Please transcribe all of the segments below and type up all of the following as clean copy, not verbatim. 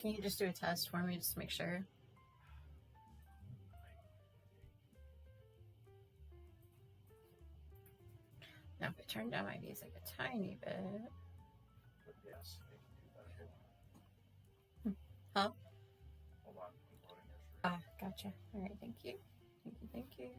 Can you just do a test for me just to make sure? Now if I turn down my music a tiny bit. Yes. Huh? Hold on. Ah, gotcha. All right, thank you. Thank you.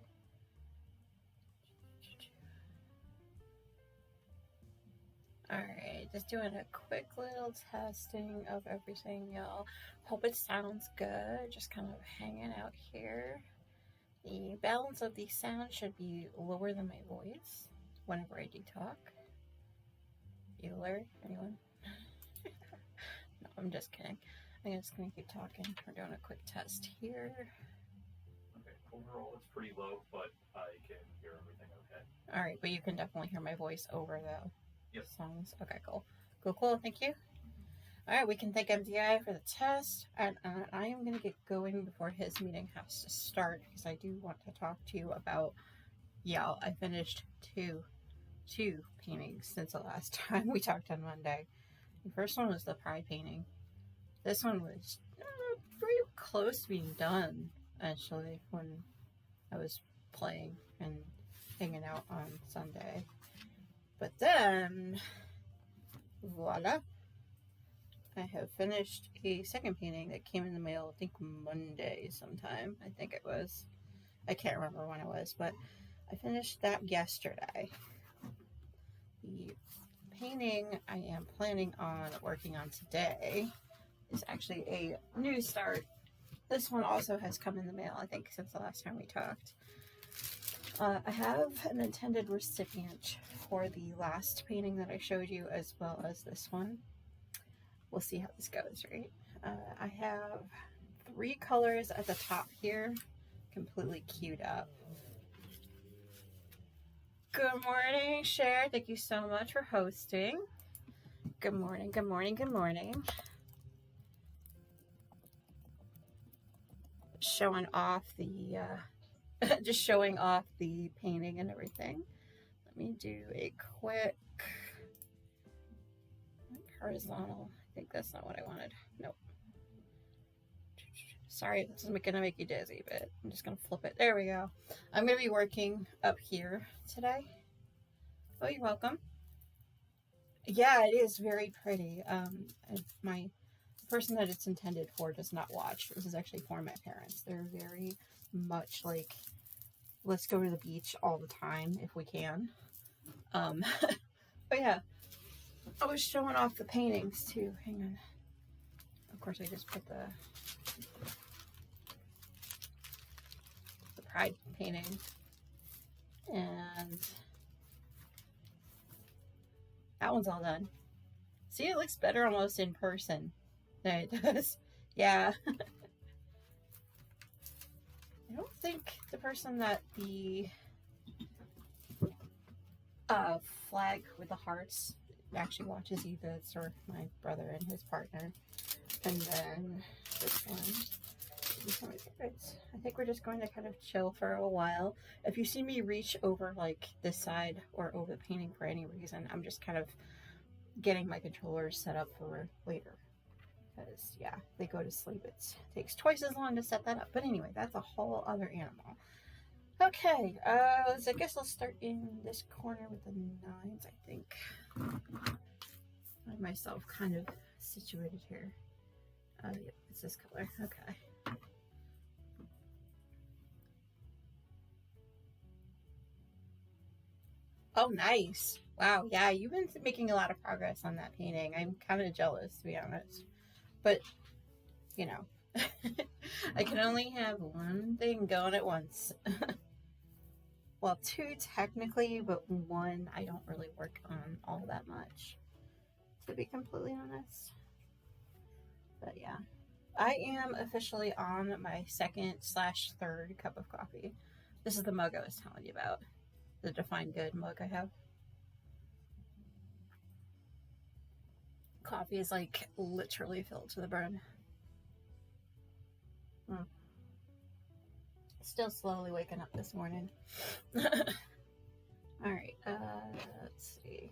All right, just doing a quick little testing of everything, y'all. Hope it sounds good. Just kind of hanging out here. The balance of the sound should be lower than my voice whenever I do talk. Bueller? Anyone? No, I'm just kidding. I'm just gonna keep talking. We're doing a quick test here. Okay, overall it's pretty low, but I can hear everything okay. All right, but you can definitely hear my voice over the Yep. songs. Okay, cool. Cool. Thank you. All right, we can thank MDI for the test, and I am going to get going before his meeting has to start because I do want to talk to you about. Yeah, I finished two paintings since the last time we talked on Monday. The first one was the pride painting. This one was pretty close to being done actually when I was playing and hanging out on Sunday. But then, voila, I have finished a second painting that came in the mail, I think Monday sometime. I think it was. I can't remember when it was, but I finished that yesterday. The painting I am planning on working on today is actually a new start. This one also has come in the mail, I think, since the last time we talked. I have an intended recipient for the last painting that I showed you, as well as this one. We'll see how this goes, right? I have 3 colors at the top here, completely queued up. Good morning, Cher. Thank you so much for hosting. Good morning. Showing off the, just showing off the painting and everything. Let me do a quick horizontal. I think that's not what I wanted. Nope. Sorry, this is going to make you dizzy, but I'm just going to flip it. There we go. I'm going to be working up here today. Oh, you're welcome. Yeah, it is very pretty. My person that it's intended for does not watch. This is actually for my parents. They're very much like, let's go to the beach all the time if we can. But yeah, I was showing off the paintings too. Hang on. Of course, I just put the pride painting, and that one's all done. See, it looks better almost in person than it does. Yeah. I don't think the person that the flag with the hearts actually watches either. It's sort of my brother and his partner. And then this one. These are my favorites. I think we're just going to kind of chill for a while. If you see me reach over like this side or over the painting for any reason, I'm just kind of getting my controllers set up for later. Because yeah, they go to sleep. It takes twice as long to set that up. But anyway, that's a whole other animal. Okay, so I guess I'll start in this corner with the 9s, I think. I have myself kind of situated here. Yep, it's this color. Okay. Oh, nice. Wow, yeah, you've been making a lot of progress on that painting. I'm kind of jealous, to be honest. But, you know, I can only have one thing going at once. Well, 2 technically, but 1 I don't really work on all that much, to be completely honest. But yeah, I am officially on my 2nd/3rd cup of coffee. This is the mug I was telling you about. The Define Good mug I have. Coffee is like literally filled to the brim. Still slowly waking up this morning. Alright, let's see.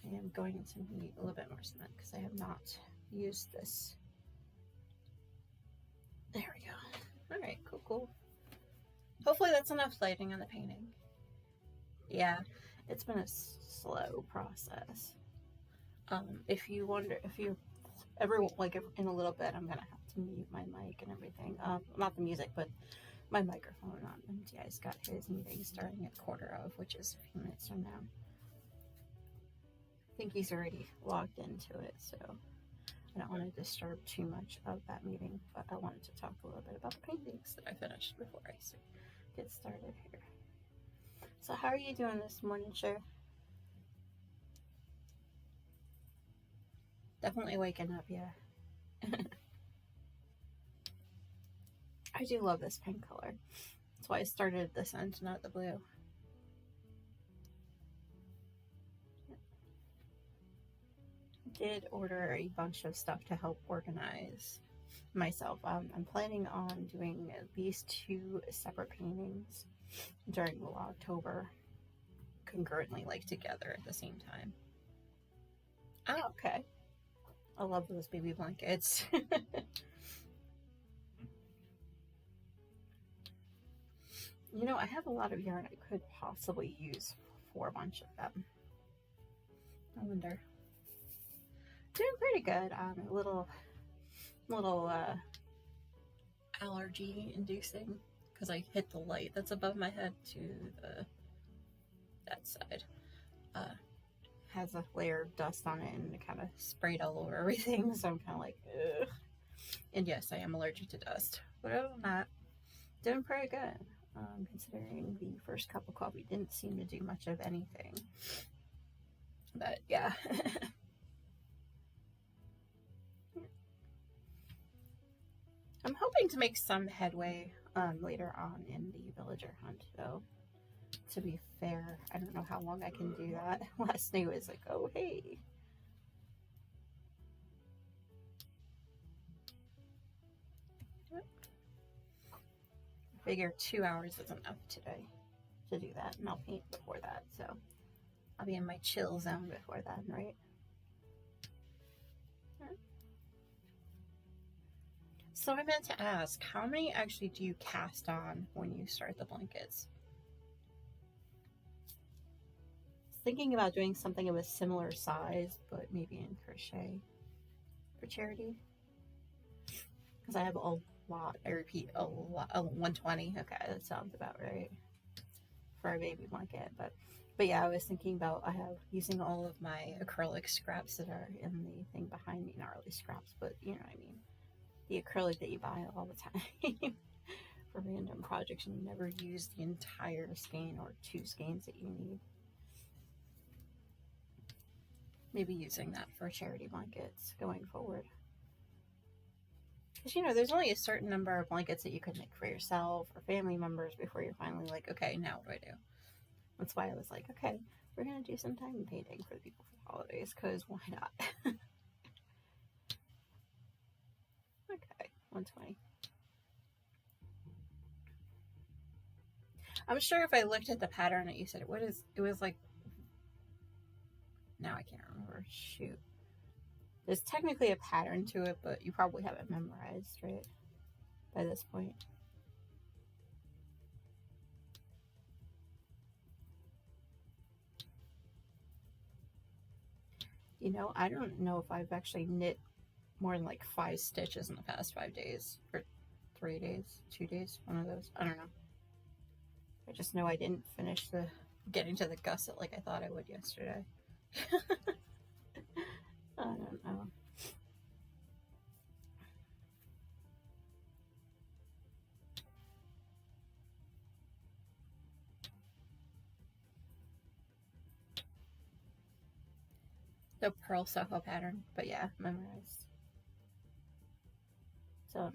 I am going to need a little bit more cement because I have not used this cool. Hopefully that's enough lighting on the painting. Yeah, it's been a slow process. If you wonder, if you ever, like, in a little bit, I'm gonna have to mute my mic and everything. Not the music, but my microphone on. MTI's got his meeting starting at 1:15, which is a few minutes from now. I think he's already logged into it, so I don't want to disturb too much of that meeting, but I wanted to talk a little bit about the paintings that I finished before I get started here. So how are you doing this morning, Cher? Definitely waking up, yeah. I do love this pink color. That's why I started this end, not the blue. Did order a bunch of stuff to help organize myself. I'm planning on doing these 2 separate paintings during October, concurrently, like together at the same time. Oh, okay. I love those baby blankets. You know, I have a lot of yarn I could possibly use for a bunch of them. I wonder. Doing pretty good. A little allergy inducing because I hit the light that's above my head to that side. Has a layer of dust on it and it kind of sprayed all over everything, so I'm kind of like, ugh. And yes, I am allergic to dust, but other than that, doing pretty good. Considering the first cup of coffee didn't seem to do much of anything, but yeah. I'm hoping to make some headway later on in the villager hunt, though. To be fair, I don't know how long I can do that. Last night was like, oh, hey. I figure 2 hours is enough today to do that, and I'll paint before that, so I'll be in my chill zone before then, right? So I meant to ask, how many actually do you cast on when you start the blankets? Thinking about doing something of a similar size, but maybe in crochet for charity. Because I have a lot, I repeat, a lot, 120. Okay, that sounds about right for a baby blanket. But yeah, I was thinking about, I have using all of my acrylic scraps that are in the thing behind me, not really scraps, but you know what I mean. The acrylic that you buy all the time for random projects and you never use the entire skein or 2 skeins that you need. Maybe using that for charity blankets going forward. Because, you know, there's only a certain number of blankets that you could make for yourself or family members before you're finally like, okay, now what do I do? That's why I was like, okay, we're going to do some time painting for the people for the holidays, because why not? Okay, 120. I'm sure if I looked at the pattern that you said, it was like, now I can't remember, shoot. There's technically a pattern to it, but you probably have it memorized, right? By this point. You know, I don't know if I've actually knit more than like 5 stitches in the past 5 days, or 3 days, 2 days, one of those. I don't know. I just know I didn't finish getting to the gusset like I thought I would yesterday. I don't know. The pearl Soho pattern, but yeah, memorized. So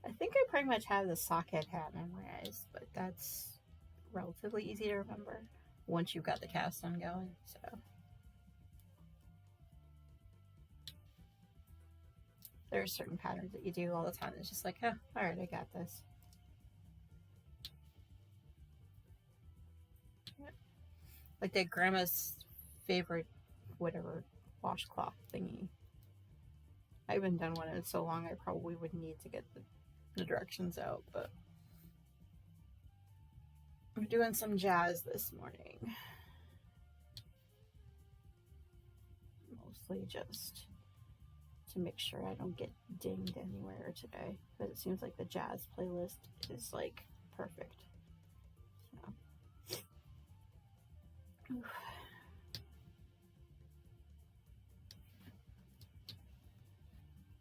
I think I pretty much have the socket hat memorized, but that's relatively easy to remember once you've got the cast on going. So there are certain patterns that you do all the time. It's just like, oh, all right, I got this. Like the grandma's favorite, whatever, washcloth thingy. I haven't done one in so long, I probably would need to get the directions out, but I'm doing some jazz this morning. Mostly just to make sure I don't get dinged anywhere today, because it seems like the jazz playlist is like perfect. So.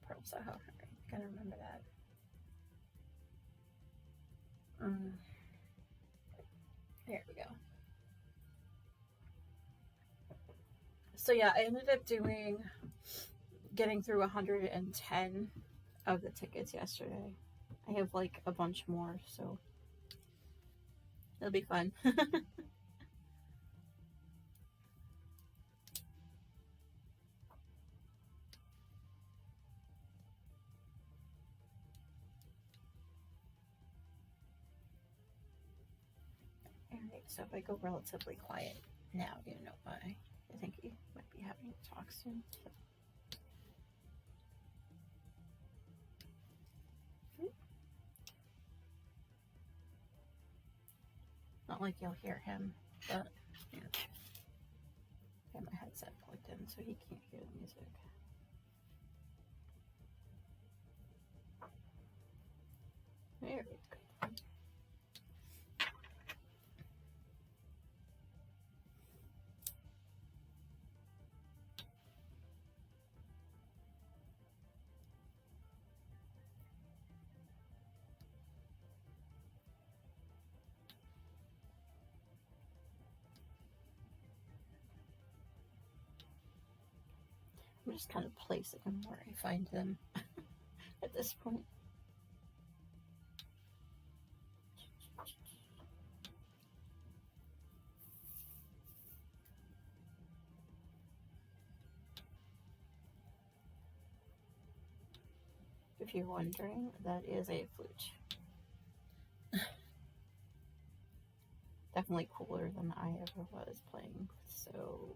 Pearl Soho. Alright, gotta remember that. There we go. So yeah, I ended up getting through 110 of the tickets yesterday. I have like a bunch more, so it'll be fun. Alright, so if I go relatively quiet now, you know why. I think he might be having to talk soon. So. Not like you'll hear him, but yeah. I have my headset plugged in so he can't hear the music. There we go. I'm just kind of placing them where I find them at this point. If you're wondering, that is a flute. Definitely cooler than I ever was playing, so...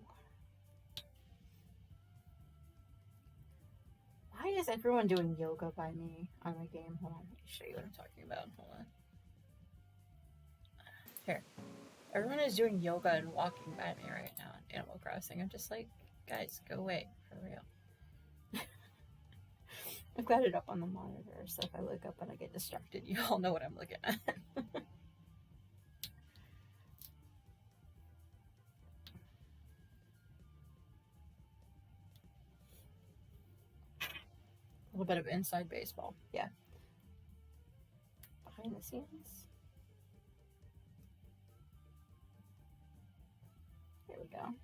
Why is everyone doing yoga by me on my game? Hold on, let me show you what I'm talking about. Hold on. Here. Everyone is doing yoga and walking by me right now in Animal Crossing. I'm just like, guys, go away, for real. I've got it up on the monitor, so if I look up and I get distracted, you all know what I'm looking at. A little bit of inside baseball, yeah. Behind the scenes. Here we go.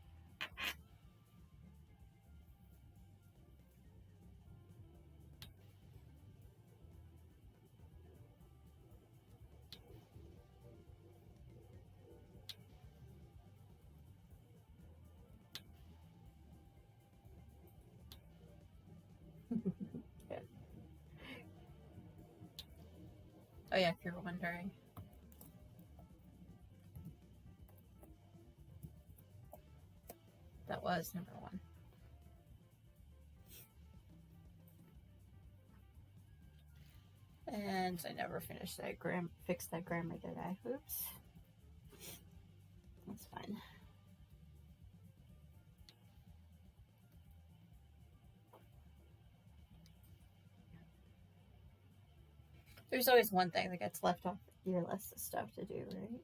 Yeah. Oh yeah, if you're wondering. That was number one. And I never finished that fixed that grammar, did I? Oops. That's fine. There's always one thing that gets left off your list of stuff to do, right?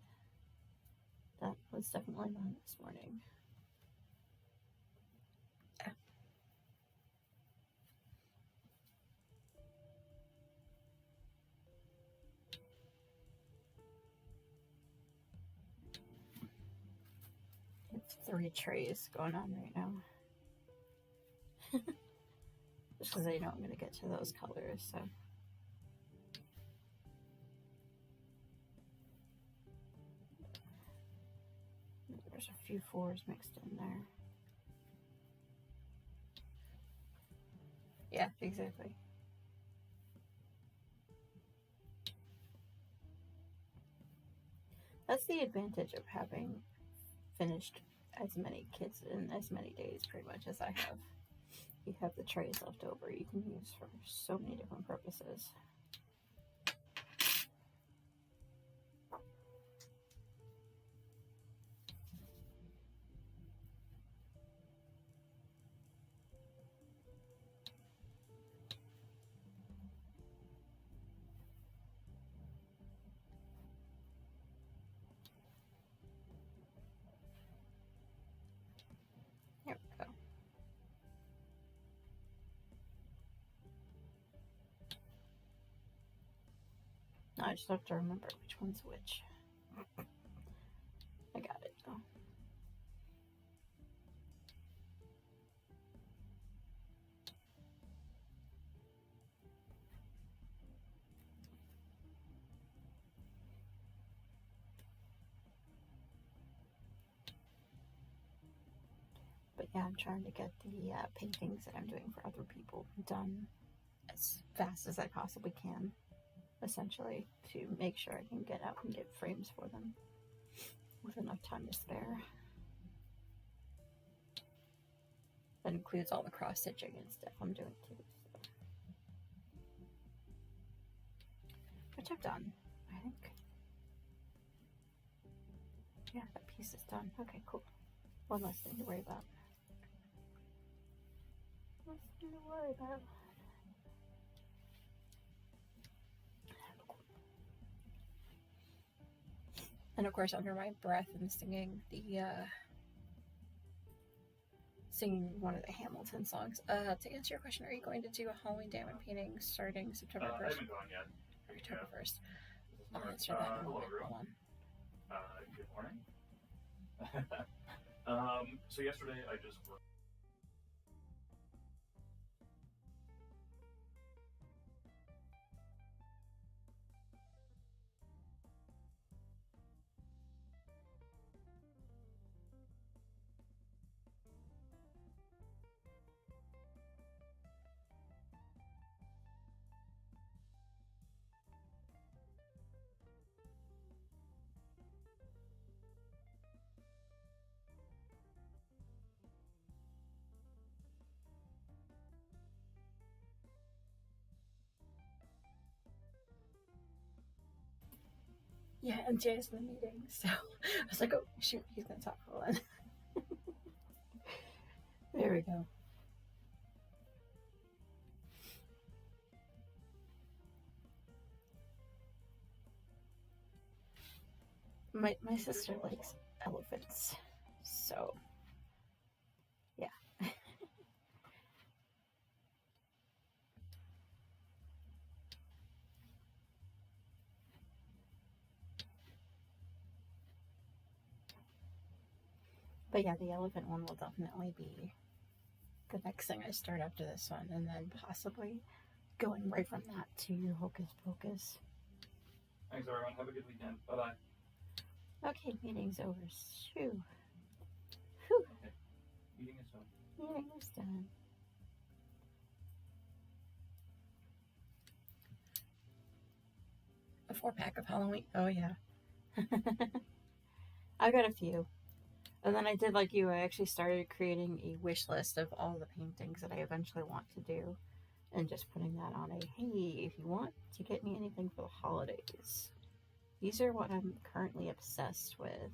That was definitely not this morning. Yeah. It's 3 trays going on right now. Just because I know I'm going to get to those colors, so. There's a few 4s mixed in there. Yeah, exactly. That's the advantage of having finished as many kids in as many days, pretty much, as I have. You have the trays left over you can use for so many different purposes. There we go. Now I just have to remember which one's which. I got it though. But yeah, I'm trying to get the paintings that I'm doing for other people done as fast as I possibly can, essentially, to make sure I can get out and get frames for them with enough time to spare. That includes all the cross stitching and stuff I'm doing too. So. Which I've done, I think. Yeah, that piece is done. Okay, cool. One less thing to worry about. Less thing to worry about. And of course, under my breath, I'm singing singing one of the Hamilton songs. To answer your question, are you going to do a Halloween diamond painting starting September 1st? I haven't gone yet. October 1st. I'll answer that in a moment. Hold on. Good morning. So yesterday I just worked. Yeah, MJ's in the meeting, so I was like, oh shoot, he's gonna talk. Hold on. There we go. My sister likes elephants, so yeah. But yeah, the elephant one will definitely be the next thing I start after this one, and then possibly going right from that to Hocus Pocus. Thanks everyone. Have a good weekend. Bye bye. Okay, meeting's over. Shoo. Whew. Okay. Meeting is done. Meeting is done. A 4-pack of Halloween. Oh yeah. I got a few. And then I did like you, I actually started creating a wish list of all the paintings that I eventually want to do. And just putting that on a, hey, if you want to get me anything for the holidays. These are what I'm currently obsessed with.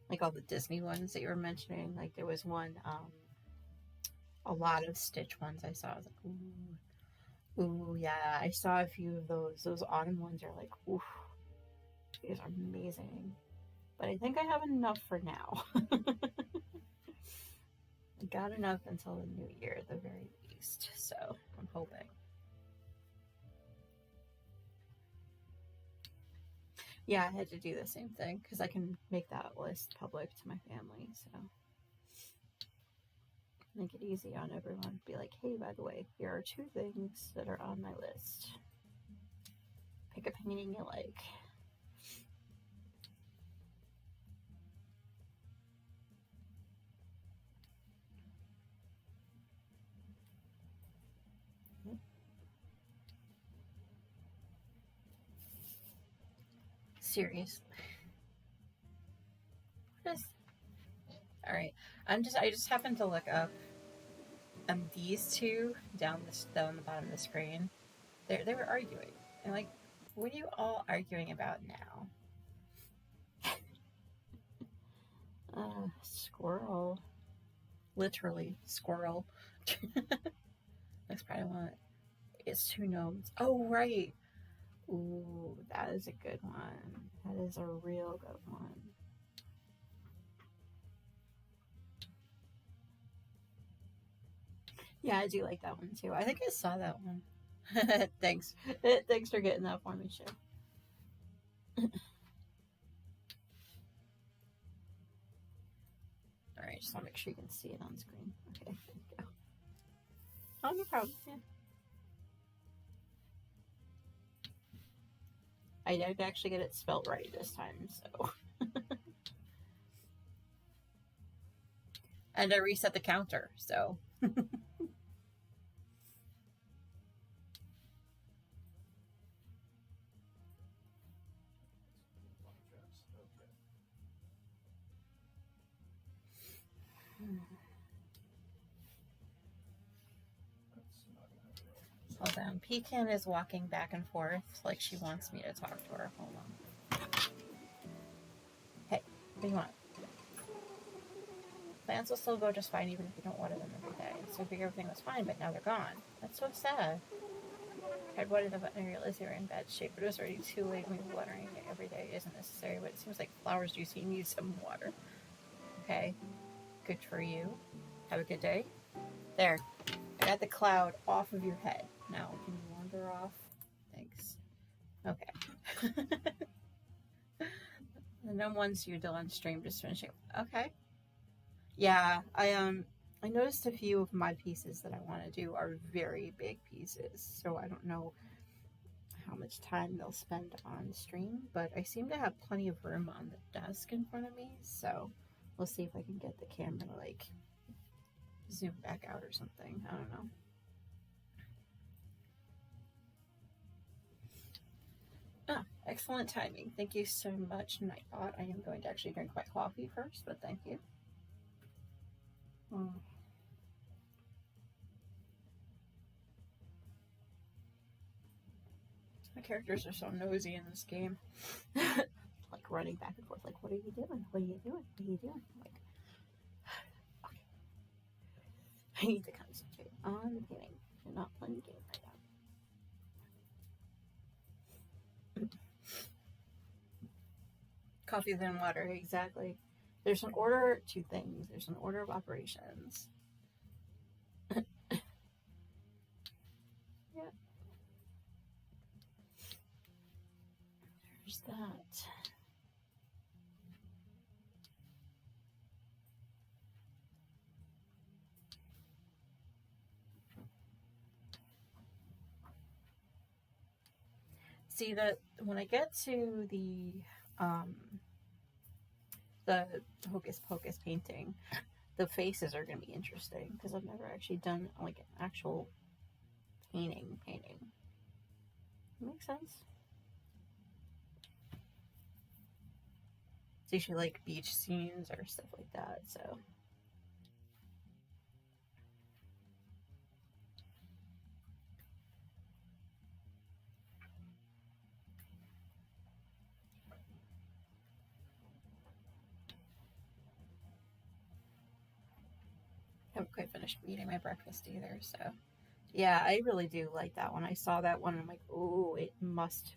Like all the Disney ones that you were mentioning. Like there was one, a lot of Stitch ones I saw. I was like, ooh. Ooh, yeah. I saw a few of those. Those autumn ones are like, ooh. These are amazing. But I think I have enough for now. I got enough until the new year at the very least. So I'm hoping. Yeah, I had to do the same thing because I can make that list public to my family. So make it easy on everyone. Be like, hey, by the way, here are 2 things that are on my list. Pick a painting you like. Serious. What is? All right. I just happened to look up these two down the bottom of the screen, they were arguing. And like, what are you all arguing about now? Squirrel. Literally, squirrel. That's probably one. It's two gnomes. Oh, right. Ooh, that is a good one. That is a real good one. Yeah, I do like that one too. I think I saw that one. Thanks. Thanks for getting that for me, Shay. All right, just want to make sure you can see it on screen. Okay, there you go. Oh, no problem. Yeah. I did actually get it spelled right this time, so. And I reset the counter, so. Hold on. Pecan is walking back and forth like she wants me to talk to her. Hold on. Hey, what do you want? Plants will still go just fine even if you don't water them every day. So I figured everything was fine, but now they're gone. That's so sad. I'd watered them, but I realized they were in bad shape, but it was already too late. Maybe watering it every day isn't necessary, but it seems like flowers do seem to need some water. Okay, good for you. Have a good day. There, I got the cloud off of your head. Now, can you wander off? Thanks. Okay. The gnome wants you to on stream just finishing. Okay. Yeah, I noticed a few of my pieces that I want to do are very big pieces, so I don't know how much time they'll spend on stream, but I seem to have plenty of room on the desk in front of me, so we'll see if I can get the camera to like zoom back out or something. I don't know. Ah, excellent timing. Thank you so much, Nightbot. I am going to actually drink my coffee first, but thank you. My characters are so nosy in this game. Like running back and forth, like, what are you doing? What are you doing? What are you doing? Like, okay. I need to concentrate on the painting. You're not playing the game right now. Coffee then water, exactly. There's an order to things. There's an order of operations. Yeah. There's that. See that when I get to the Hocus Pocus painting, the faces are going to be interesting because I've never actually done like an actual painting. Makes sense. It's usually like beach scenes or stuff like that. So I haven't quite finished eating my breakfast either. So yeah, I really do like that one. I saw that one and I'm like, oh, it must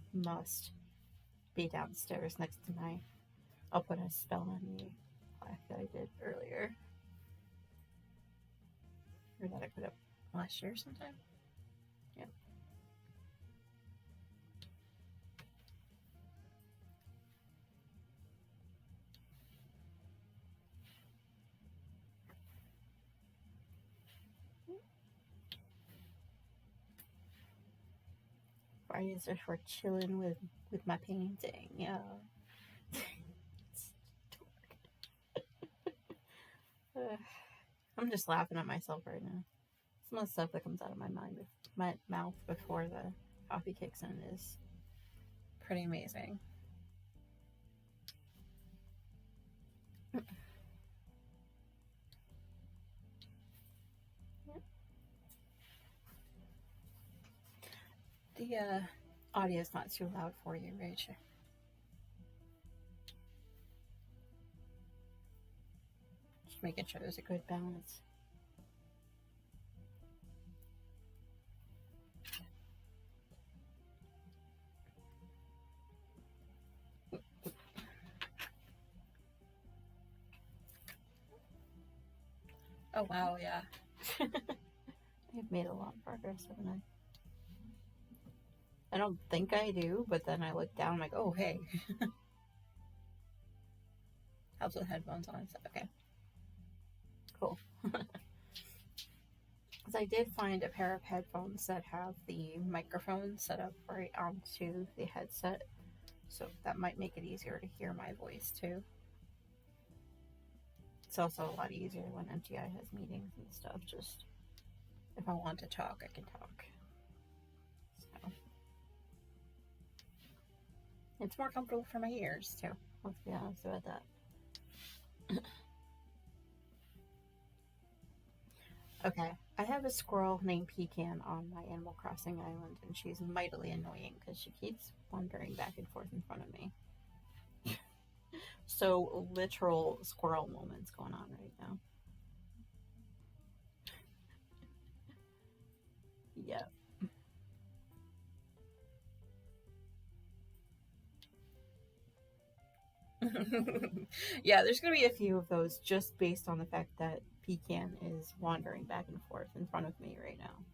be downstairs next to my. I'll put a spell on the plaque that I did earlier, or that I put up last year sometime. Yeah. Fridays are for chilling with my painting. Yeah. I'm just laughing at myself right now. Some of the stuff that comes out of my mouth before the coffee kicks in is pretty amazing. the audio is not too loud for you, Rach. Just making sure there's a good balance. Oh wow, yeah. I've made a lot of progress, haven't I? I don't think I do, but then I look down, I'm like, oh hey. Helps with headphones on, so okay. Cool. Because I did find a pair of headphones that have the microphone set up right onto the headset, so that might make it easier to hear my voice too. It's also a lot easier when MTI has meetings and stuff. Just if I want to talk, I can talk. So it's more comfortable for my ears too. Let's be honest about that. Okay, I have a squirrel named Pecan on my Animal Crossing island, and she's mightily annoying because she keeps wandering back and forth in front of me. So, literal squirrel moments going on right now. Yeah. Yeah, there's gonna be a few of those just based on the fact that Pecan is wandering back and forth in front of me right now.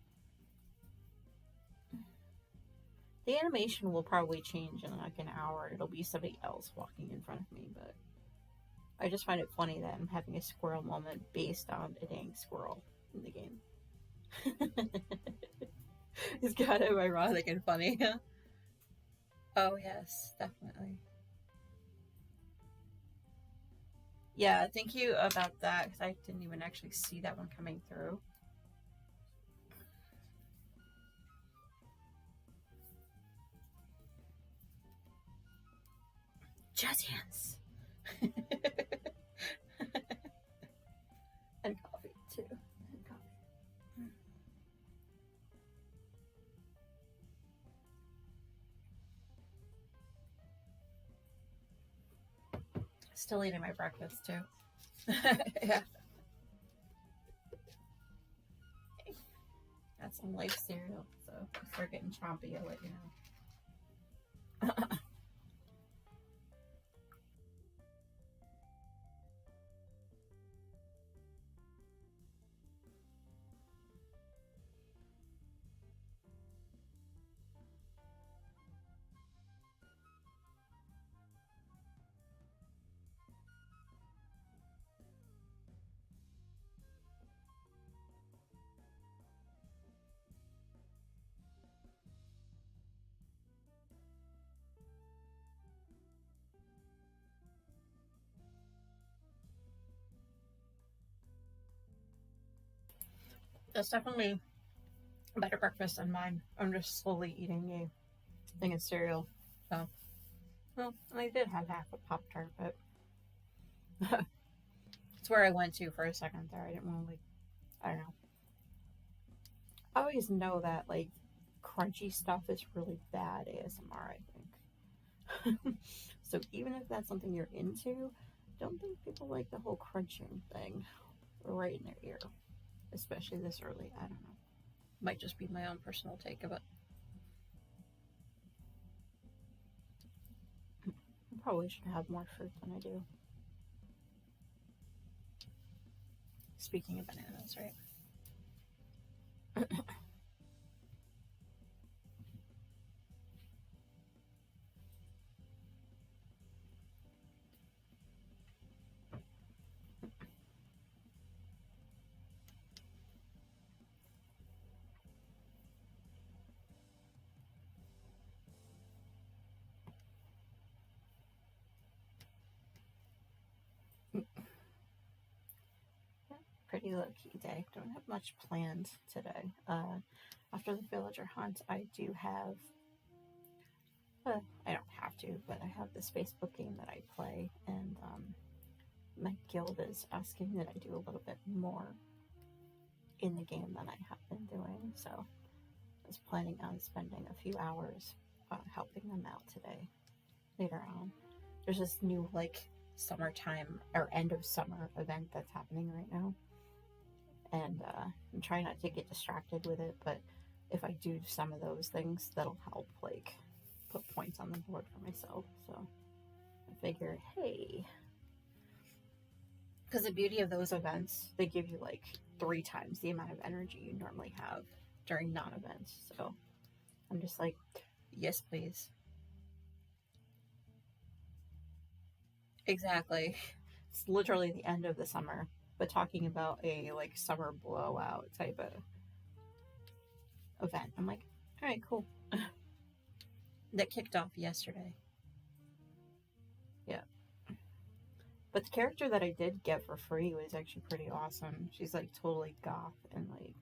The animation will probably change in like an hour. It'll be somebody else walking in front of me, but I just find it funny that I'm having a squirrel moment based on a dang squirrel in the game. It's kind of ironic and funny. Oh, yes, definitely. Yeah, thank you about that because I didn't even actually see that one coming through. Jazz hands. And coffee, too. And coffee. Still eating my breakfast, too. Yeah. Got some life cereal, so if I start getting chompy, I'll let you know. That's definitely a better breakfast than mine. I'm just slowly eating a thing of cereal. So, well, I did have half a Pop Tart, but it's where I went to for a second there. I didn't want to, like, I don't know. I always know that, like, crunchy stuff is really bad ASMR, I think. So, even if that's something you're into, don't think people like the whole crunching thing right in their ear, especially this early. I don't know. Might just be my own personal take of it. I probably should have more fruit than I do. Speaking of bananas, right? Pretty low key day. Don't have much planned today. After the villager hunt, I do have. I don't have to, but I have this Facebook game that I play, and my guild is asking that I do a little bit more in the game than I have been doing. So was planning on spending a few hours helping them out today later on. There's this new like summertime or end of summer event that's happening right now, and I'm trying not to get distracted with it, but if I do some of those things, that'll help like put points on the board for myself. So I figured, hey, because the beauty of those events, they give you like 3 times the amount of energy you normally have during non-events. So I'm just like, yes, please. Exactly. It's literally the end of the summer, but talking about a like summer blowout type of event. I'm like, all right, cool. That kicked off yesterday. Yeah. But the character that I did get for free was actually pretty awesome. She's like totally goth and like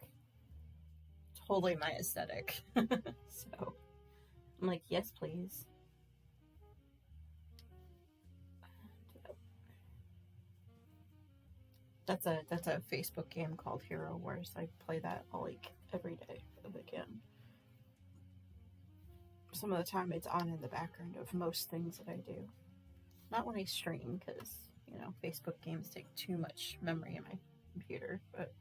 totally my aesthetic. So I'm like, yes, please. That's a Facebook game called Hero Wars. I play that like every day if I can. Some of the time it's on in the background of most things that I do. Not when I stream because Facebook games take too much memory in my computer. But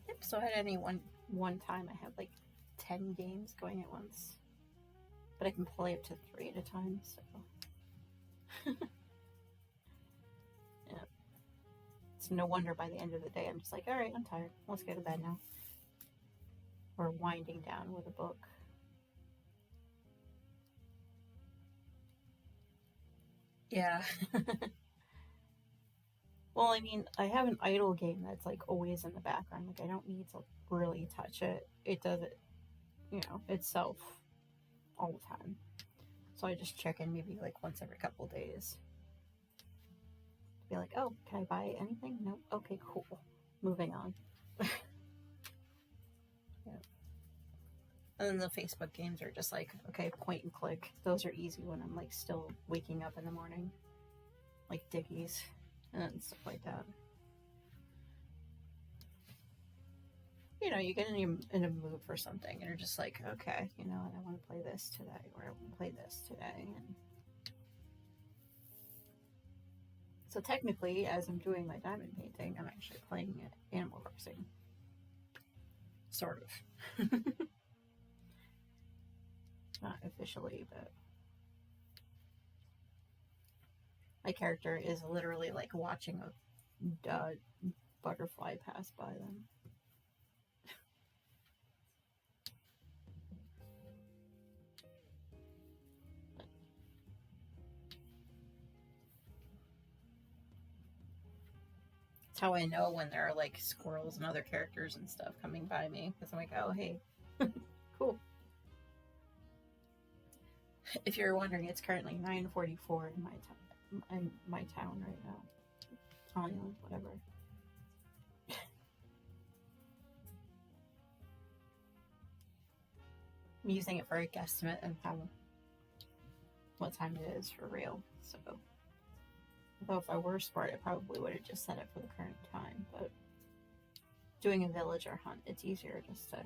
yep. So I had one time I had like 10 games going at once, but I can play up to 3 at a time. So yeah, it's no wonder by the end of the day I'm just like, all right, I'm tired. Let's go to bed now. Or winding down with a book. Yeah. Well, I mean, I have an idle game that's like always in the background. Like I don't need to really touch it. It does it, itself all the time. So I just check in maybe like once every couple days. Be like, oh, can I buy anything? No. Okay, cool. Moving on. Yeah. And then the Facebook games are just like, okay, point and click. Those are easy when I'm like still waking up in the morning, like Dickies and stuff like that. You get in a mood for something, and you're just like, okay, I want to play this today, or I want to play this today. And so technically, as I'm doing my diamond painting, I'm actually playing Animal Crossing, sort of. Not officially, but my character is literally like watching a butterfly pass by them. It's how I know when there are like squirrels and other characters and stuff coming by me, because I'm like, oh, hey, cool. If you're wondering, it's currently 9:44 in my town right now. Island, whatever. I'm using it for a guesstimate of what time it is for real. So, although if I were smart, I probably would have just set it for the current time. But doing a villager hunt, it's easier just to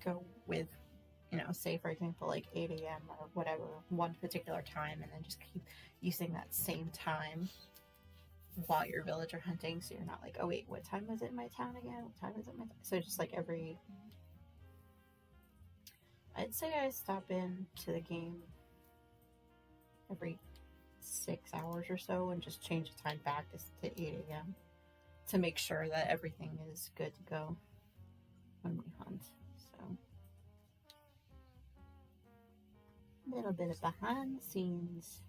go with, say for example, like 8 a.m. or whatever, one particular time, and then just keep using that same time while you're villager hunting. So you're not like, oh wait, what time was it in my town again? What time is it in my town? So just like I'd say I stop in to the game every 6 hours or so and just change the time back to 8 a.m. to make sure that everything is good to go when we hunt. So a little bit of behind the scenes.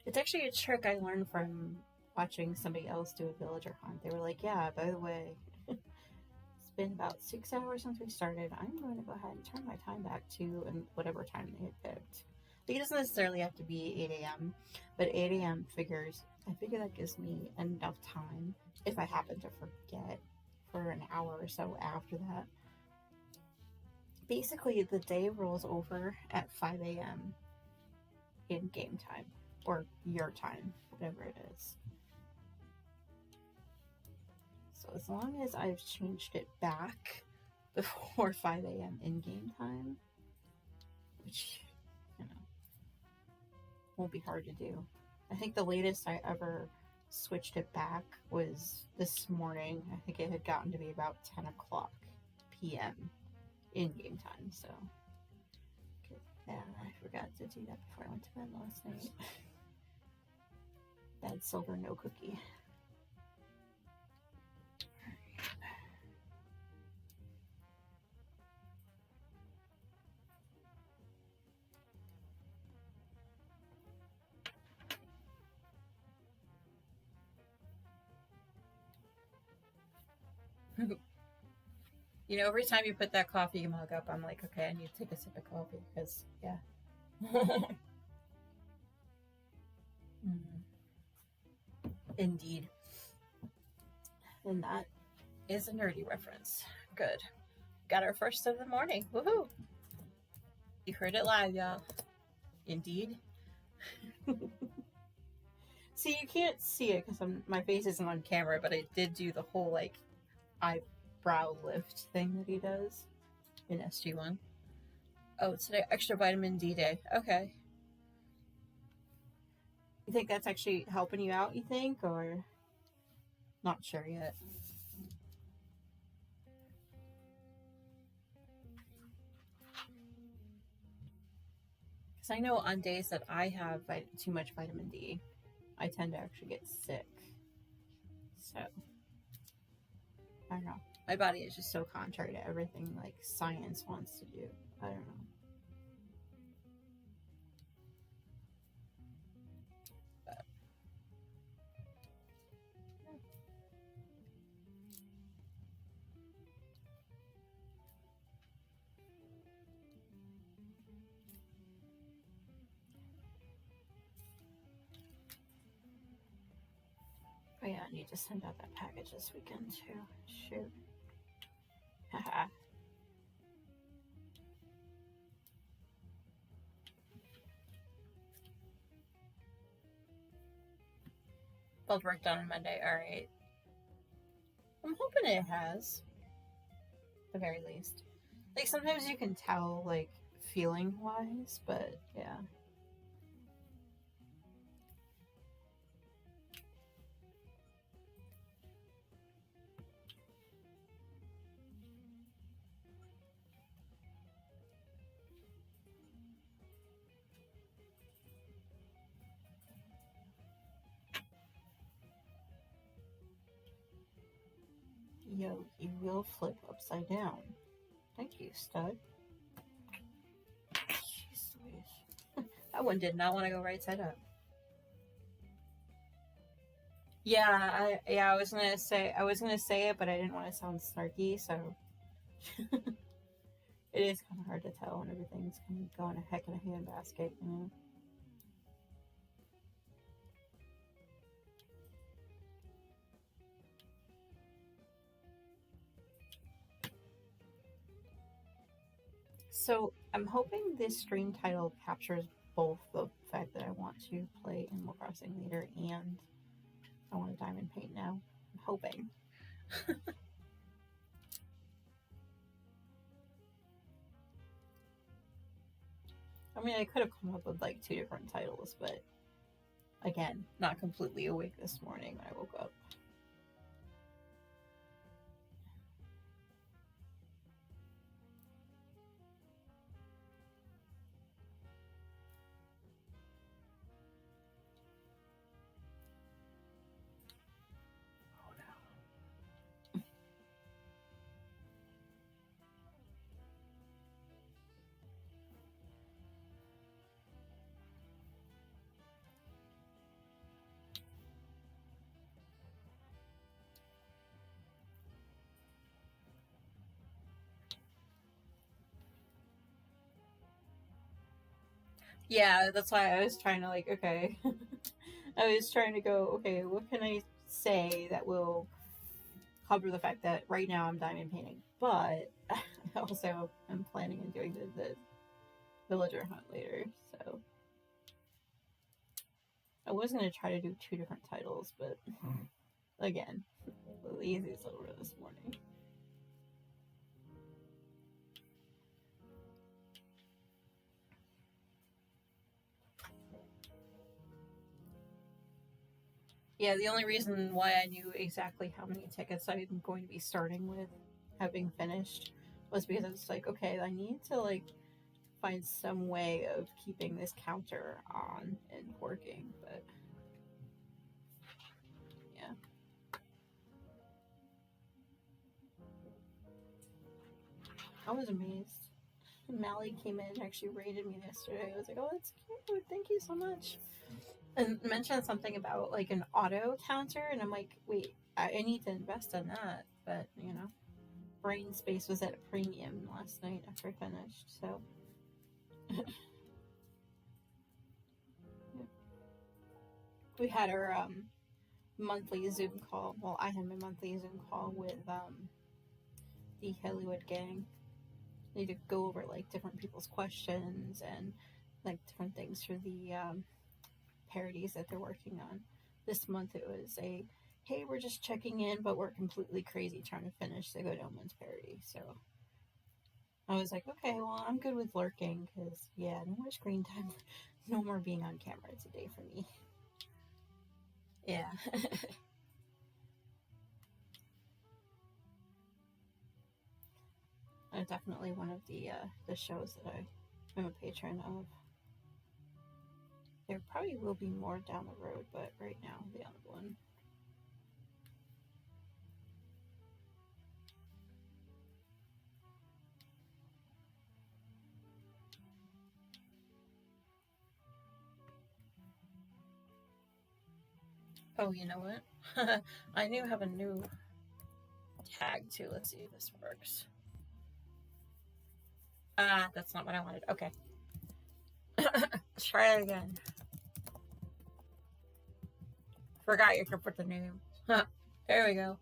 It's actually a trick I learned from watching somebody else do a villager hunt. They were like, yeah, by the way, it's been about 6 hours since we started. I'm going to go ahead and turn my time back to whatever time they had picked. It doesn't necessarily have to be 8 a.m., but 8 a.m. I figure that gives me enough time if I happen to forget for an hour or so after that. Basically, the day rolls over at 5 a.m. in game time, or your time, whatever it is. So as long as I've changed it back before 5 a.m. in game time, which, won't be hard to do. I think the latest I ever switched it back was this morning. I think it had gotten to be about 10 o'clock p.m. in game time, so. Yeah, I forgot to do that before I went to bed last night. Bad silver, no cookie. Every time you put that coffee mug up, I'm like, okay, I need to take a sip of coffee because, yeah. Indeed. And that is a nerdy reference. Good. Got our first of the morning. Woohoo! You heard it live, y'all. Indeed. See, you can't see it because my face isn't on camera, but I did do the whole eyebrow lift thing that he does in SG1. Oh, today extra vitamin D day. Okay. You think that's actually helping you out, you think, or not sure yet? Because I know on days that I have too much vitamin D, I tend to actually get sick. So, I don't know. My body is just so contrary to everything like science wants to do. I don't know. But, oh yeah, I need to send out that package this weekend too. Shoot. Haha. Blood work done on Monday. Alright. I'm hoping it has. At the very least. Like, sometimes you can tell, like, feeling wise, but yeah. Yo, you will flip upside down. Thank you, stud. Jeez Louise. That one did not want to go right side up. Yeah, I was gonna say it, but I didn't want to sound snarky, so it is kind of hard to tell when everything's kind of going a heck in a handbasket, you know. So I'm hoping this stream title captures both the fact that I want to play Animal Crossing later and I want to diamond paint now. I'm hoping. I mean, I could have come up with like 2 different titles, but again, not completely awake this morning when I woke up. Yeah, that's why I was trying to like, okay. I was trying to go, okay, what can I say that will cover the fact that right now I'm diamond painting, but I also am planning on doing the villager hunt later. So I was gonna try to do 2 different titles, but again, lazy's over this morning. Yeah, the only reason why I knew exactly how many tickets I'm going to be starting with, having finished, was because I was like, okay, I need to like find some way of keeping this counter on and working. But yeah, I was amazed. Mally came in and actually rated me yesterday. I was like, oh, that's cute. Thank you so much. And mentioned something about like an auto counter, and I'm like, wait, I need to invest in that. But you know, brain space was at a premium last night after I finished. So we had our monthly Zoom call. Well, I had my monthly Zoom call with the Hollywood gang. They to go over like different people's questions and like different things for the parodies that they're working on. This month it was a hey, we're just checking in, but we're completely crazy trying to finish the Good Omens parody. So I was like, okay, well, I'm good with lurking because, yeah, no more screen time, no more being on camera today for me. Yeah. Definitely one of the shows that I'm a patron of. There probably will be more down the road, but right now, the other one. Oh, you know what? I do have a new tag too. Let's see if this works. Ah, that's not what I wanted. Okay. Let's try it again. Forgot you could put the name. There we go.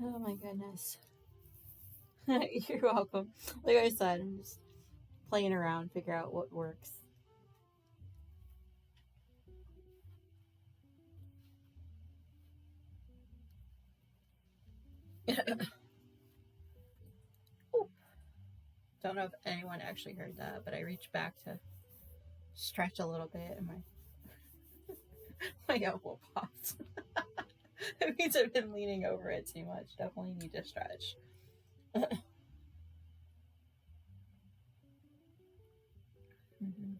Oh my goodness. You're welcome. Like I said, I'm just playing around, figure out what works. Don't know if anyone actually heard that, but I reached back to stretch a little bit, and my elbow popped. It means I've been leaning over it too much. Definitely need to stretch. Mm-hmm.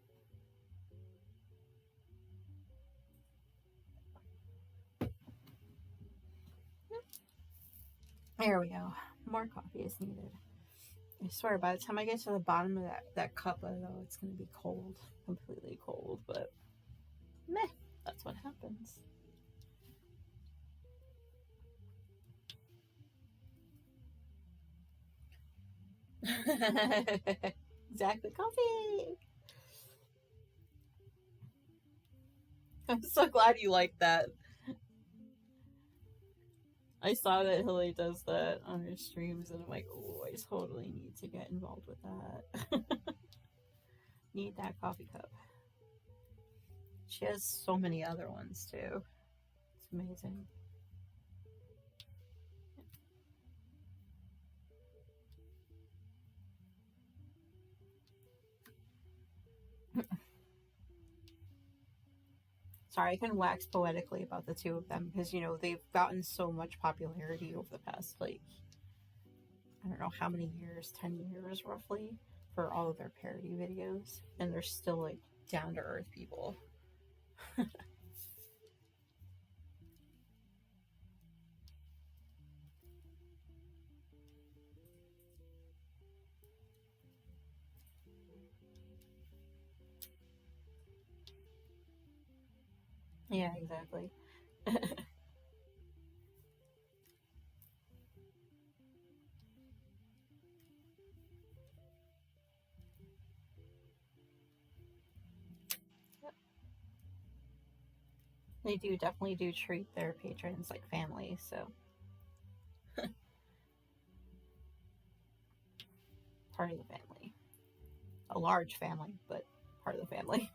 There we go. More coffee is needed. I swear, by the time I get to the bottom of that cup, though, it's going to be cold. Completely cold, but meh. That's what happens. Exactly. Coffee! I'm so glad you like that. I saw that Hilly does that on her streams, and I'm like, oh, I totally need to get involved with that. Need that coffee cup. She has so many other ones too. It's amazing. Sorry, I can wax poetically about the two of them because you know they've gotten so much popularity over the past like I don't know how many years, 10 years roughly, for all of their parody videos, and they're still like down to earth people. Yeah, exactly. They definitely do treat their patrons like family, so part of the family. A large family, but part of the family.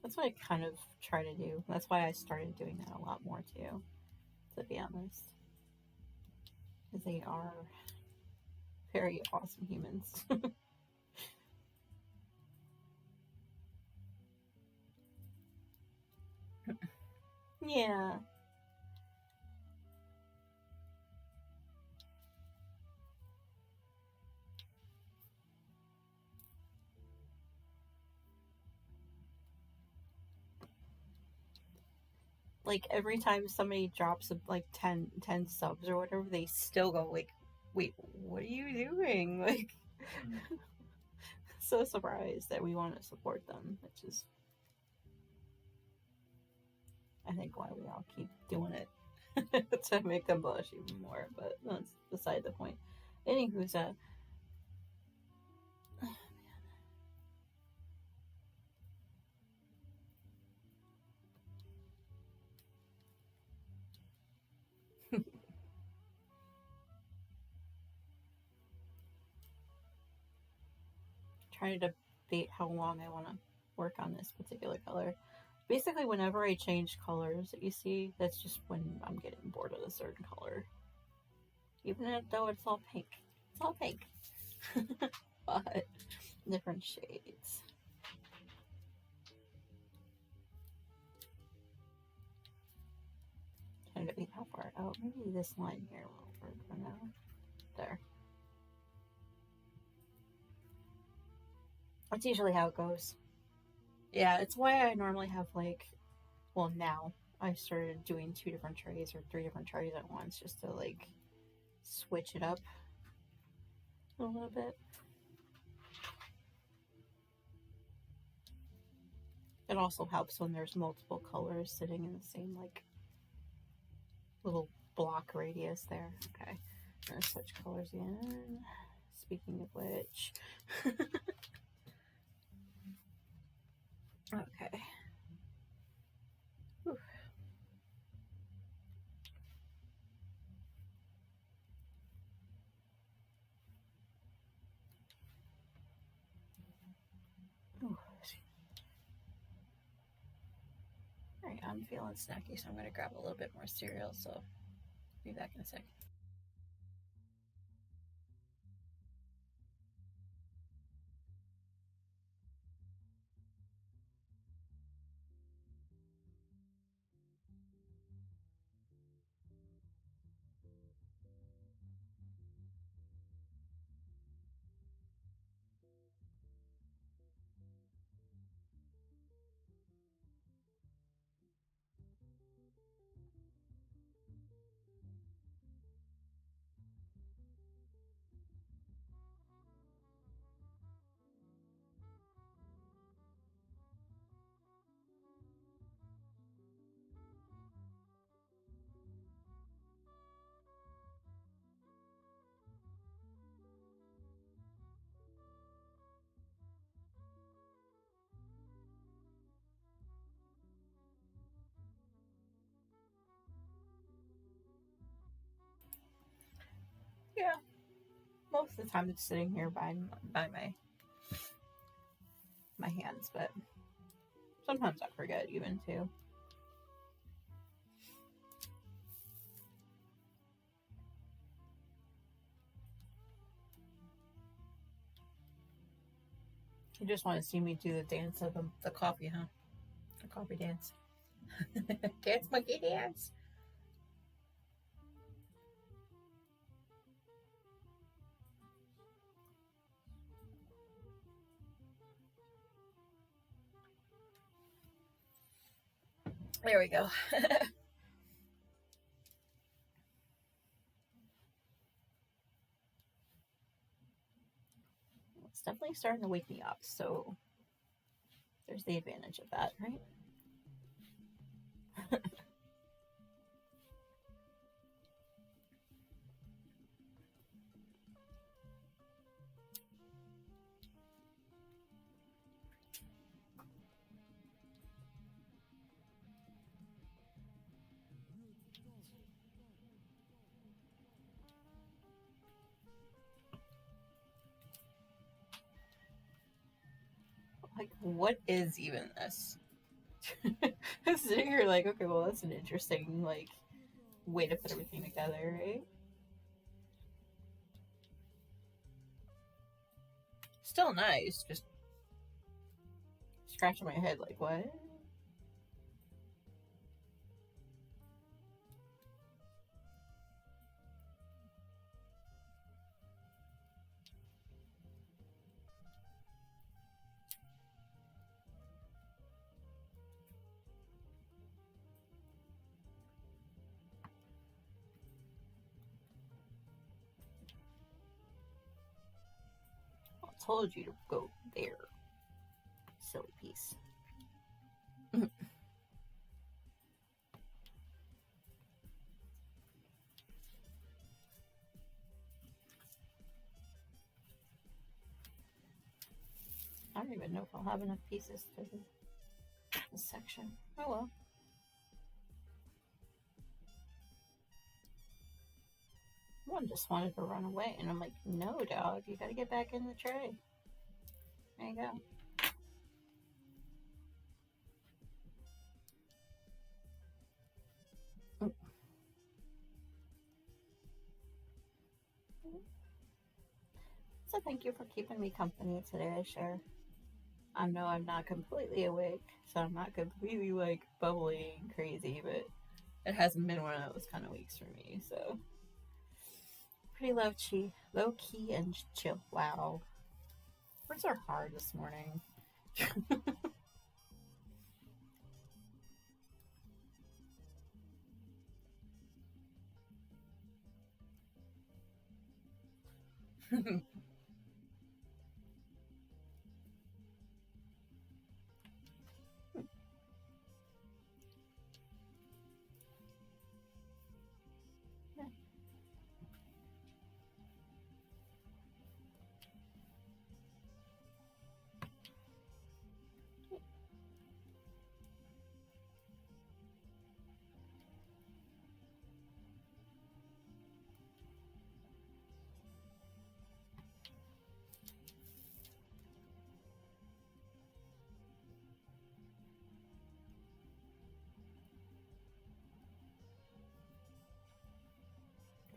That's what I kind of try to do. That's why I started doing that a lot more too, to be honest. Because they are very awesome humans. Yeah. Like every time somebody drops like 10 subs or whatever, they still go like, wait, what are you doing? Like, so surprised that we want to support them, which is, I think, why we all keep doing it. To make them blush even more, but that's beside the point. Anywho's trying to debate how long I want to work on this particular color. Basically, whenever I change colors that you see, that's just when I'm getting bored of a certain color. Even though it's all pink. It's all pink. But different shades. Trying to debate how far out. Maybe this line here will work for now. There. That's usually how it goes. Yeah, it's why I normally have like, well, now I started doing 2 different trays or 3 different trays at once just to like switch it up a little bit. It also helps when there's multiple colors sitting in the same like little block radius there. Okay, I'm gonna switch colors again. Speaking of which, okay. Whew. Ooh. All right, I'm feeling snacky, so I'm gonna grab a little bit more cereal. So, be back in a sec. Yeah, most of the time it's sitting here by my hands, but sometimes I forget even too. You just want to see me do the dance of the coffee, huh? The coffee dance. Dance, monkey, dance. There we go. It's definitely starting to wake me up, so there's the advantage of that, right? what is even this? I'm sitting here like, okay, well, that's an interesting, like, way to put everything together, right? Still nice, just scratching my head like, what? I told you to go there. Silly piece. I don't even know if I'll have enough pieces for this section. Oh well. One just wanted to run away, and I'm like, no, dog, you gotta get back in the tray. There you go. So thank you for keeping me company today, sure. I know I'm not completely awake, so I'm not completely like bubbly and crazy, but it hasn't been one of those kind of weeks for me, so pretty low key and chill. Wow, words are hard this morning.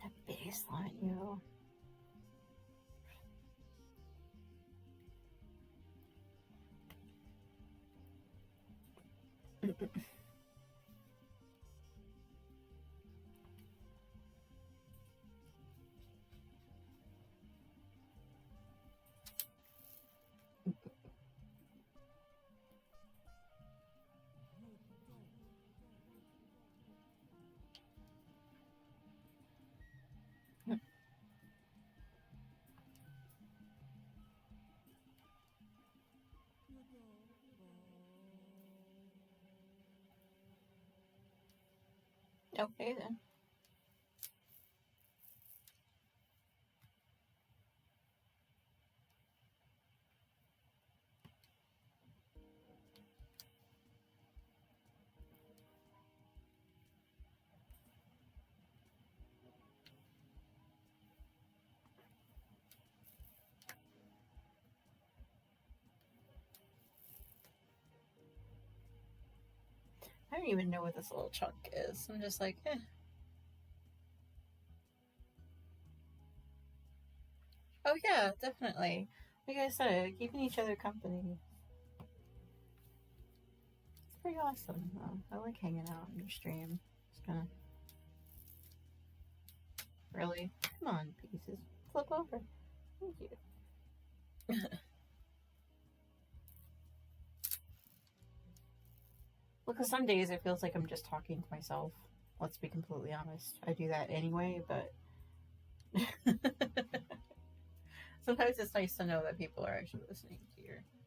That baseline, yo. Okay then. I don't even know what this little chunk is. I'm just like, eh. Oh yeah, definitely. Like I said, keeping each other company. It's pretty awesome. I like hanging out in your stream. Just kind of really, come on, pieces, flip over. Thank you. Because some days it feels like I'm just talking to myself. Let's be completely honest. I do that anyway, but sometimes it's nice to know that people are actually listening to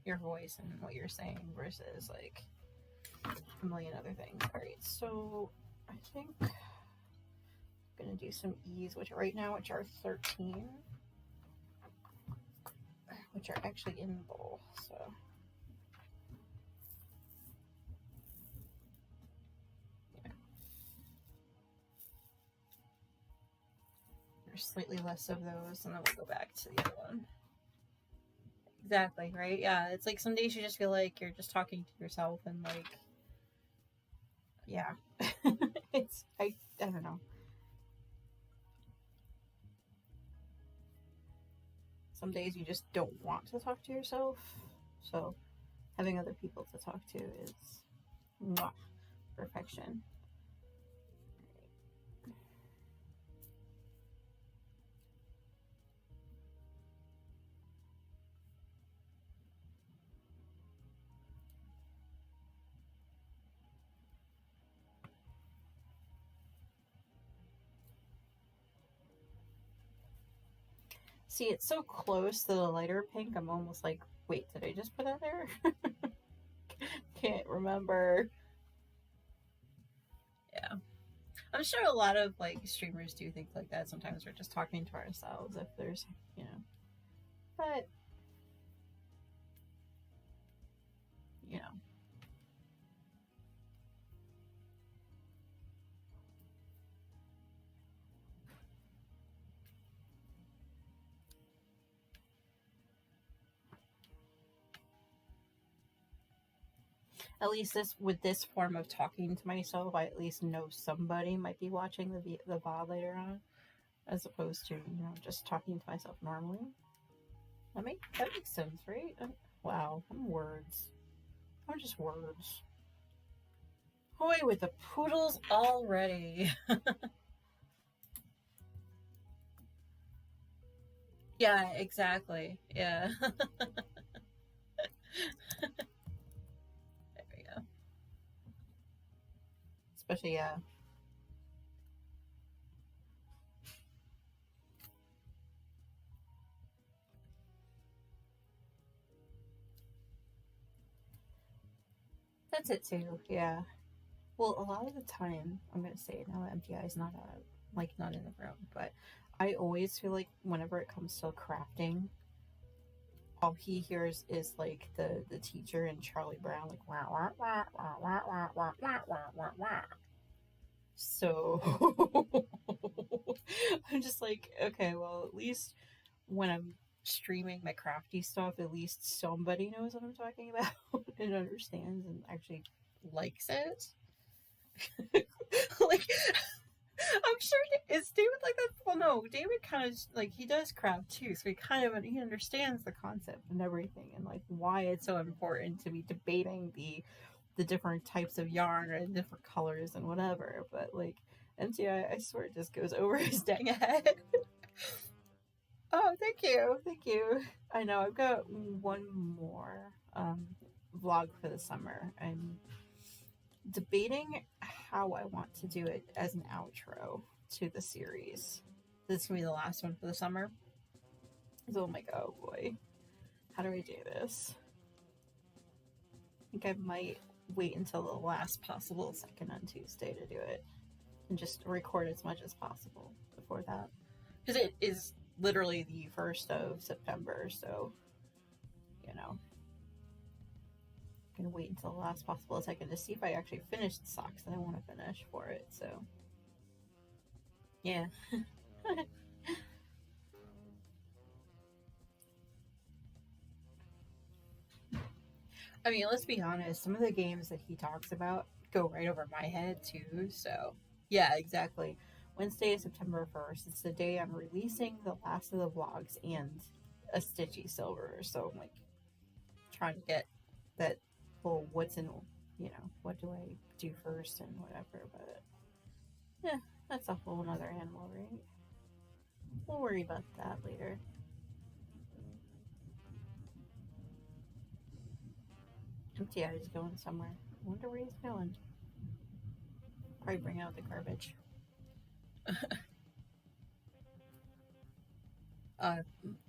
your voice and what you're saying versus like a million other things. All right, so I think I'm gonna do some E's, which are 13, which are actually in the bowl. So yeah, there's slightly less of those, and then we'll go back to the other one. Exactly, right? Yeah, it's like some days you just feel like you're just talking to yourself and like, yeah. I don't know. Some days you just don't want to talk to yourself. So having other people to talk to is mwah, perfection. See, it's so close to the lighter pink. I'm almost like, wait, did I just put that there? Can't remember. Yeah. I'm sure a lot of like streamers do think like that. Sometimes we're just talking to ourselves if there's, you know. But, you know. At least this with this form of talking to myself, I at least know somebody might be watching the VOD later on, as opposed to just talking to myself normally. That makes sense, right? Wow, I'm words. I'm just words. Boy, with the poodles already. Yeah, exactly. Yeah. There we go. Especially, yeah. That's it too. Yeah. Well, a lot of the time, I'm gonna say it now that MTI is not not in the room, but I always feel like whenever it comes to crafting, all he hears is like the teacher and Charlie Brown like wah wah wah wah wah wah wah wah wah wah wah. So I'm just like, okay, well, at least when I'm streaming my crafty stuff, at least somebody knows what I'm talking about and understands and actually likes it. Like, I'm sure is David like that. Well, no, David kind of like he does craft too, so he understands the concept and everything, and like why it's so important to be debating the different types of yarn and different colors and whatever. But like MTI, I swear it just goes over his dang head. Oh, thank you. I know I've got one more vlog for the summer. I'm debating how I want to do it as an outro to the series. This is gonna be the last one for the summer. So I'm like, oh boy, how do I do this? I think I might wait until the last possible second on Tuesday to do it and just record as much as possible before that. Because it is literally the 1st of September, so, you know, I'm gonna wait until the last possible second to see if I actually finish the socks that I want to finish for it, so. Yeah. I mean, let's be honest, some of the games that he talks about go right over my head too, so. Yeah, exactly. Wednesday is September 1st. It's the day I'm releasing the last of the vlogs and a Stitchy Silver, so I'm like trying to get that whole what's in, what do I do first and whatever, but yeah, that's a whole other animal, right? We'll worry about that later. MTI is going somewhere. I wonder where he's going. Probably bring out the garbage. uh,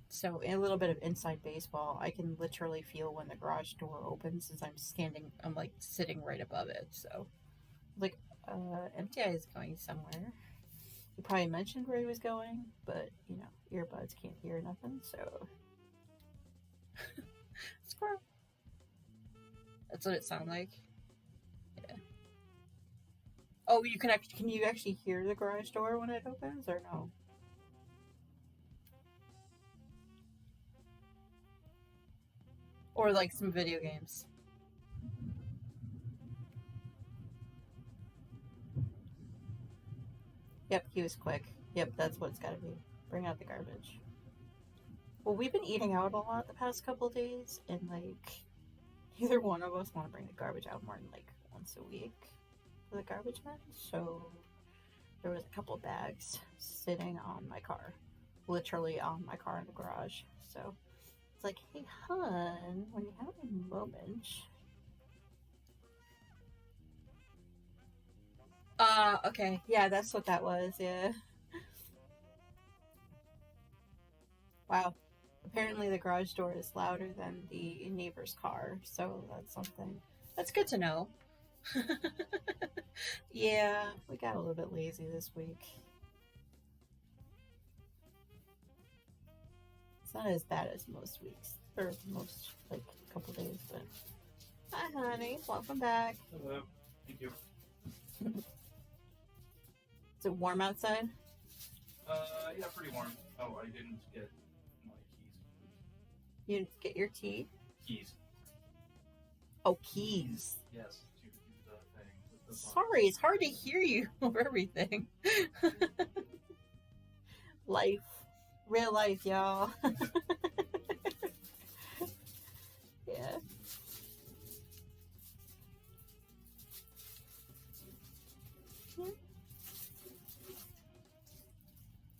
so a little bit of inside baseball. I can literally feel when the garage door opens as I'm like sitting right above it. So, like, MTI is going somewhere. He probably mentioned where he was going, but earbuds can't hear nothing. So, squirrel. That's what it sounded like. Yeah. Oh, can you actually hear the garage door when it opens or no? Or like some video games. Yep, he was quick. Yep, that's what it's gotta be. Bring out the garbage. Well, we've been eating out a lot the past couple days, and like neither one of us want to bring the garbage out more than like once a week for the garbage men. So there was a couple of bags sitting on my car, literally on my car in the garage. So it's like, hey, hun, when you have a moment. Okay. Yeah, that's what that was. Yeah. Wow. Apparently, the garage door is louder than the neighbor's car, so that's something. That's good to know. Yeah, we got a little bit lazy this week. It's not as bad as most weeks, or most, like, couple days, but. Hi, honey. Welcome back. Hello. Thank you. Is it warm outside? Yeah, pretty warm. Oh, I didn't get my You didn't get your tea? keys. Oh, keys. Yes, to do the thing with the phone. Sorry, it's hard to hear you over everything. Life. Real life, y'all. Yeah.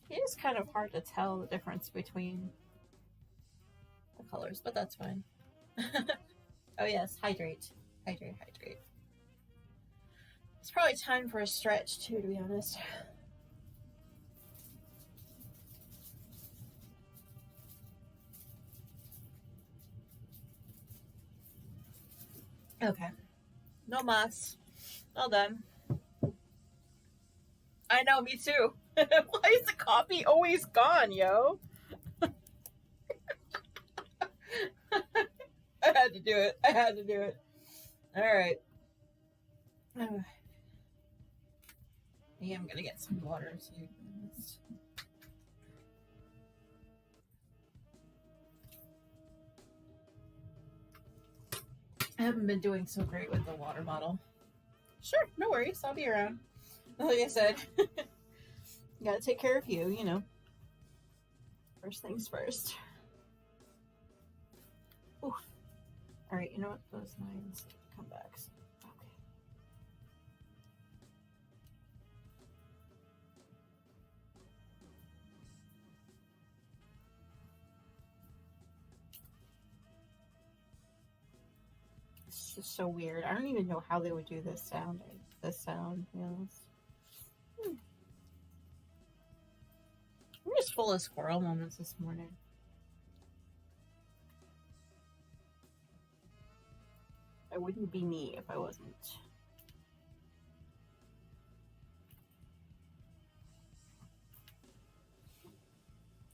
It is kind of hard to tell the difference between the colors, but that's fine. Oh yes, hydrate. Hydrate, hydrate. It's probably time for a stretch too, to be honest. Okay. No mas. All done. I know, me too. Why is the coffee always gone, yo? I had to do it. I had to do it. Alright. Yeah, I'm gonna get some water so you can just... I haven't been doing so great with the water bottle. Sure, no worries. I'll be around. Like I said, gotta take care of you, you know. First things first. Oof. Alright, you know what? Those lines come back. Okay. It's just so weird. I don't even know how they would do this sound. This sound, you know. I'm just full of squirrel moments this morning. I wouldn't be me if I wasn't.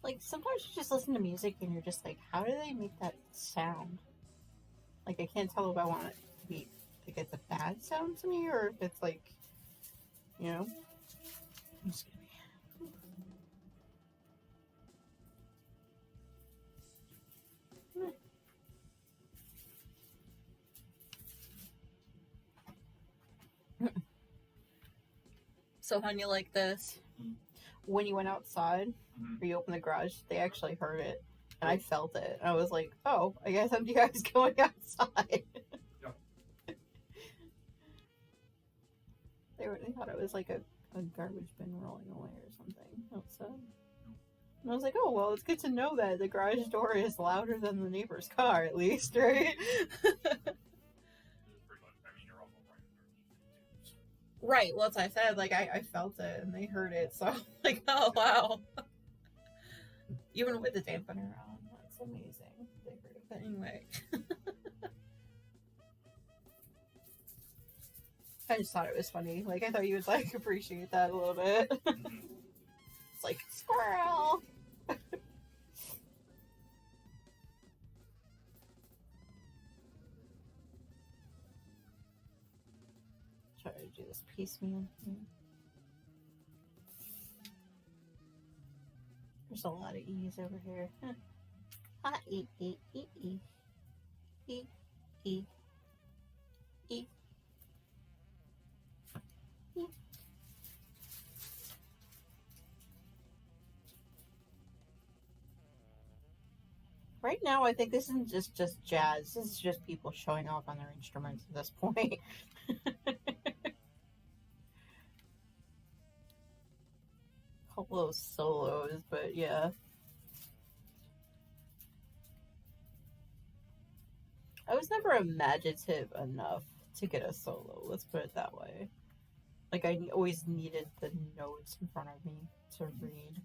Like, sometimes you just listen to music and you're just like, how do they make that sound? Like, I can't tell if I want it to be, like, it's a bad sound to me or if it's like, you know? I'm just gonna be... So, honey, like this, when you went outside or you opened the garage, they actually heard it. And I felt it. And I was like, oh, I guess I'm you guys going outside. They thought it was like a garbage bin rolling away or something outside. And I was like, oh, well, it's good to know that the garage door is louder than the neighbor's car, at least, right? Right, well, as I said, like, I felt it and they heard it, so, like, oh, wow. Even with the dampener on, that's amazing. They heard it, but anyway. I just thought it was funny. Like, I thought you would, like, appreciate that a little bit. It's like, squirrel! Try to do this piecemeal. There's a lot of E's over here. Hi, E. E, E, E, E. Right now, I think this isn't just jazz. This is just people showing off on their instruments at this point. Couple of solos, but yeah. I was never imaginative enough to get a solo, let's put it that way. Like, I always needed the notes in front of me to read.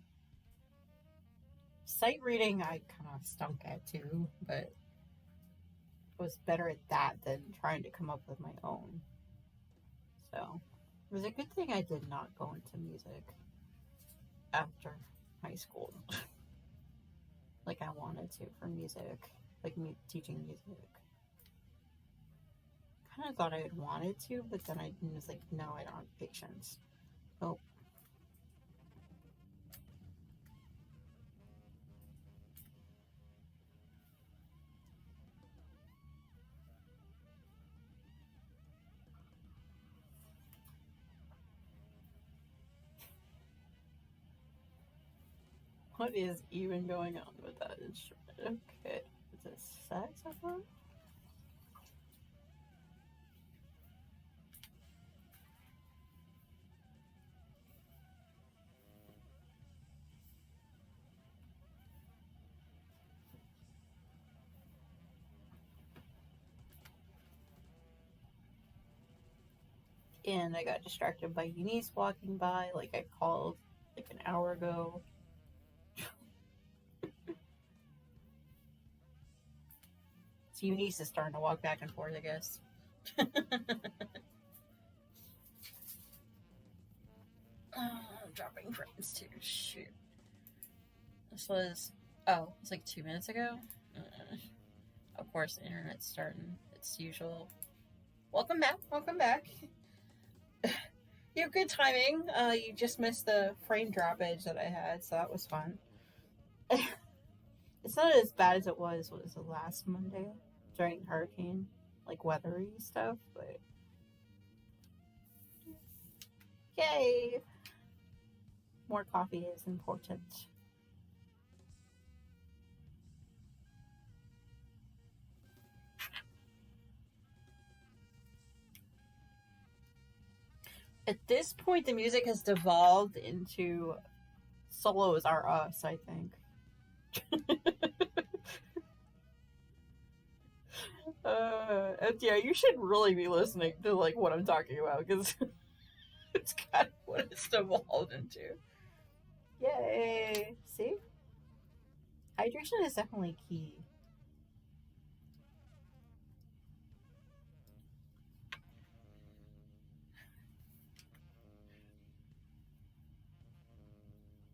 Sight reading, I kind of stunk at too, but I was better at that than trying to come up with my own. So, it was a good thing I did not go into music after high school. Like, I wanted to for music, like me teaching music. Kind of thought I had wanted to, but then I was like, no, I don't have patience. Oh. What is even going on with that instrument? Okay. Is it saxophone? And I got distracted by Eunice walking by, like I called like an hour ago. So Eunice is starting to walk back and forth, I guess. I'm dropping frames too. Shoot. This was, it's like 2 minutes ago. Of course, the internet's starting its usual. Welcome back. Welcome back. You have good timing. You just missed the frame droppage that I had, so that was fun. It's not as bad as it was the last Monday during hurricane, like weathery stuff, but yay! More coffee is important. At this point, the music has devolved into solos are us, I think. And yeah, you should really be listening to like what I'm talking about because it's kind of what it's devolved into. Yay! See, hydration is definitely key.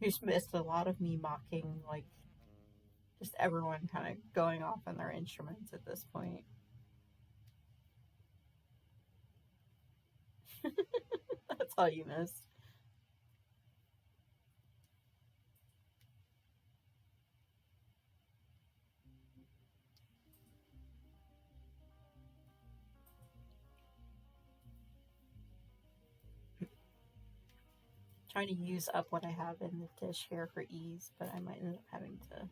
You just missed a lot of me mocking like just everyone kind of going off on their instruments at this point. That's all you missed. Trying to use up what I have in the dish here for ease, but I might end up having to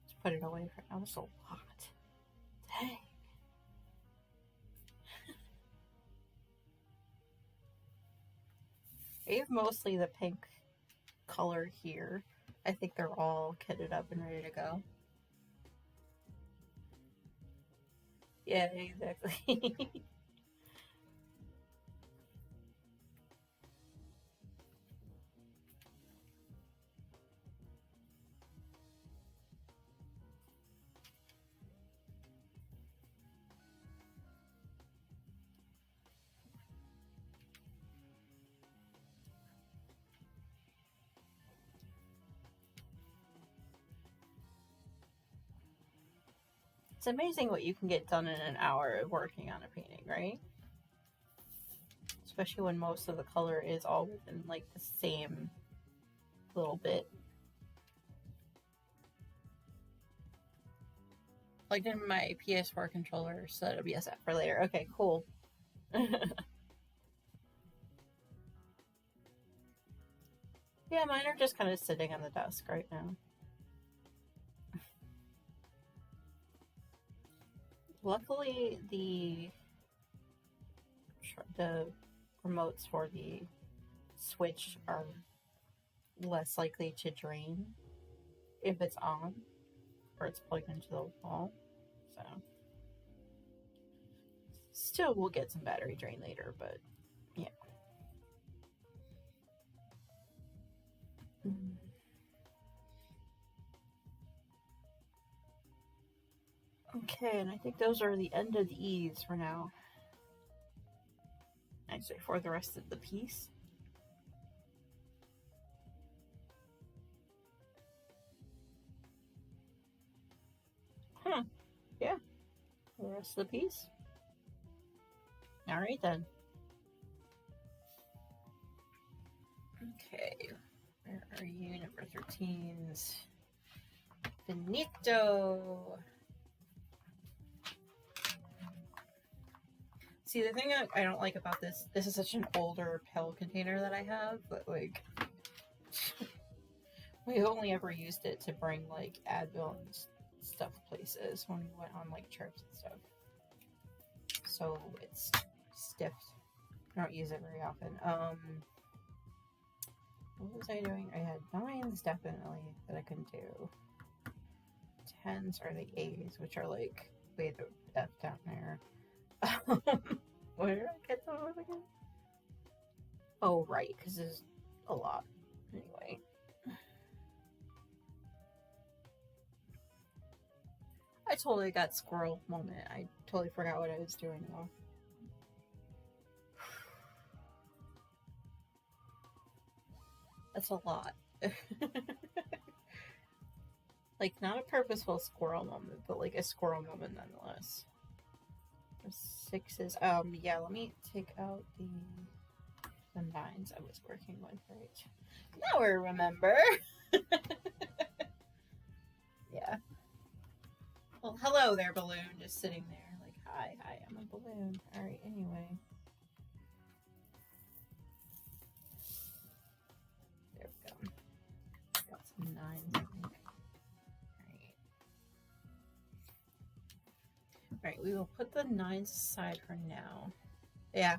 just put it away for now. It's a lot. Dang. I have mostly the pink color here. I think they're all kitted up and ready to go. Yeah, exactly. It's amazing what you can get done in an hour of working on a painting, right? Especially when most of the color is all within like the same little bit. plugged in my PS4 controller, so it'll be a set for later. Okay, cool. Yeah, mine are just kind of sitting on the desk right now. Luckily, the remotes for the Switch are less likely to drain if it's on or it's plugged into the wall. So, still, we'll get some battery drain later, but yeah. Okay, and I think those are the end of the E's for now. Actually, for the rest of the piece. Huh. Yeah. The rest of the piece. Alright then. Okay. Where are you? Number 13's. Finito. See, the thing I don't like about this is such an older pill container that I have, but like, we only ever used it to bring like Advil and stuff places when we went on like trips and stuff. So it's stiff. I don't use it very often. What was I doing? I had 9s definitely that I couldn't do. 10s are the A's, which are like way the F down there. Where did I get those again? Oh, right, because there's a lot. Anyway. I totally got squirrel moment. I totally forgot what I was doing though. That's a lot. Like, not a purposeful squirrel moment, but like a squirrel moment nonetheless. 6s. Yeah, let me take out the 9s I was working with, right? Now I remember. Yeah. Well, hello there, balloon. Just sitting there, like, hi, I'm a balloon. Alright, anyway. There we go. Got some 9s, I think. Alright, we will put the 9s aside for now. Yeah.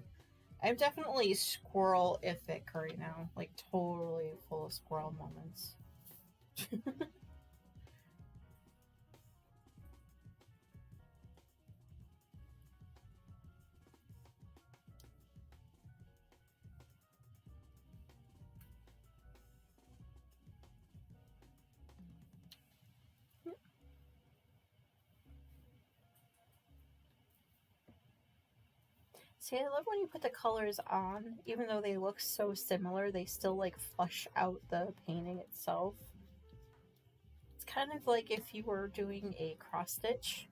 I'm definitely squirrel-ific right now. Like, totally full of squirrel moments. See, I love when you put the colors on, even though they look so similar, they still like flush out the painting itself. It's kind of like if you were doing a cross stitch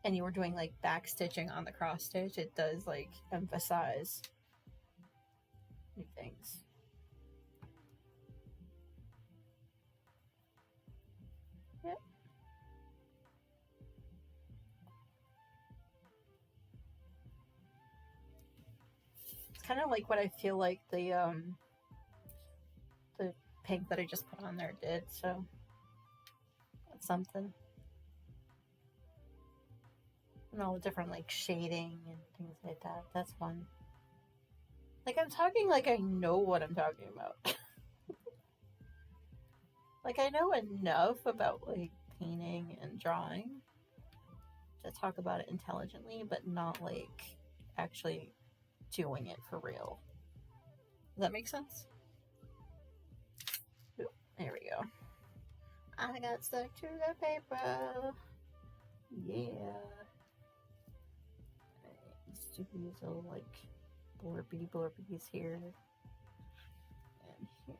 and you were doing like back stitching on the cross stitch, it does like emphasize new things. Yep. It's kind of like what I feel like the pink that I just put on there did, so that's something. And all the different like shading and things like that. That's fun. Like, I'm talking like I know what I'm talking about. Like, I know enough about like painting and drawing to talk about it intelligently, but not like actually doing it for real. Does that make sense? Ooh, there we go. I got stuck to the paper. Yeah. Let's do these little like blurbies here and here.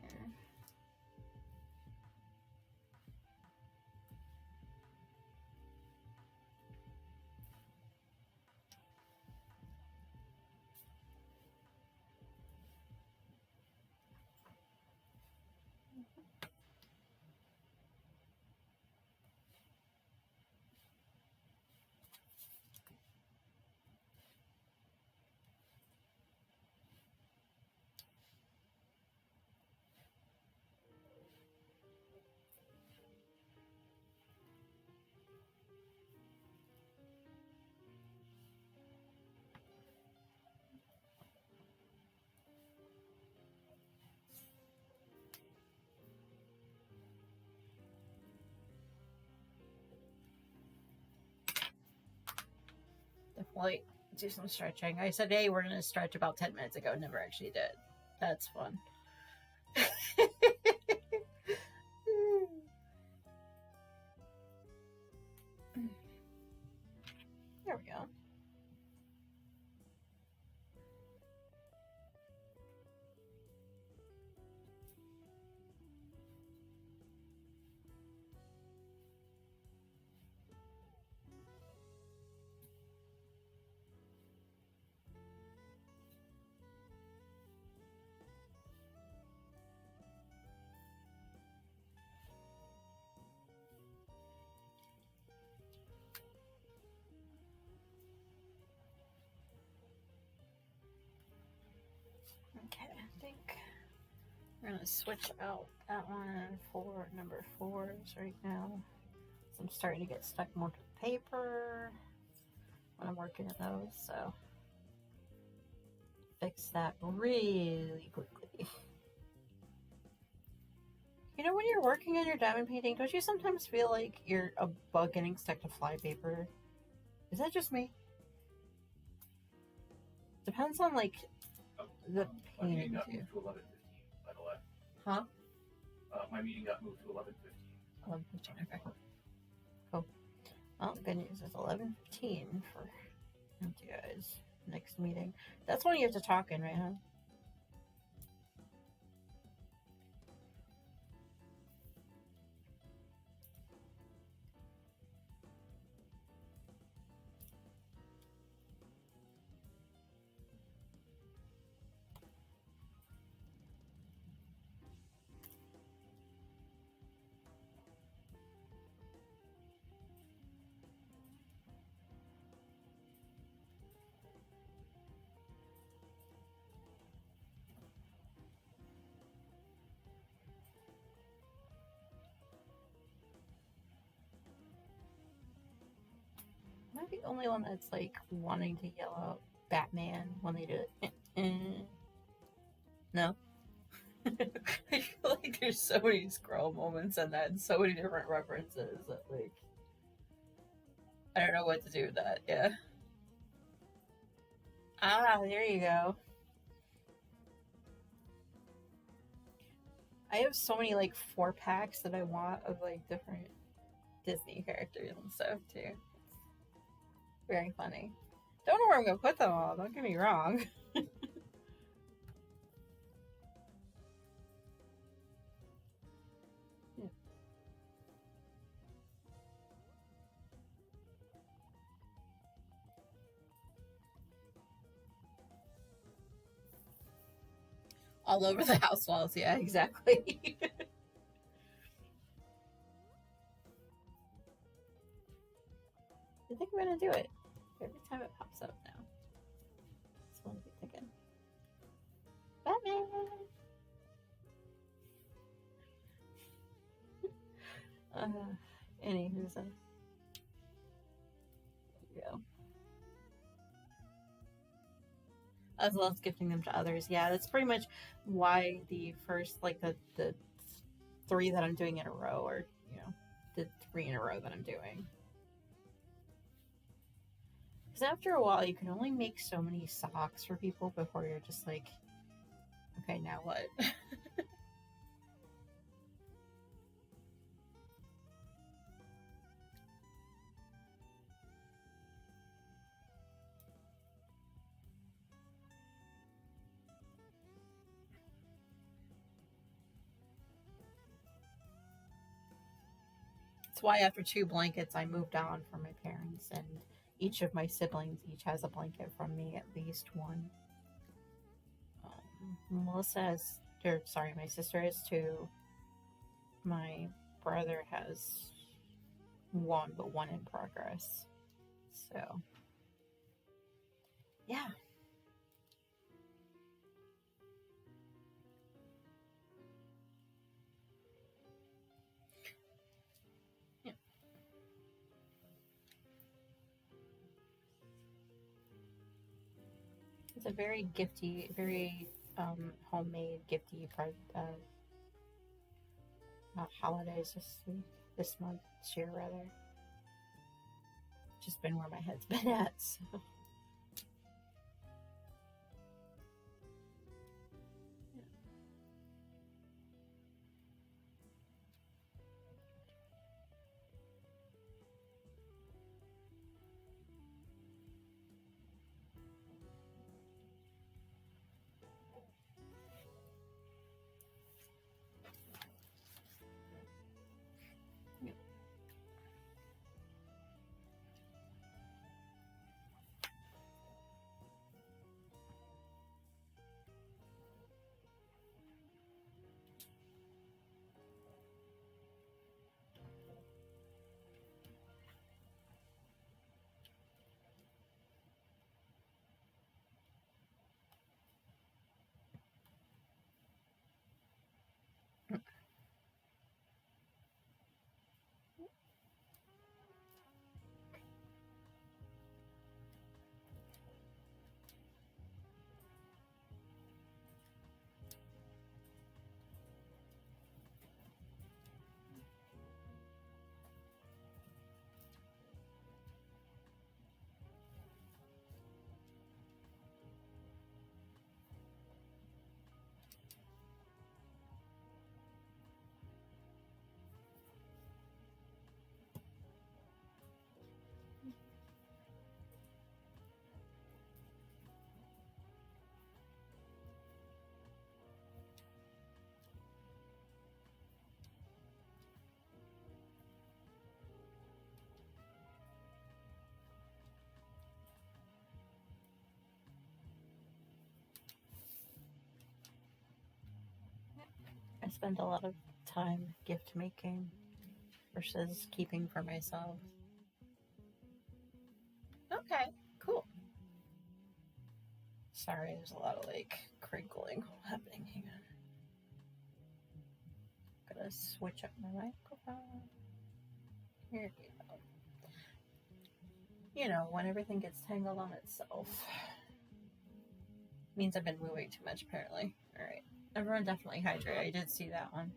like do some stretching. I said, hey, we're gonna stretch about 10 minutes ago. Never actually did. That's fun. There we go. Okay, I think we're gonna switch out that one for number 4s right now. So I'm starting to get stuck more to the paper when I'm working on those, so fix that really quickly. You know, when you're working on your diamond painting, don't you sometimes feel like you're a bug getting stuck to flypaper? Is that just me? Depends on like the My meeting painting got too. moved to 11:15, by the way. Huh? My meeting got moved to 11:15. 11:15. Okay. Cool. Well, good news. It's 11:15 for you guys. Next meeting. That's when you have to talk in, right, huh? Am I the only one that's like wanting to yell out Batman when they do it? No. I feel like there's so many scroll moments in that, and so many different references that like I don't know what to do with that. Yeah. Ah, there you go. I have so many like 4-packs that I want of like different Disney characters and stuff too. Very funny. Don't know where I'm gonna put them all. Don't get me wrong. Yeah. All over the house walls. Yeah, exactly. I think I'm gonna do it every time it pops up now. That's what I'm thinking. Batman. Anywho's there you go. As well as gifting them to others. Yeah, that's pretty much why the first, like the 3 that I'm doing in a row, or the 3 in a row that I'm doing. Because after a while, you can only make so many socks for people before you're just like, okay, now what? That's why after 2 blankets, I moved on from my parents, and each of my siblings each has a blanket from me, at least one. Melissa has, or sorry, my sister has 2. My brother has 1, but 1 in progress. So, yeah. Yeah. It's a very gifty, very homemade, gifty holidays this month, this year rather. Just been where my head's been at. So. spend a lot of time gift making versus keeping for myself. Okay, cool. Sorry, there's a lot of like crinkling happening. Hang on. Gotta switch up my microphone. Here we go. You know, when everything gets tangled on itself. Means I've been moving too much, apparently. Alright. Everyone definitely hydrate. I did see that one.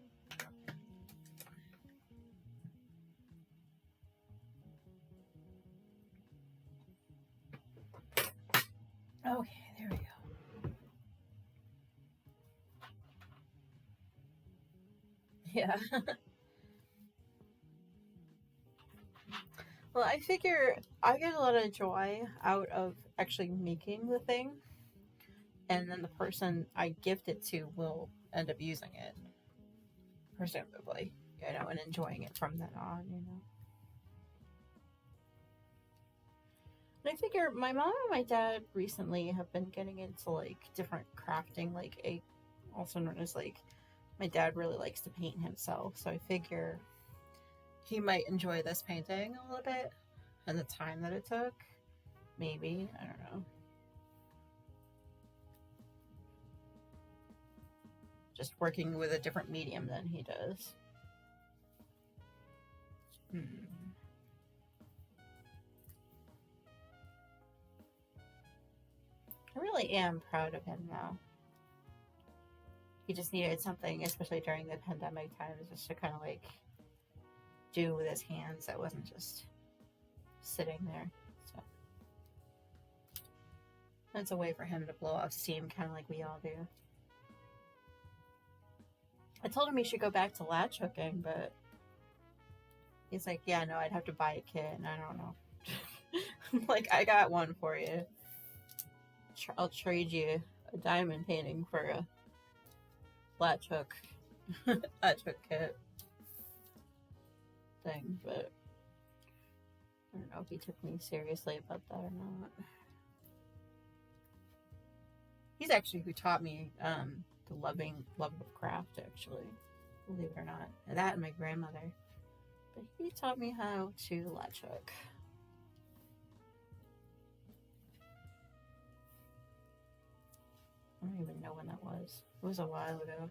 Okay, there we go. Yeah. Well, I figure I get a lot of joy out of actually making the thing, and then the person I gift it to will end up using it, presumably, you know, and enjoying it from then on, you know. And I figure my mom and my dad recently have been getting into like different crafting, like also known as like, my dad really likes to paint himself, so I figure he might enjoy this painting a little bit and the time that it took. Maybe, I don't know. Just working with a different medium than he does. I really am proud of him though. He just needed something, especially during the pandemic times, just to kind of like do with his hands that wasn't just sitting there. So that's a way for him to blow off steam, kind of like we all do. I told him he should go back to latch hooking, but he's like, yeah, no, I'd have to buy a kit, and I don't know. I'm like, I got one for you. I'll trade you a diamond painting for a latch hook kit thing, but I don't know if he took me seriously about that or not. He's actually who taught me the love of craft, actually, believe it or not. That and my grandmother. But he taught me how to latch hook. I don't even know when that was. It was a while ago.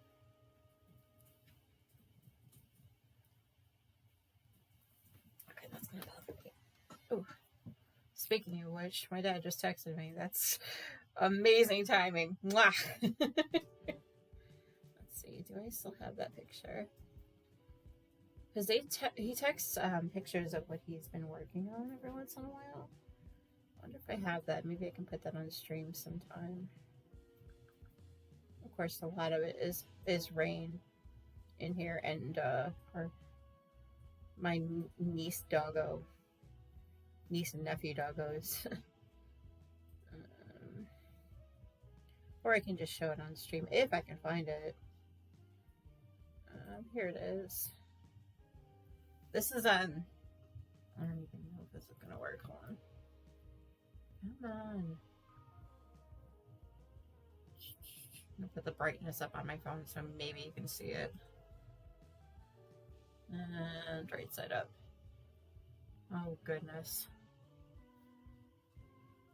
Okay, that's gonna bother me. Oh, speaking of which, my dad just texted me. That's amazing timing. Mwah! Let's see. Do I still have that picture? Because he texts pictures of what he's been working on every once in a while. I wonder if I have that. Maybe I can put that on stream sometime. Of course, a lot of it is rain in here, and or my niece and nephew doggos. Or I can just show it on stream if I can find it. Here it is. This is on. I don't even know if this is gonna work. Hold on. Come on. I'm gonna put the brightness up on my phone so maybe you can see it. And right side up. Oh goodness.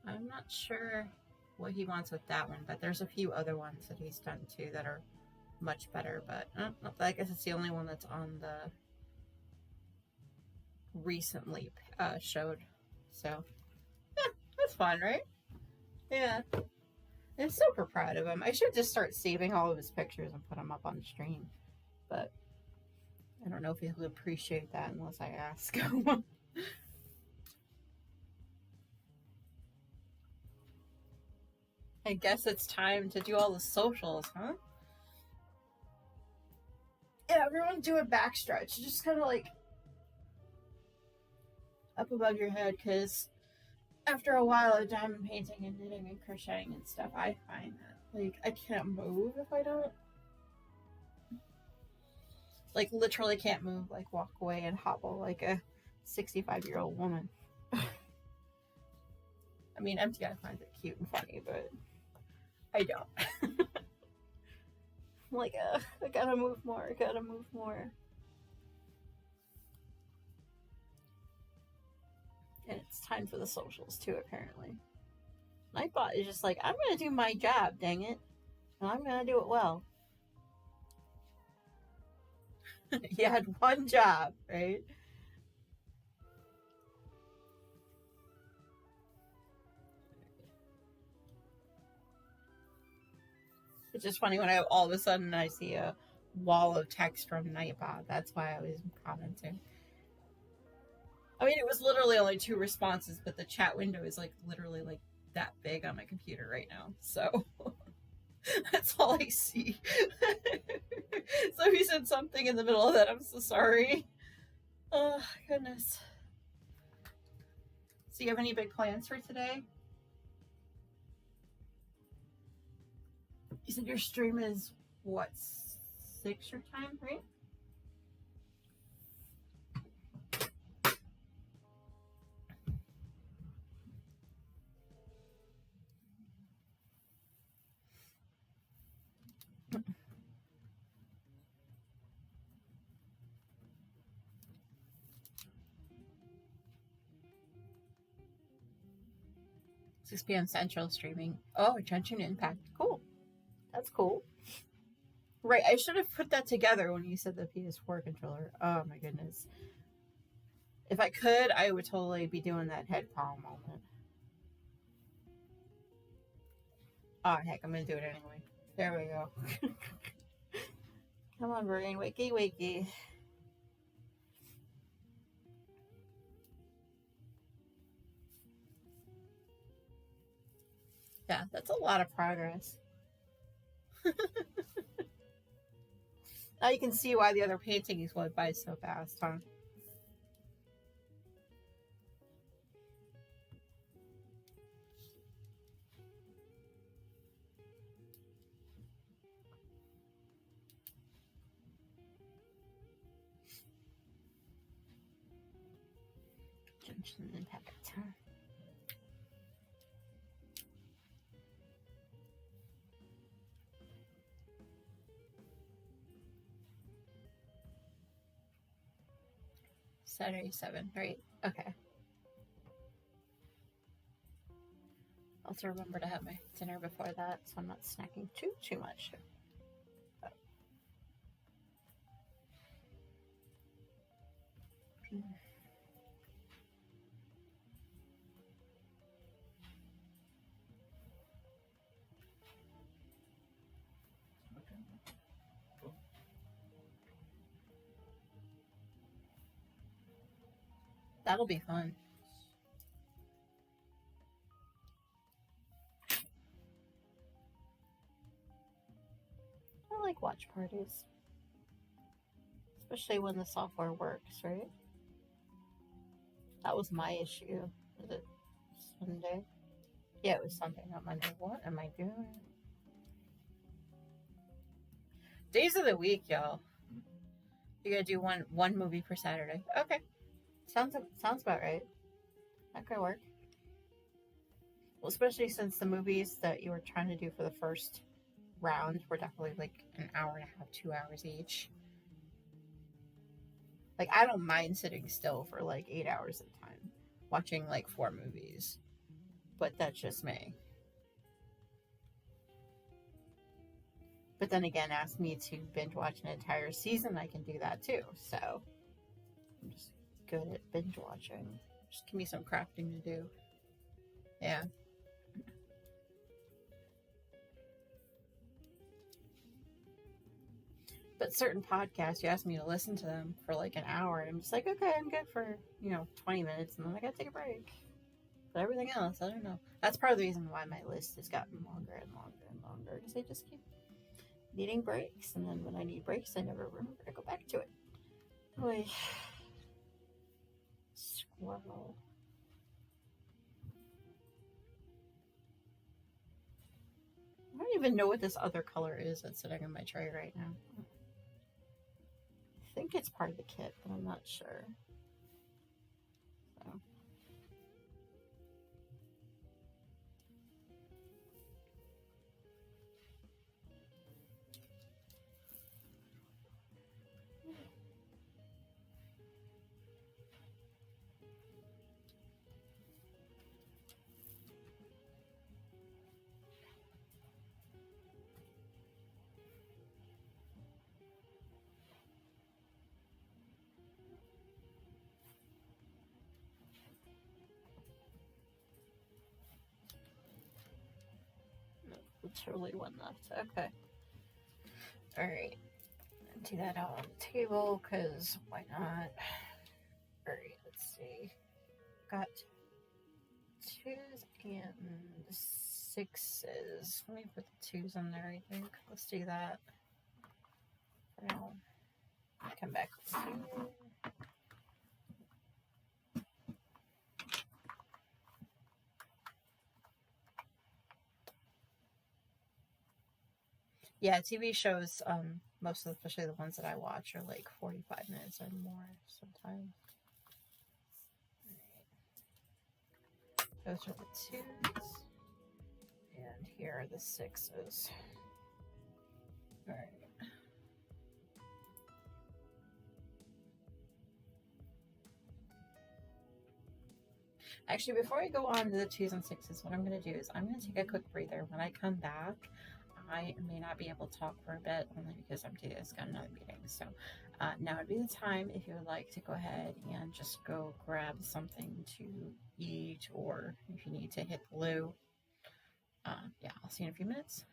I'm not sure what he wants with that one, but there's a few other ones that he's done too that are much better, but I guess it's the only one that's on the recently showed. So that's fun, right? Yeah. I'm super proud of him. I should just start saving all of his pictures and put them up on the stream, but I don't know if he'll appreciate that unless I ask. I guess it's time to do all the socials, huh? Yeah, everyone do a backstretch. Just kind of like up above your head, because after a while of diamond painting and knitting and crocheting and stuff, I find that like I can't move if I don't. Like literally can't move, like walk away and hobble like a 65-year-old woman. I mean, MTI finds it cute and funny, but I don't. I'm like, I gotta move more. I gotta move more. And it's time for the socials too, apparently. Nightbot is just like, I'm gonna do my job, dang it. And I'm gonna do it well. You had one job, right? It's just funny when all of a sudden I see a wall of text from Nightbot. That's why I was commenting. I mean, it was literally only 2 responses, but the chat window is like literally like that big on my computer right now. So that's all I see. So if you said something in the middle of that, I'm so sorry. Oh, goodness. So you have any big plans for today? You said your stream is what, 6 your time, right? 6 p.m. Central streaming. Oh, Genshin Impact. Cool. That's cool. Right, I should have put that together when you said the PS4 controller. Oh my goodness. If I could, I would totally be doing that head palm moment. Oh heck, I'm gonna do it anyway. There we go. Come on, brain, wakey, wakey. Yeah, that's a lot of progress. Now you can see why the other paintings went by so fast, huh? Genshin Impact. Saturday 7, right? Okay. I'll also remember to have my dinner before that, so I'm not snacking too much. That'll be fun. I like watch parties. Especially when the software works, right? That was my issue. Was it Sunday? Yeah, it was Sunday, not Monday. What am I doing? Days of the week, y'all. You gotta do one movie per Saturday. Okay. Sounds about right. That could work. Well, especially since the movies that you were trying to do for the first round were definitely like an hour and a half, 2 hours each. Like, I don't mind sitting still for like 8 hours at a time, watching like 4 movies. But that's just me. But then again, ask me to binge watch an entire season, I can do that too. So I'm just good at binge watching. Just give me some crafting to do. Yeah. But certain podcasts, you ask me to listen to them for like an hour, and I'm just like, okay, I'm good for 20 minutes, and then I gotta take a break. But everything else, I don't know. That's part of the reason why my list has gotten longer and longer and longer, because I just keep needing breaks, and then when I need breaks, I never remember to go back to it. Boy, squirrel. I don't even know what this other color is that's sitting in my tray right now. I think it's part of the kit, but I'm not sure. So. only one left. Okay. Alright. Do that out on the table, because why not? Alright, let's see. Got twos and sixes. Let me put the twos on there, I think. Let's do that. For now. Come back over here. Yeah, TV shows, most of, especially the ones that I watch, are like 45 minutes or more sometimes. Alright. Those are the twos. And here are the sixes. Alright. Actually, before I go on to the twos and sixes, what I'm going to do is I'm going to take a quick breather. When I come back, I may not be able to talk for a bit, only because I'm just got another meeting. So now would be the time if you would like to go ahead and just go grab something to eat, or if you need to hit the loo. Yeah, I'll see you in a few minutes.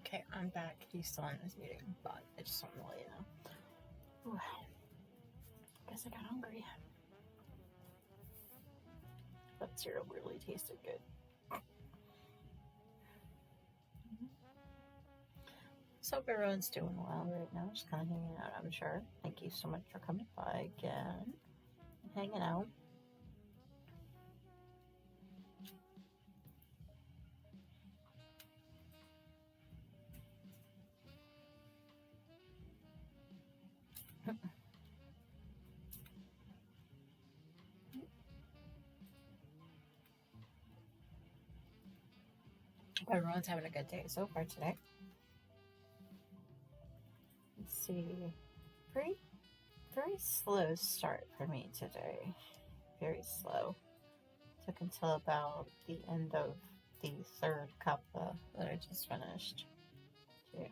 Okay, I'm back. He's still in his meeting, but I just want to let you know. Ooh, guess I got hungry. That cereal really tasted good. So hope everyone's doing well right now. Just kind of hanging out, I'm sure. Thank you so much for coming by again and hanging out. Hope everyone's having a good day so far today. Let's see. Very slow start for me today. Very slow. Took until about the end of the third cup that I just finished to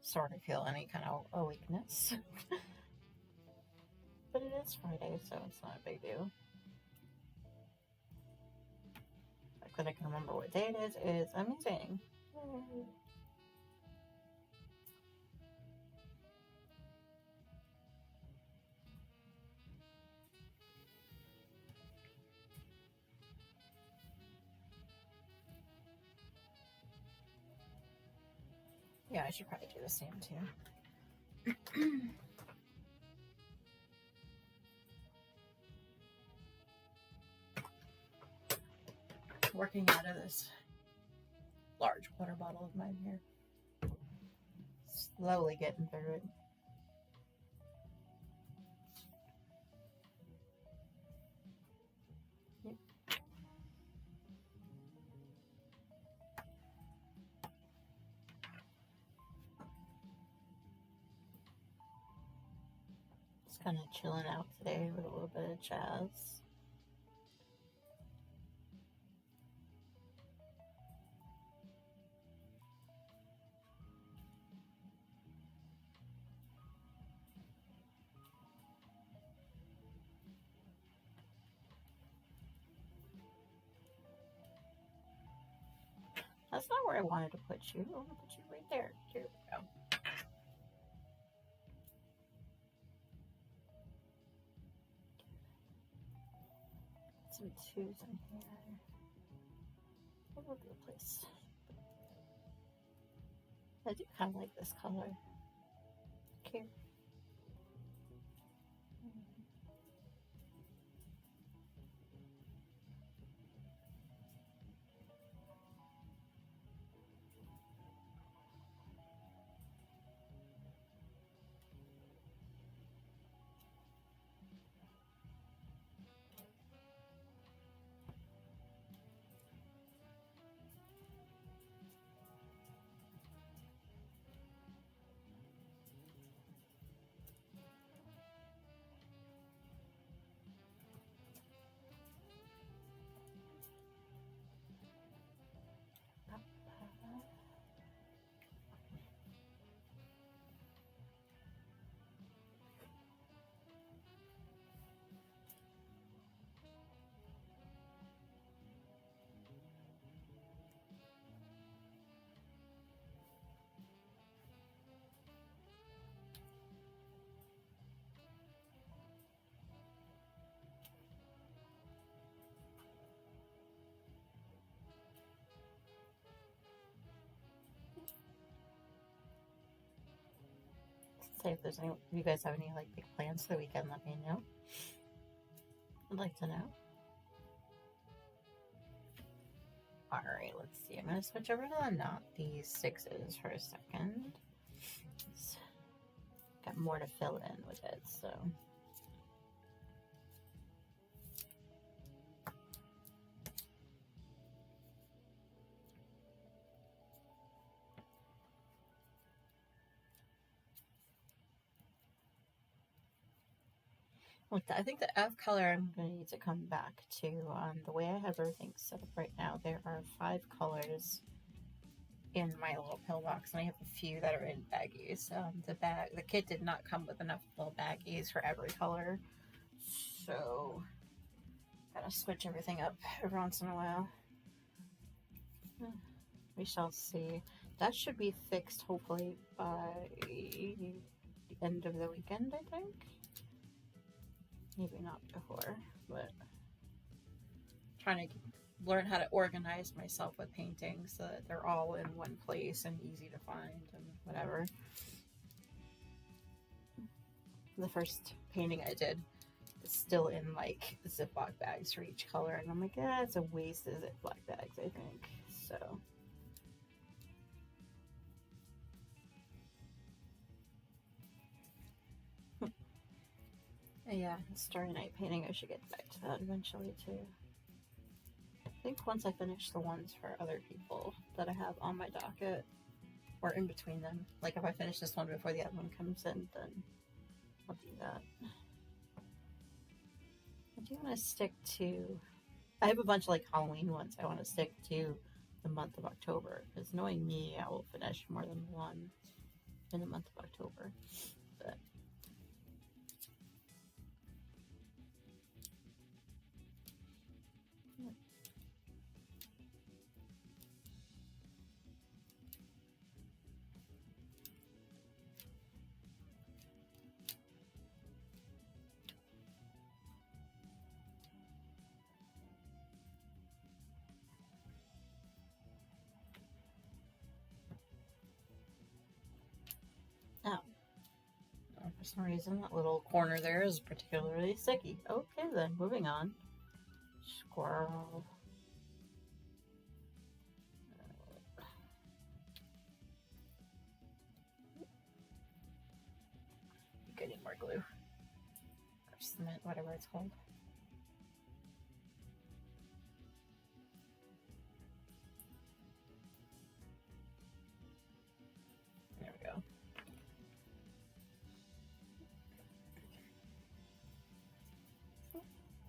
sort of feel any kind of a weakness. But it is Friday, so it's not a big deal. The fact that I can remember what day it is amazing. Yeah, I should probably do the same too. Working out of this large water bottle of mine here. Slowly getting through it. Yep. Just kind of chilling out today with a little bit of jazz. That's not where I wanted to put you. I want to put you right there. Here we go. Some twos in here. All over the place. I do kind of like this color. Okay. Say if there's any, if you guys have any like big plans for the weekend, let me know. I'd like to know. Alright, let's see. I'm going to switch over to the not these sixes for a second. It's got more to fill in with it, so. I think the F color I'm going to need to come back to. The way I have everything set up right now, there are 5 colors in my little pillbox, and I have a few that are in baggies. The kit did not come with enough little baggies for every color, so gotta switch everything up every once in a while. We shall see. That should be fixed hopefully by the end of the weekend, I think. Maybe not before, but trying to learn how to organize myself with paintings so that they're all in one place and easy to find and whatever. The first painting I did is still in like Ziploc bags for each color, and I'm like, it's a waste of Ziploc bags, I think. So. Yeah, Starry Night painting, I should get back to that eventually too. I think once I finish the ones for other people that I have on my docket, or in between them, like if I finish this one before the other one comes in, then I'll do that. I do want to stick to. I have a bunch of like Halloween ones. I want to stick to the month of October because knowing me, I will finish more than one in the month of October. But oh, for some reason that little corner there is particularly sticky. Okay, then moving on. Squirrel. I need more glue. Or cement, whatever it's called. There we go.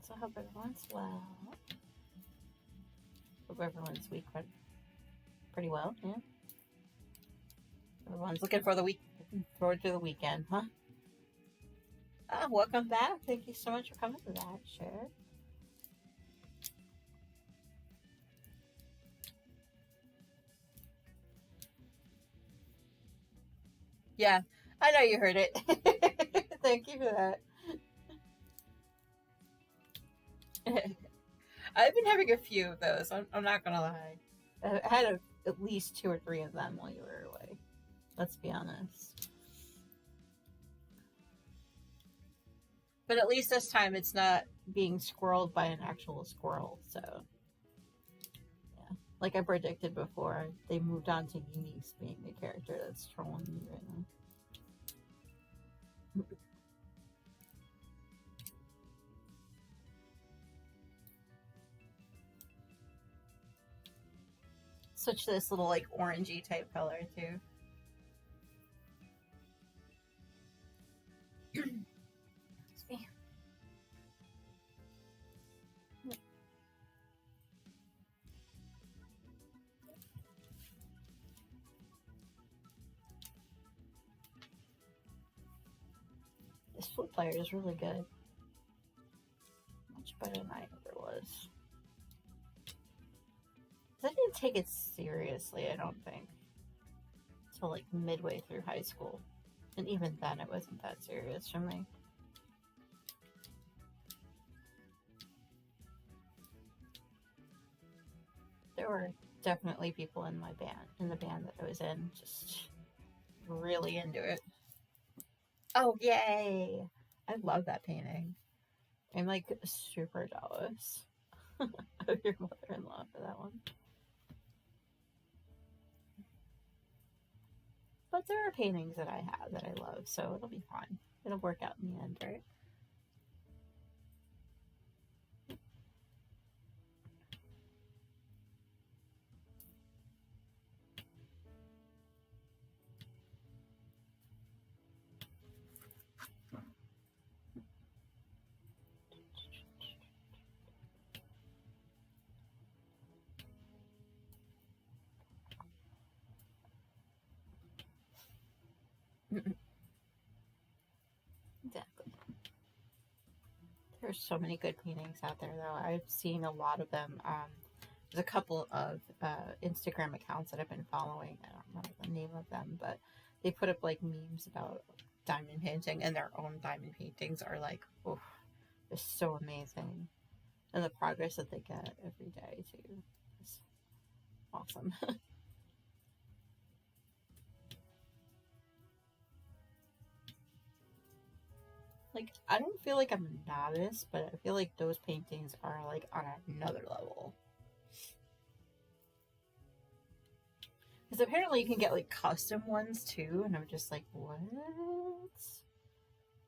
So I hope everyone's well. Hope everyone's week went pretty well, yeah. Everyone's looking for the week, looking forward to the weekend, huh? Welcome back. Thank you so much for coming to that, sure. Yeah, I know you heard it. Thank you for that. I've been having a few of those. I'm not gonna lie. I had at least 2 or 3 of them while you were away. Let's be honest. But at least this time it's not being squirreled by an actual squirrel, so yeah. Like I predicted before, they moved on to Eunice being the character that's trolling me right now. Switch to this little like orangey type color too. Excuse me. This flute player is really good. Much better than I ever was. I didn't take it seriously, I don't think. Until like midway through high school. And even then it wasn't that serious for me. There were definitely people in the band that I was in, just really into it. Oh, yay! I love that painting. I'm like super jealous of your mother-in-law for that one. But there are paintings that I have that I love, so it'll be fine. It'll work out in the end, right? Exactly. There's so many good paintings out there, though. I've seen a lot of them there's a couple of Instagram accounts that I've been following. I don't remember the name of them, but they put up like memes about diamond painting, and their own diamond paintings are like, oh, they're so amazing, and the progress that they get every day too is awesome. Like, I don't feel like I'm a novice, but I feel like those paintings are like on another level. Because apparently you can get like custom ones too, and I'm just like, what?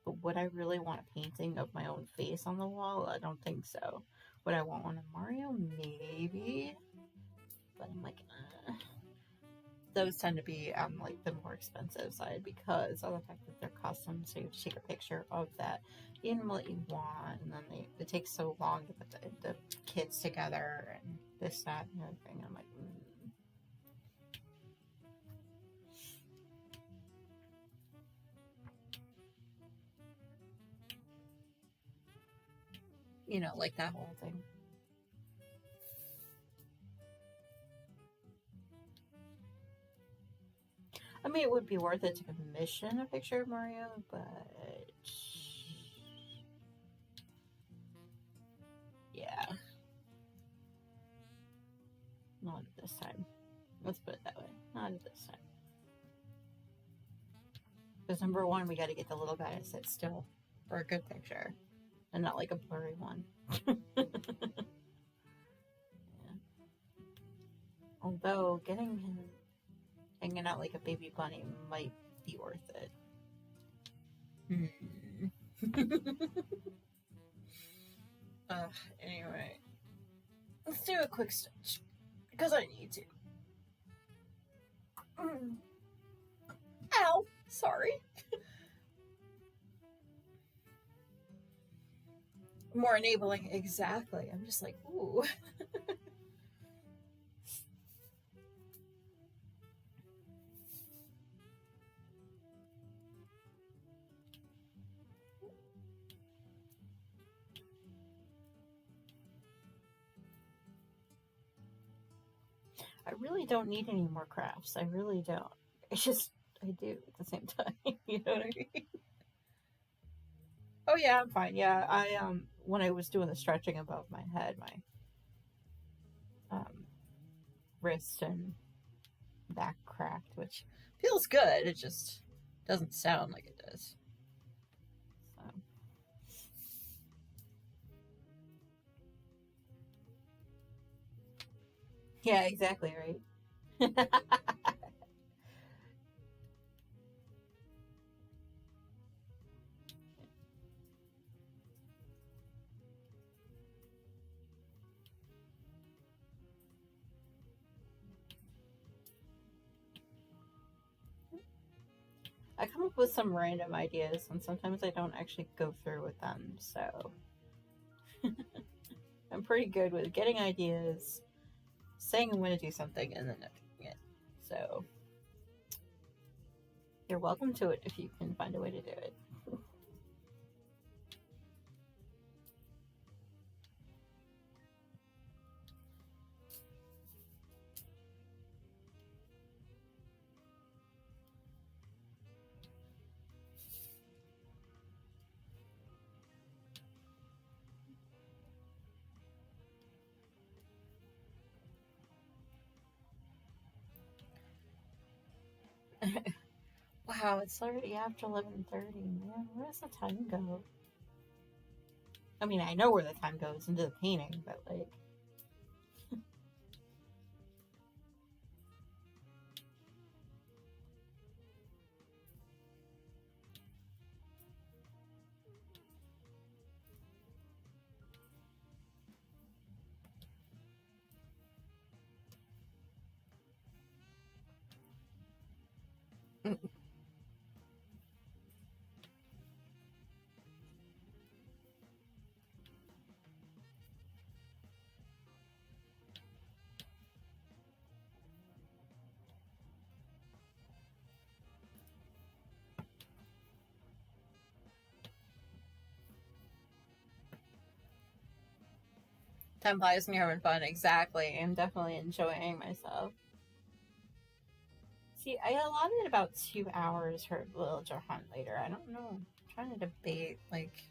But would I really want a painting of my own face on the wall? I don't think so. Would I want one of Mario? Maybe. But I'm like, those tend to be on like the more expensive side because of the fact that they're custom. So you have to take a picture of that animal that you want, and then it takes so long to put the kits together and this, that, and the other thing. I'm like, like that whole thing. I mean, it would be worth it to commission a picture of Mario, but yeah, not at this time. Let's put it that way. Not at this time. Because number one, we got to get the little guy to sit still for a good picture, and not like a blurry one. Yeah. Although getting him hanging out like a baby bunny might be worth it. Anyway, let's do a quick stretch because I need to. Ow! Sorry. More enabling, exactly. I'm just like, ooh. I really don't need any more crafts. I really don't. It's just I do at the same time. You know what I mean? Oh yeah, I'm fine. Yeah, I when I was doing the stretching above my head, my wrist and back cracked, which feels good. It just doesn't sound like it does. So. Yeah, exactly right. I come up with some random ideas, and sometimes I don't actually go through with them. So I'm pretty good with getting ideas, saying I'm going to do something, and then not doing it. So you're welcome to it if you can find a way to do it. Wow, it's already after 11:30. Man, where does the time go? I mean, I know where the time goes into the painting, but like. Time flies when you're having fun. Exactly. I'm definitely enjoying myself. See, I allotted about 2 hours for villager hunt later. I don't know. I'm trying to debate, like,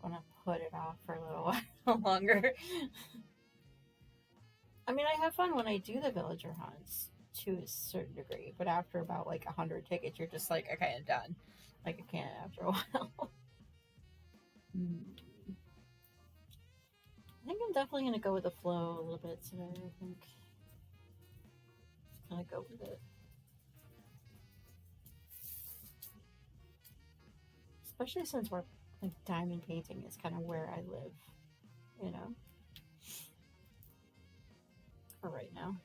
want to put it off for a little while longer. I mean, I have fun when I do the villager hunts to a certain degree, but after about like 100 tickets, you're just like, okay, I'm done. Like, I can't after a while. I think I'm definitely going to go with the flow a little bit today. I think just kind of go with it. Especially since we're like diamond painting is kind of where I live, you know, for right now.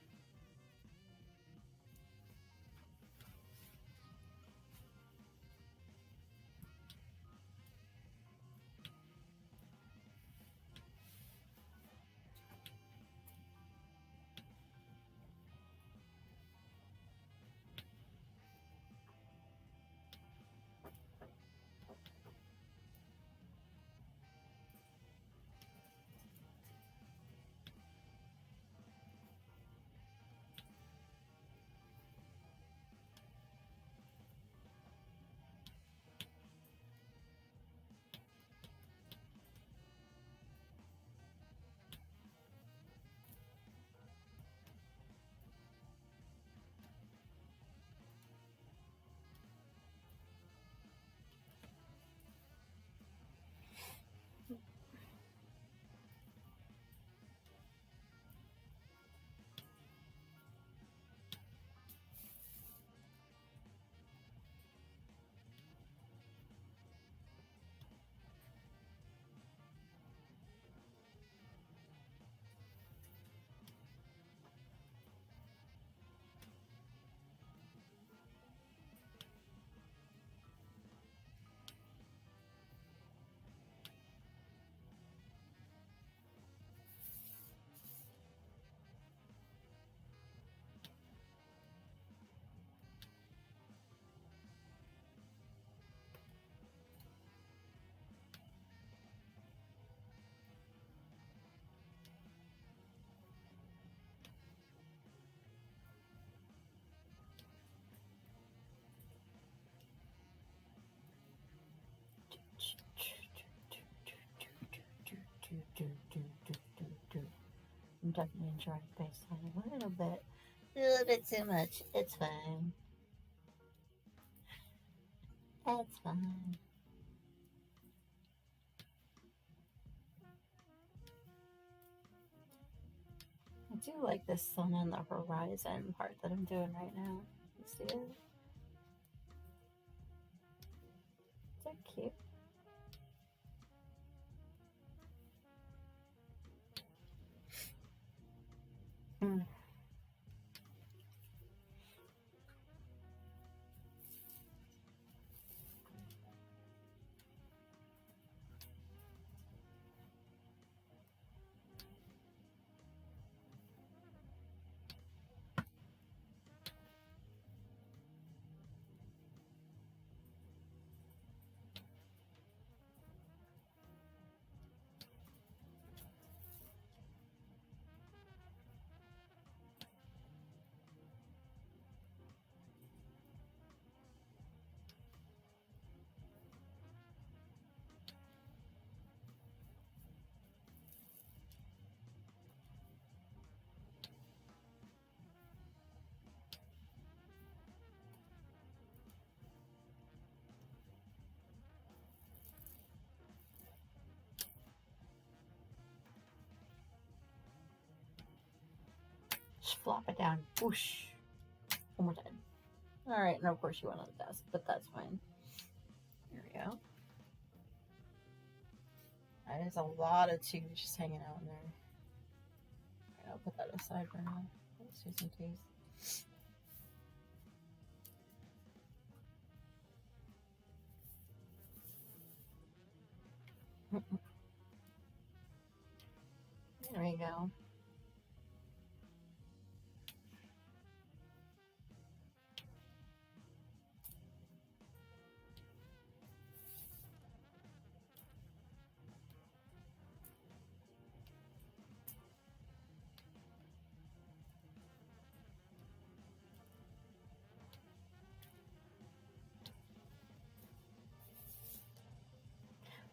I'm definitely enjoying FaceTime a little bit. A little bit too much. It's fine. It's fine. I do like this sun on the horizon part that I'm doing right now. You see it? Is that cute? Mm. Just flop it down. Whoosh. One more time. Alright, and of course you went on the desk, but that's fine. There we go. That is a lot of tubes just hanging out in there. Alright, I'll put that aside for now. Let's do some tubes. There we go.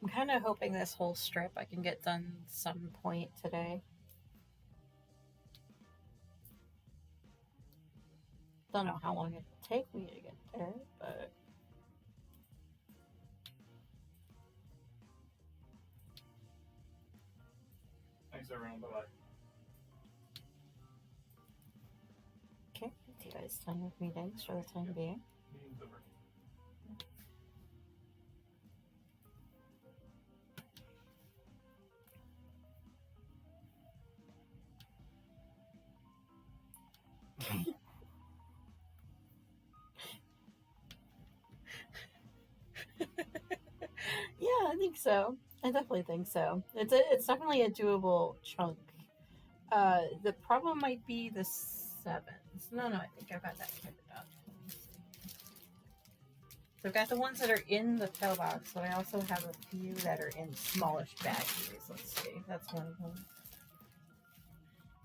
I'm kind of hoping this whole strip I can get done some point today. Don't know how long it'll take me to get there, but Thanks everyone. Bye bye. okay. Do you guys done with meetings for the time being? Meeting's over. Yeah, I think so. I definitely think so. It's definitely a doable chunk. The problem might be the sevens. No, I think I've got that covered up. Let me see. So I've got the ones that are in the pillbox, but I also have a few that are in smallish baggies. Let's see. That's one of them.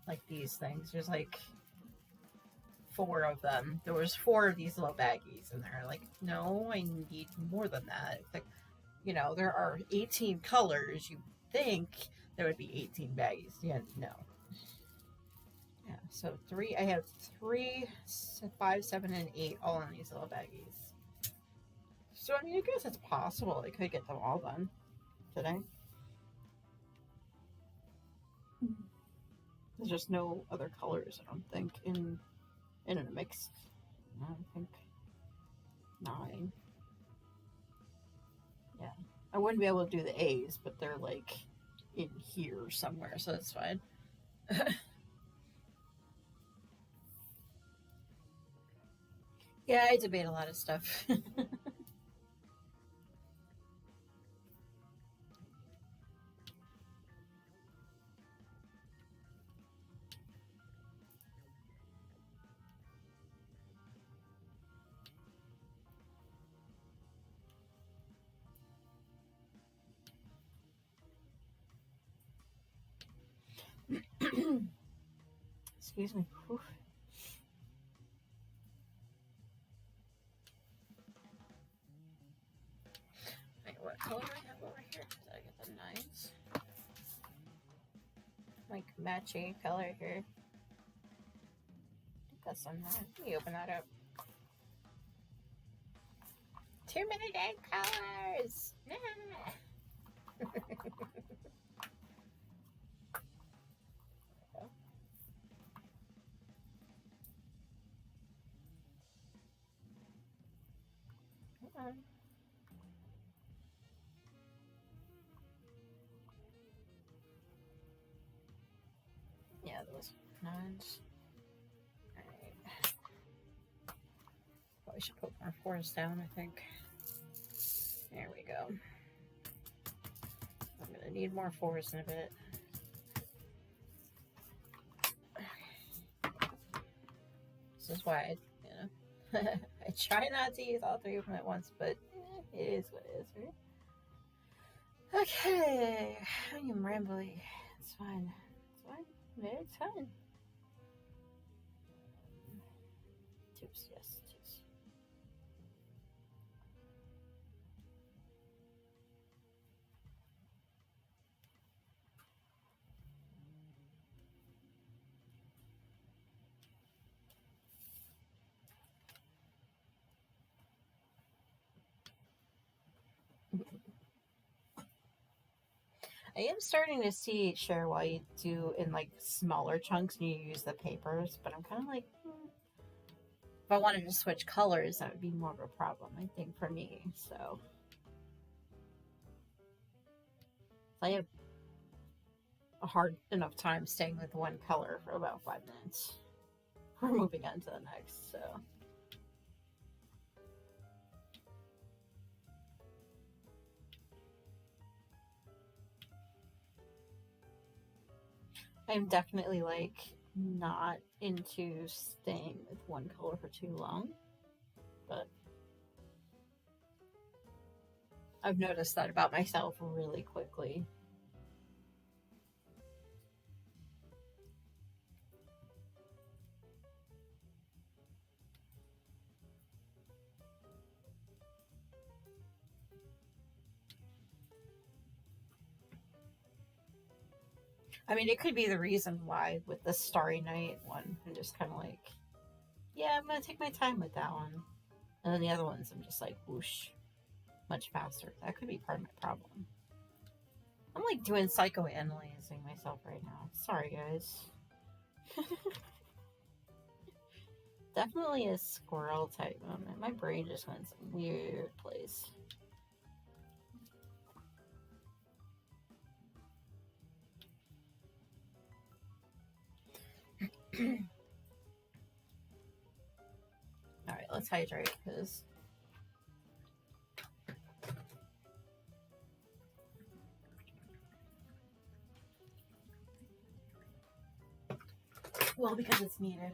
Like these things. There's like 4 of them. There was 4 of these little baggies in there. Like, no, I need more than that. It's like, there are 18 colors. You think there would be 18 baggies. Yeah, no. Yeah, so 3, I have 3, 5, 7, and 8 all in these little baggies. So, I mean, I guess it's possible I could get them all done today. There's just no other colors, I don't think, in a mixed. I don't think 9. Yeah, I wouldn't be able to do the A's, but they're like in here somewhere, so that's fine. Yeah, I debate a lot of stuff. Excuse me. Whew. Wait, what color do I have over here? Did I get the 9s? Like matchy color here. I think that's some 9. Let me open that up. Too many damn colors! Nah. Yeah, those 9s. Alright. Probably should put more 4s down, I think. There we go. I'm gonna need more 4s in a bit. This is why I try not to use all 3 of them at once, but it is what it is, right? Okay, I am rambling. It's fine. It's fine. It's fine. Tips, yes, tips. I am starting to see share why you do in like smaller chunks and you use the papers, but I'm kind of like, if I wanted to switch colors, that would be more of a problem, I think, for me. So I have a hard enough time staying with one color for about 5 minutes. We're moving on to the next, so. I'm definitely like not into staying with one color for too long, but I've noticed that about myself really quickly. I mean, it could be the reason why with the Starry Night one, I'm just kind of like, yeah, I'm gonna take my time with that one. And then the other ones, I'm just like, whoosh, much faster. That could be part of my problem. I'm like doing psychoanalyzing myself right now. Sorry, guys. Definitely a squirrel type moment. My brain just went some weird place. All right, let's hydrate because because it's needed.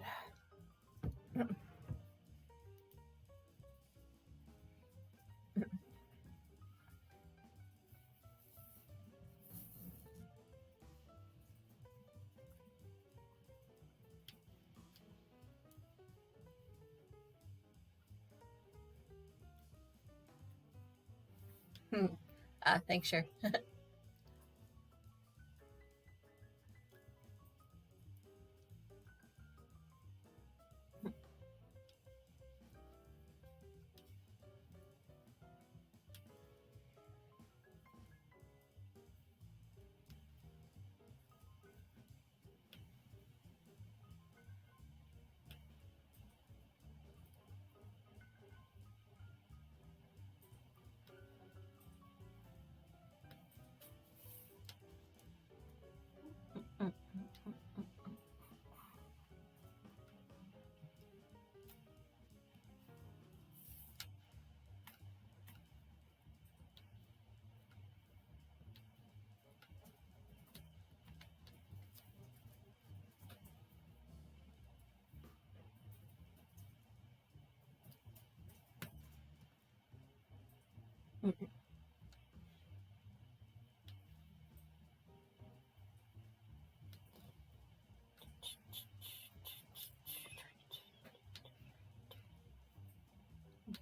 Thanks, sure.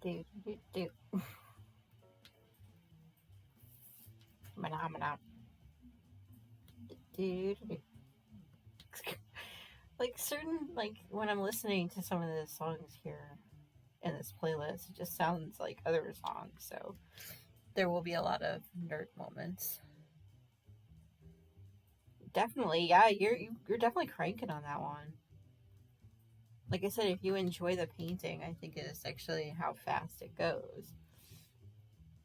Do. Mana. Do. Like certain, like when I'm listening to some of the songs here in this playlist, it just sounds like other songs. So there will be a lot of nerd moments. Definitely, yeah, you're definitely cranking on that one. Like I said, if you enjoy the painting, I think it is actually how fast it goes.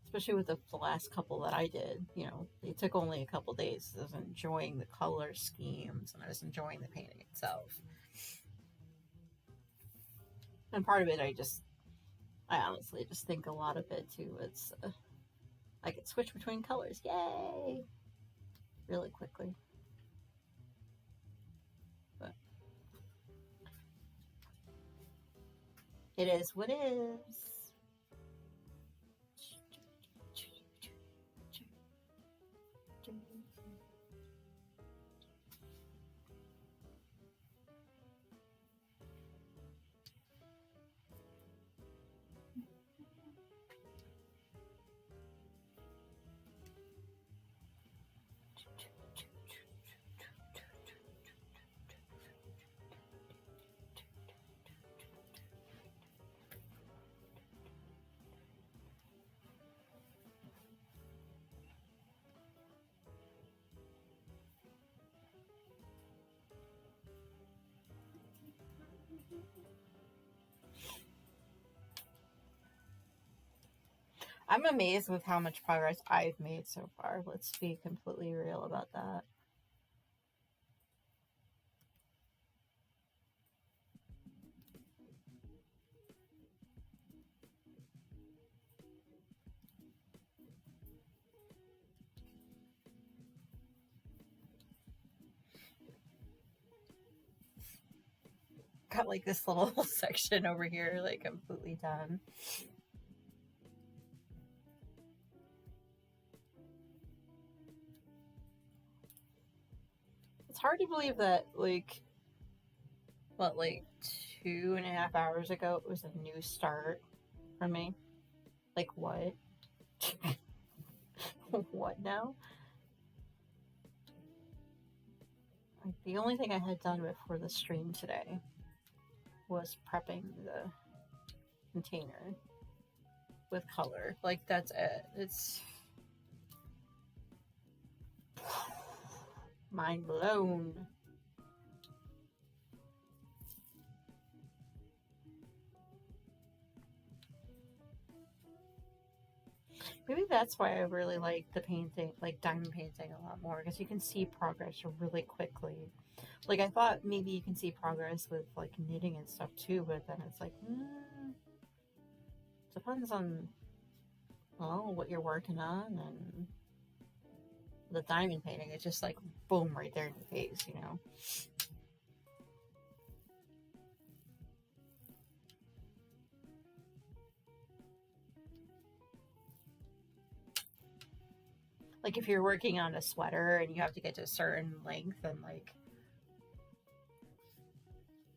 Especially with the last couple that I did, it took only a couple days. I was enjoying the color schemes and I was enjoying the painting itself. And part of it, I honestly just think a lot of it too. It's I can switch between colors, yay, really quickly. But it is what is. I'm amazed with how much progress I've made so far. Let's be completely real about that. Got like this little section over here, like completely done. It's hard to believe that, like 2.5 hours ago, it was a new start for me. Like, what? What now? Like, the only thing I had done before the stream today was prepping the container with color. Like, that's it. It's mind blown. Maybe that's why I really like the painting, like diamond painting, a lot more, because you can see progress really quickly. Like, I thought maybe you can see progress with like knitting and stuff too, but then it's like, depends on, well, what you're working on. And the diamond painting, it's just like boom, right there in your face, you know. Like, if you're working on a sweater and you have to get to a certain length, and like,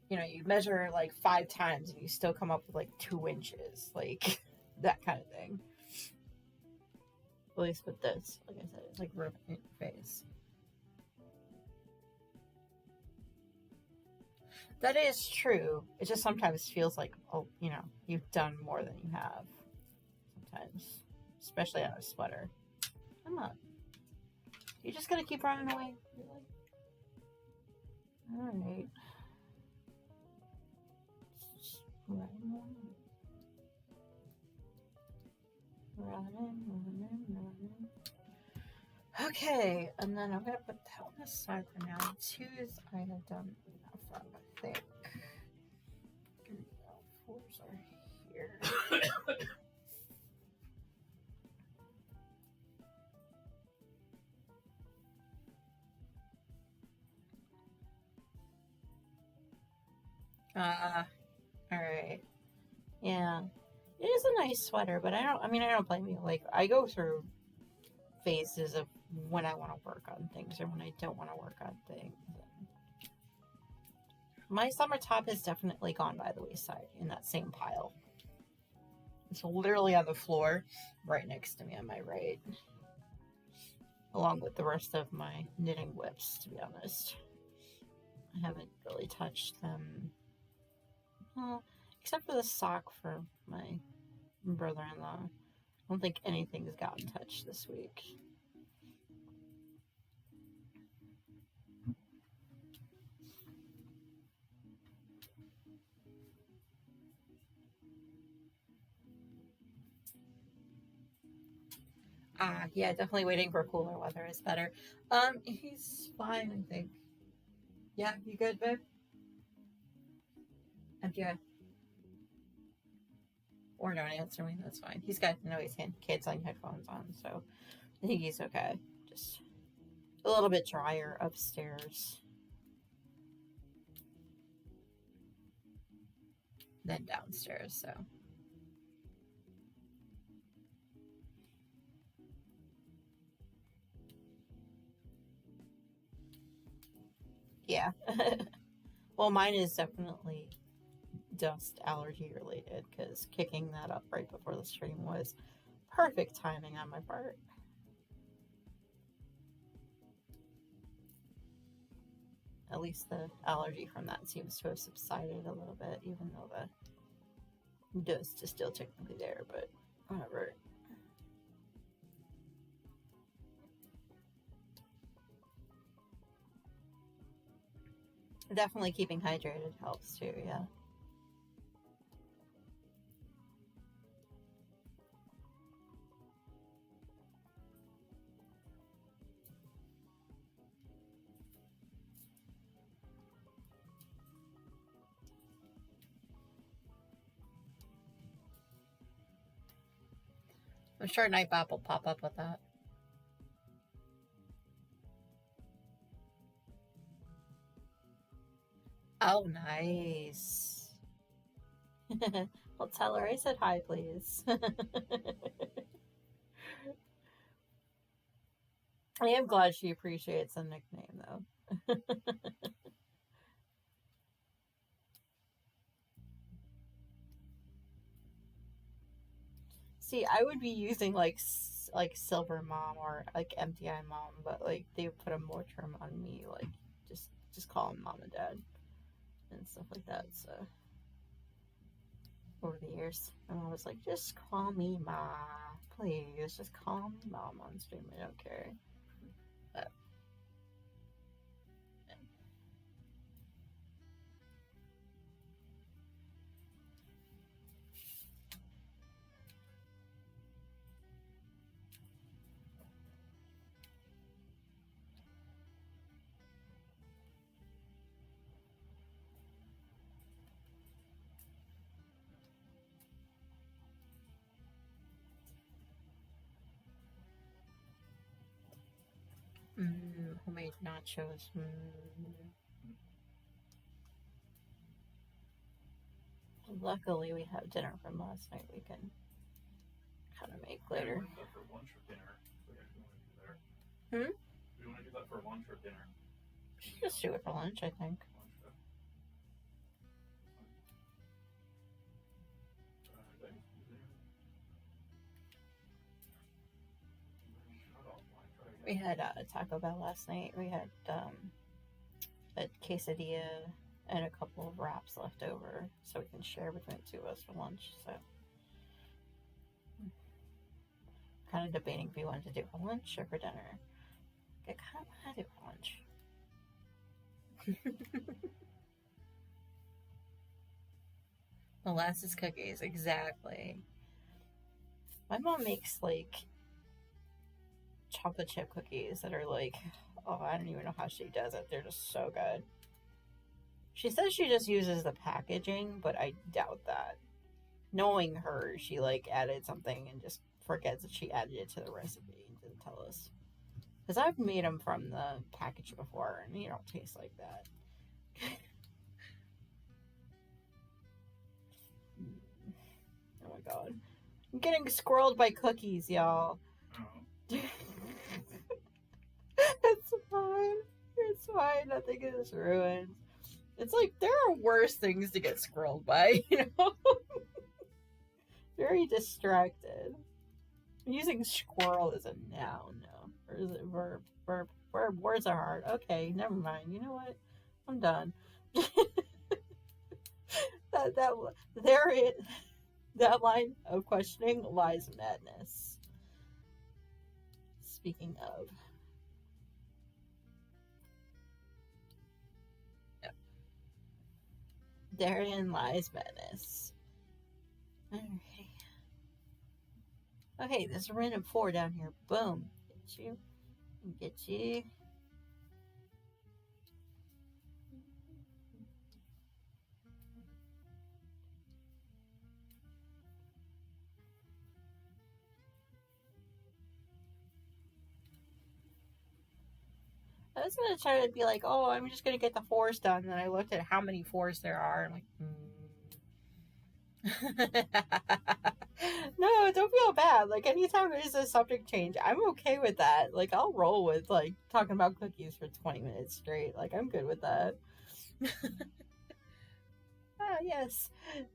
you know, you measure like 5 times and you still come up with like 2 inches, like that kind of thing. At least with this, like I said, it's like right in your face. That is true. It just sometimes feels like, oh, you know, you've done more than you have. Sometimes, especially on a sweater. I'm not. You're just gonna keep running away. All right. Running. Okay, and then I'm gonna put that one aside for now. Twos I have done enough of, I think. Fours are here. Alright. Yeah. It is a nice sweater, but I don't blame you. Like, I go through phases of when I want to work on things or when I don't want to work on things. My summer top has definitely gone by the wayside in that same pile. It's literally on the floor right next to me on my right, along with the rest of my knitting whips, to be honest. I haven't really touched them. Well, except for the sock for my brother-in-law. I don't think anything's gotten touched this week. Yeah, definitely waiting for cooler weather is better. He's fine, I think. Yeah, you good, babe? MJ. Or don't answer me, that's fine. He's got noise canceling headphones on, so I think he's okay. Just a little bit drier upstairs than downstairs, so. Yeah. Well, mine is definitely dust allergy related because kicking that up right before the stream was perfect timing on my part. At least the allergy from that seems to have subsided a little bit, even though the dust is still technically there, but whatever. Definitely keeping hydrated helps too, yeah. I'm sure Nightbot will pop up with that. Oh, nice. Well, tell her I said hi, please. I am glad she appreciates the nickname, though. See, I would be using like Silver Mom or like MTI Mom, but like they put a more term on me, like just call them mom and dad and stuff like that. So over the years, my mom was like, just call me Ma, please, just call me Mom on stream. I don't care. But, homemade nachos. Luckily, we have dinner from last night. We can kind of make later. We want to do that for lunch or dinner? We actually want to do there. We want to do that for lunch or dinner? We should just do it for lunch, I think. We had Taco Bell last night. We had a quesadilla and a couple of wraps left over, so we can share between the two of us for lunch. So, kind of debating if we wanted to do it for lunch or for dinner. I kind of want to do it for lunch. Molasses cookies, exactly. My mom makes like chocolate chip cookies that are like, oh, I don't even know how she does it. They're just so good. She says she just uses the packaging, but I doubt that. Knowing her, she like added something and just forgets that she added it to the recipe and didn't tell us. Because I've made them from the package before, and you don't taste like that. Oh my god. I'm getting squirreled by cookies, y'all. Oh. It's fine. It's fine. Nothing is ruined. It's like there are worse things to get squirreled by, you know? Very distracted. I'm using squirrel as a noun now. Or is it verb? Verb. Words are hard. Okay, never mind. You know what? I'm done. That line of questioning lies madness. Speaking of. Yep. Therein lies madness. Alright. Okay, there's a random 4 down here. Boom. Get you. Get you. I was gonna try to be like, oh, I'm just gonna get the 4s done. And then I looked at how many 4s there are. And I'm like, No, don't feel bad. Like, anytime there's a subject change, I'm okay with that. Like, I'll roll with, like, talking about cookies for 20 minutes straight. Like, I'm good with that. Yes.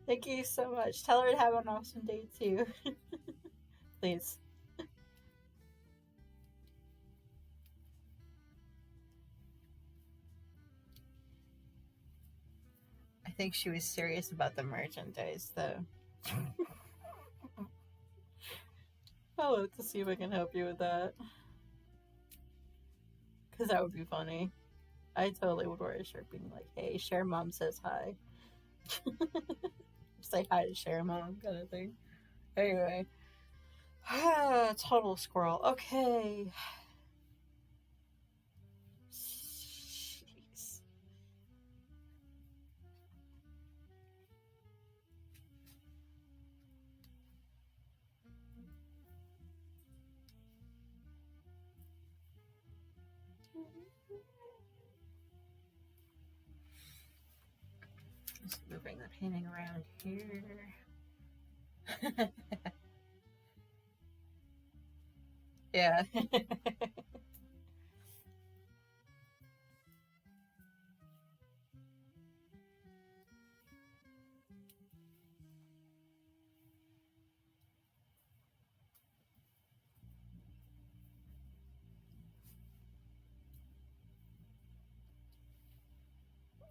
Thank you so much. Tell her to have an awesome day, too. Please. I think she was serious about the merchandise, though. I'll have to see if I can help you with that. Because that would be funny. I totally would wear a shirt being like, hey, Cher Mom says hi. Say hi to Cher Mom kind of thing. Anyway. Total squirrel. Okay. Jeez. Just moving the painting around here. Yeah.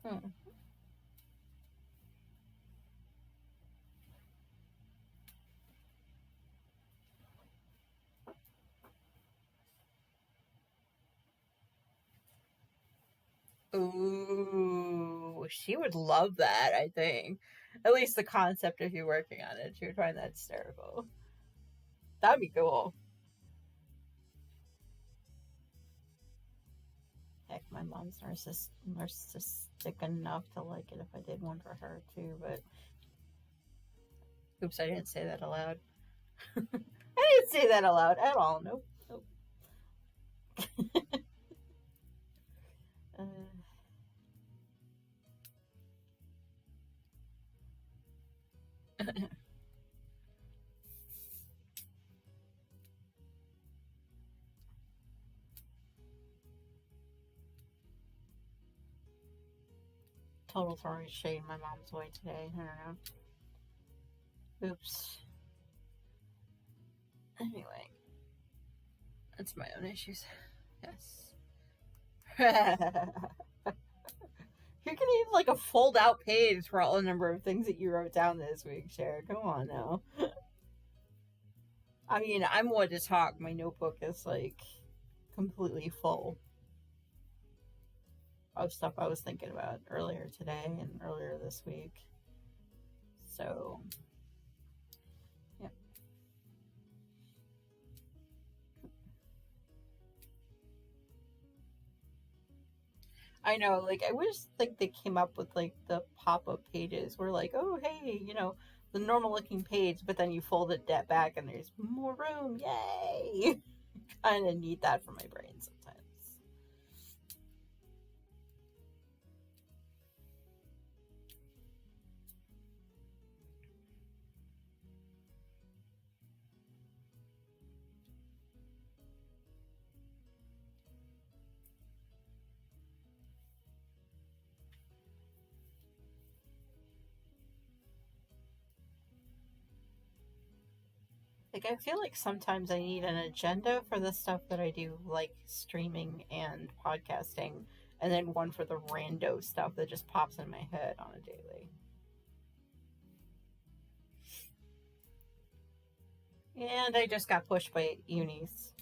Hmm. Ooh, she would love that, I think. At least the concept of you working on it. She would find that hysterical. That'd be cool. Heck, my mom's narcissistic enough to like it if I did one for her too, but oops, I didn't say that aloud. I didn't say that aloud at all. Nope. Nope. Uh, total throwing shade my mom's way today. I don't know. Oops. Anyway, that's my own issues. Yes. You're gonna need like a fold out page for all the number of things that you wrote down this week, Cher. Come on now. I mean, I'm one to talk. My notebook is like completely full of stuff I was thinking about earlier today and earlier this week. So, yeah. I know, like, I wish, like, they came up with, like, the pop up pages where, like, oh, hey, the normal looking page, but then you fold it back and there's more room. Yay! Kind of need that for my brain sometimes. Like, I feel like sometimes I need an agenda for the stuff that I do, like streaming and podcasting, and then one for the rando stuff that just pops in my head on a daily. And I just got pushed by Eunice.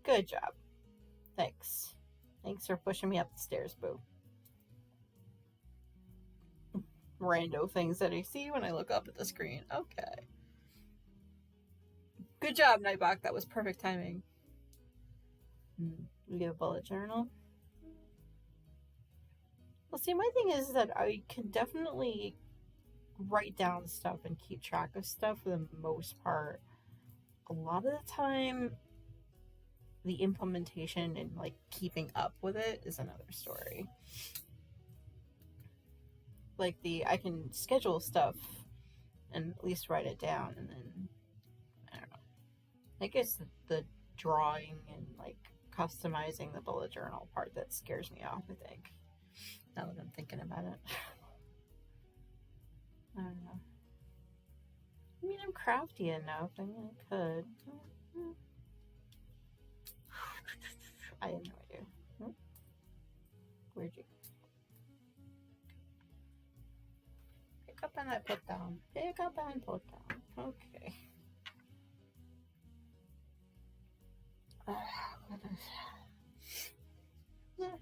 Good job. Thanks. Thanks for pushing me up the stairs, boo. Rando things that I see when I look up at the screen. Okay. Good job, Nightbot. That was perfect timing. We get a bullet journal. Well, see, my thing is that I can definitely write down stuff and keep track of stuff for the most part. A lot of the time, the implementation and like keeping up with it is another story. Like I can schedule stuff and at least write it down, and then I don't know. I guess the drawing and like customizing the bullet journal part that scares me off. I think now that I'm thinking about it, I don't know. I mean, I'm crafty enough. I mean, I could. I have no idea. Where'd you pick up and I put down? Pick up and put down. Okay. What is that?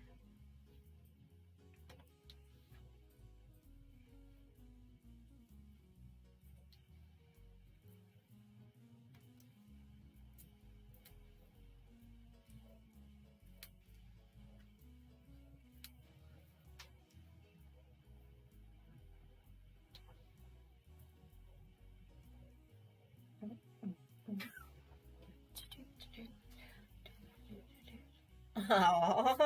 Oh.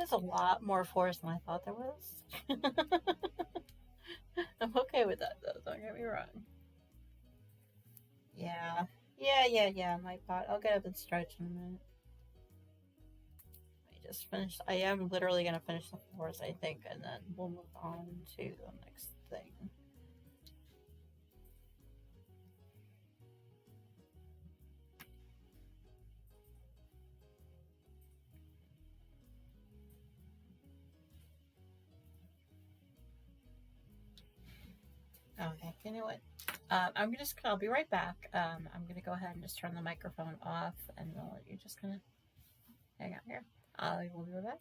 There's a lot more forest than I thought there was. I'm okay with that though, don't get me wrong. Yeah. Yeah, my pot. I'll get up and stretch in a minute. I just finished. I am literally gonna finish the forest, I think, and then we'll move on to the next thing. Okay, you know what? I'll be right back. I'm gonna go ahead and just turn the microphone off, and then you're just gonna hang out here. I will be right back.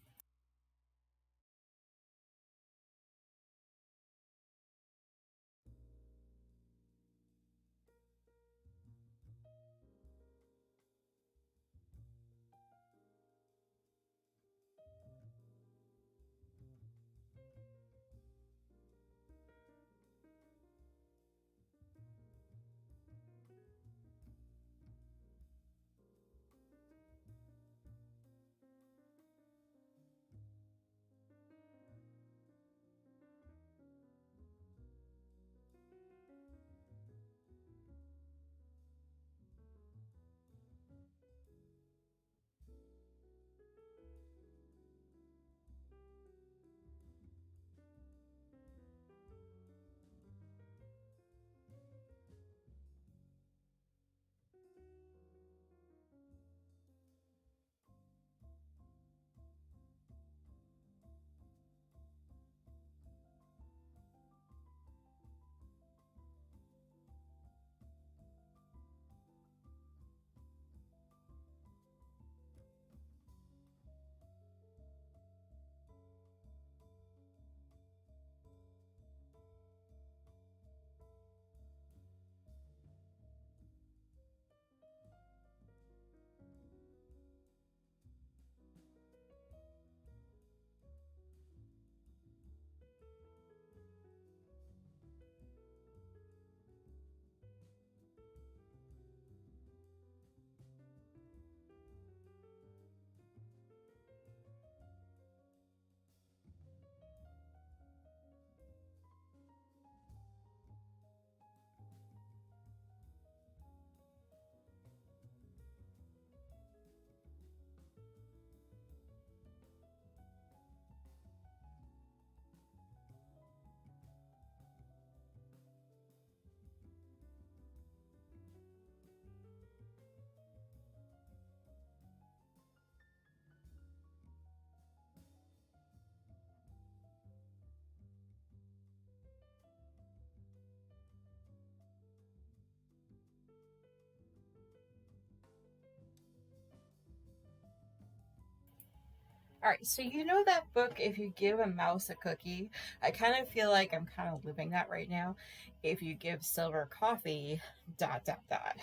All right, so you know that book, If You Give a Mouse a Cookie? I kind of feel like I'm kind of living that right now. If you give silver coffee, dot, dot, dot.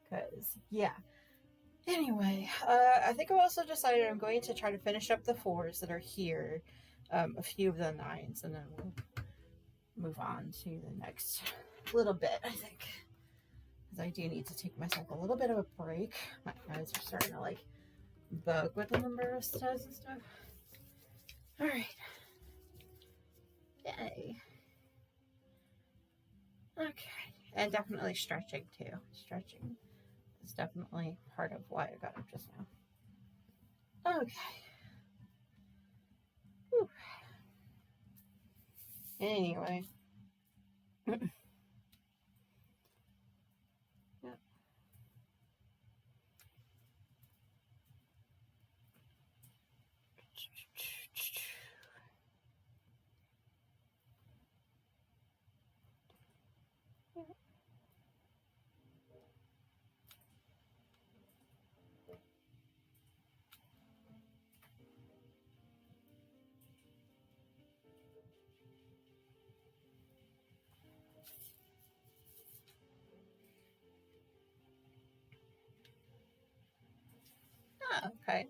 Because, yeah. Anyway, I think I've also decided I'm going to try to finish up the fours that are here, a few of the nines, and then we'll move on to the next little bit, I think. Because I do need to take myself a little bit of a break. My eyes are starting to, like, bug with the number of studs and stuff. All right. Yay. Okay. And definitely stretching too. Stretching is definitely part of why I got up just now. Okay. Whew. Anyway. Yep. Oh, okay.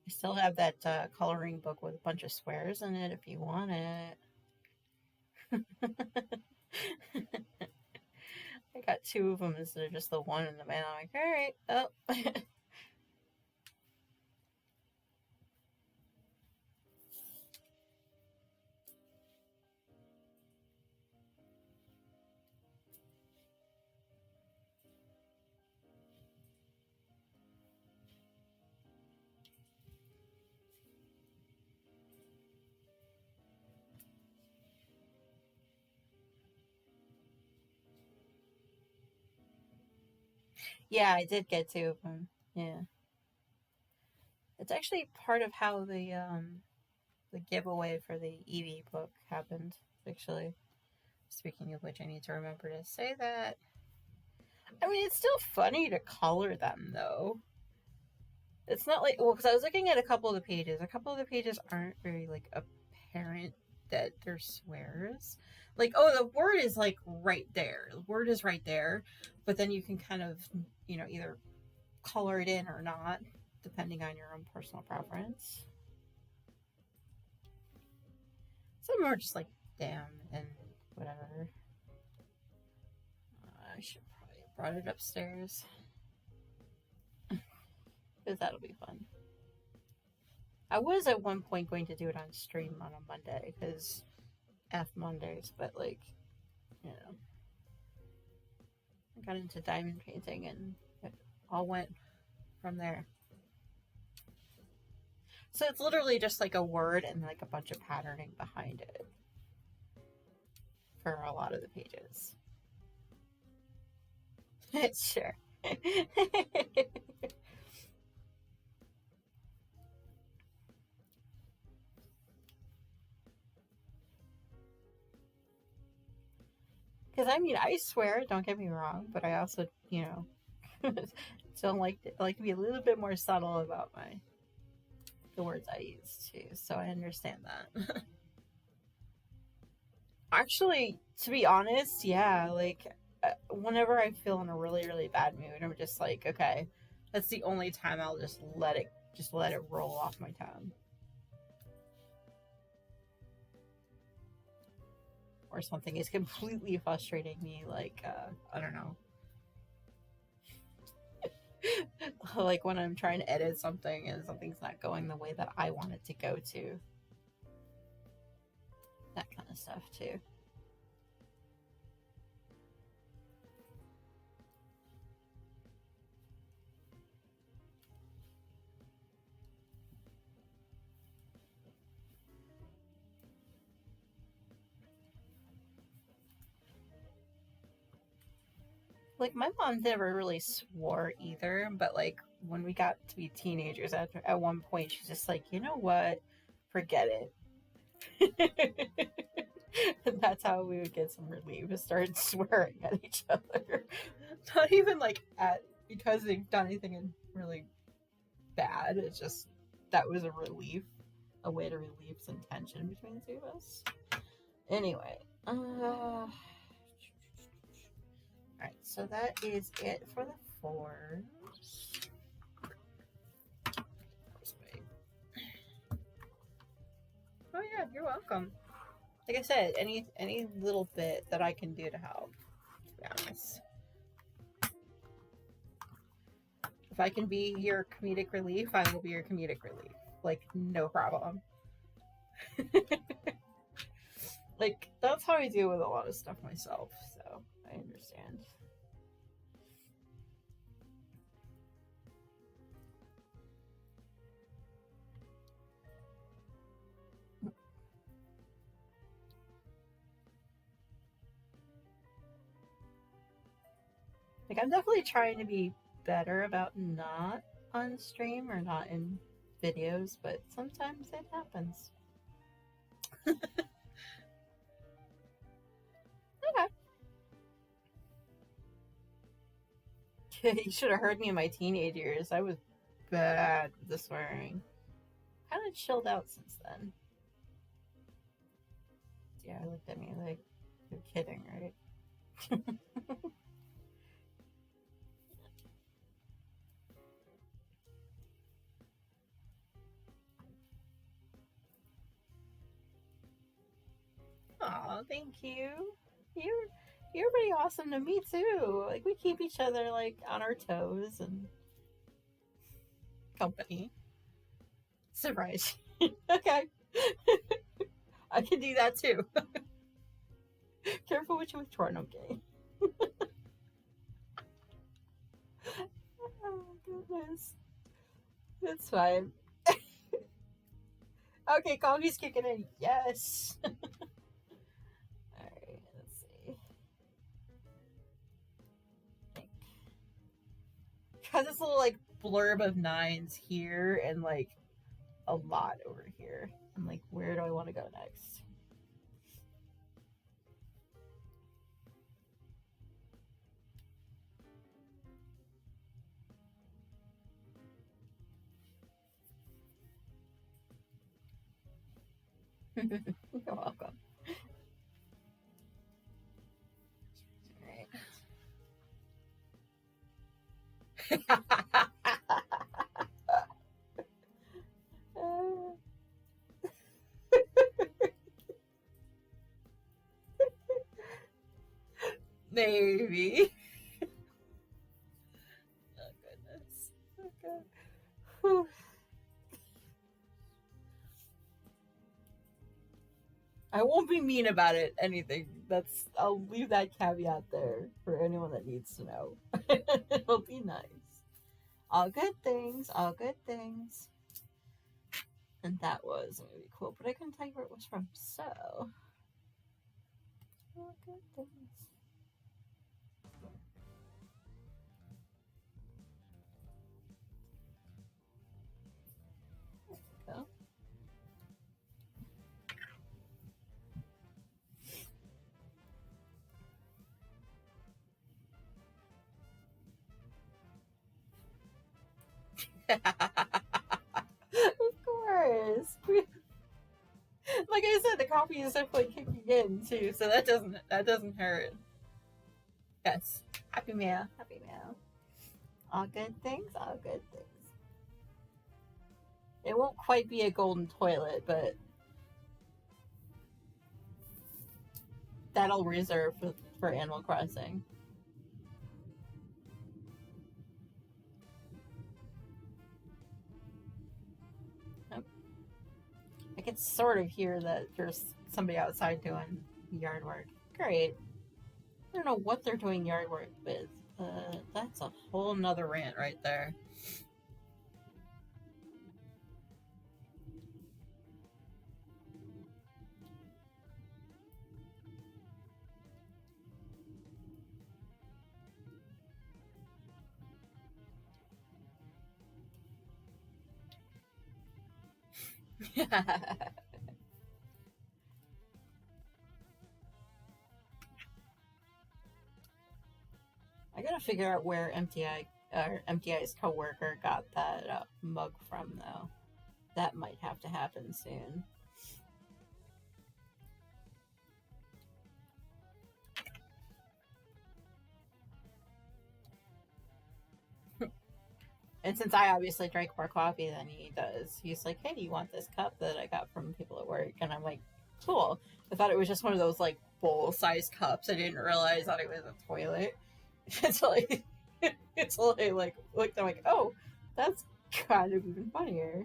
I still have that coloring book with a bunch of squares in it if you want it. I got two of them instead of just the one in the mail. I'm like, all right, oh. Yeah, I did get two of them. Yeah, it's actually part of how the giveaway for the Evie book happened. Actually, speaking of which, I need to remember to say that. I mean, it's still funny to color them though. It's not like, well, because I was looking at a couple of the pages. A couple of the pages aren't very like apparent that they're swears. Like, oh, the word is like right there. The word is right there, but then you can kind of, either color it in or not, depending on your own personal preference. Some are just like damn and whatever. I should probably have brought it upstairs because that'll be fun. I was at one point going to do it on stream on a Monday because F Mondays, but like, I got into diamond painting and it all went from there. So it's literally just like a word and like a bunch of patterning behind it for a lot of the pages. Sure. Because I mean, I swear, don't get me wrong, but I also, still like to be a little bit more subtle about the words I use too. So I understand that. Actually, to be honest, yeah, like whenever I feel in a really really bad mood, I'm just like, okay, that's the only time I'll just let it roll off my tongue. Or something is completely frustrating me, like I don't know, like when I'm trying to edit something and something's not going the way that I want it to go to. That kind of stuff too. Like my mom never really swore either, but like when we got to be teenagers, at one point she's just like, you know what, forget it. And that's how we would get some relief. We started swearing at each other. Not even like at because they've done anything really bad. It's just that was a relief, a way to relieve some tension between the two of us. Anyway, alright, so that is it for the fours. Oh yeah, you're welcome. Like I said, any little bit that I can do to help, to be honest. If I can be your comedic relief, I will be your comedic relief. Like, no problem. Like, that's how I deal with a lot of stuff myself, so I understand. Like, I'm definitely trying to be better about not on stream or not in videos, but sometimes it happens. Okay. You should have heard me in my teenage years. I was bad with the swearing. Kind of chilled out since then. Yeah, I looked at me like, you're kidding, right? Aw, thank you. You're You're pretty awesome to me too. Like we keep each other like on our toes and company. Surprise. Okay. I can do that too. Careful what you wish for, no game. Oh goodness. It's fine. Okay, coffee's kicking in. Yes. Alright, let's see. Because it's a little like blurb of nines here and like a lot over here. I'm like, where do I want to go next? You're welcome. Maybe. Oh goodness. Okay. Whew. I won't be mean about it. Anything. I'll leave that caveat there for anyone that needs to know. It'll be nice. All good things. All good things. And that was a movie quote, but I couldn't tell you where it was from. So, all good things. Go. Of course. Like I said, the coffee is definitely kicking in too, so that doesn't hurt. Yes. Happy meal. Happy meal. All good things, all good things. It won't quite be a golden toilet, but that'll reserve for Animal Crossing. I can sort of hear that there's somebody outside doing yard work. Great. I don't know what they're doing yard work with. That's a whole nother rant right there. I gotta figure out where MTI's coworker got that mug from, though. That might have to happen soon. And since I obviously drank more coffee than he does, he's like, "Hey, do you want this cup that I got from people at work?" And I'm like, "Cool." I thought it was just one of those like bowl-sized cups. I didn't realize that it was a toilet until I like looked. I'm like, "Oh, that's kind of even funnier."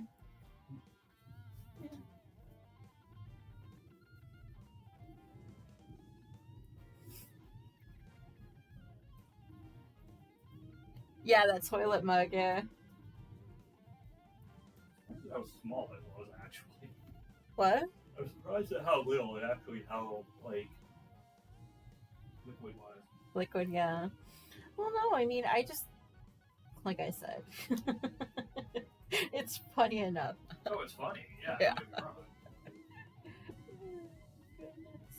Yeah, that toilet mug. Yeah. How small it was actually. What? I was surprised at how little it actually how like liquid was. Liquid, yeah. Well, no, I mean, I just like I said, it's funny enough. Oh, it's funny. Yeah. Yeah. Don't get me wrong. Goodness.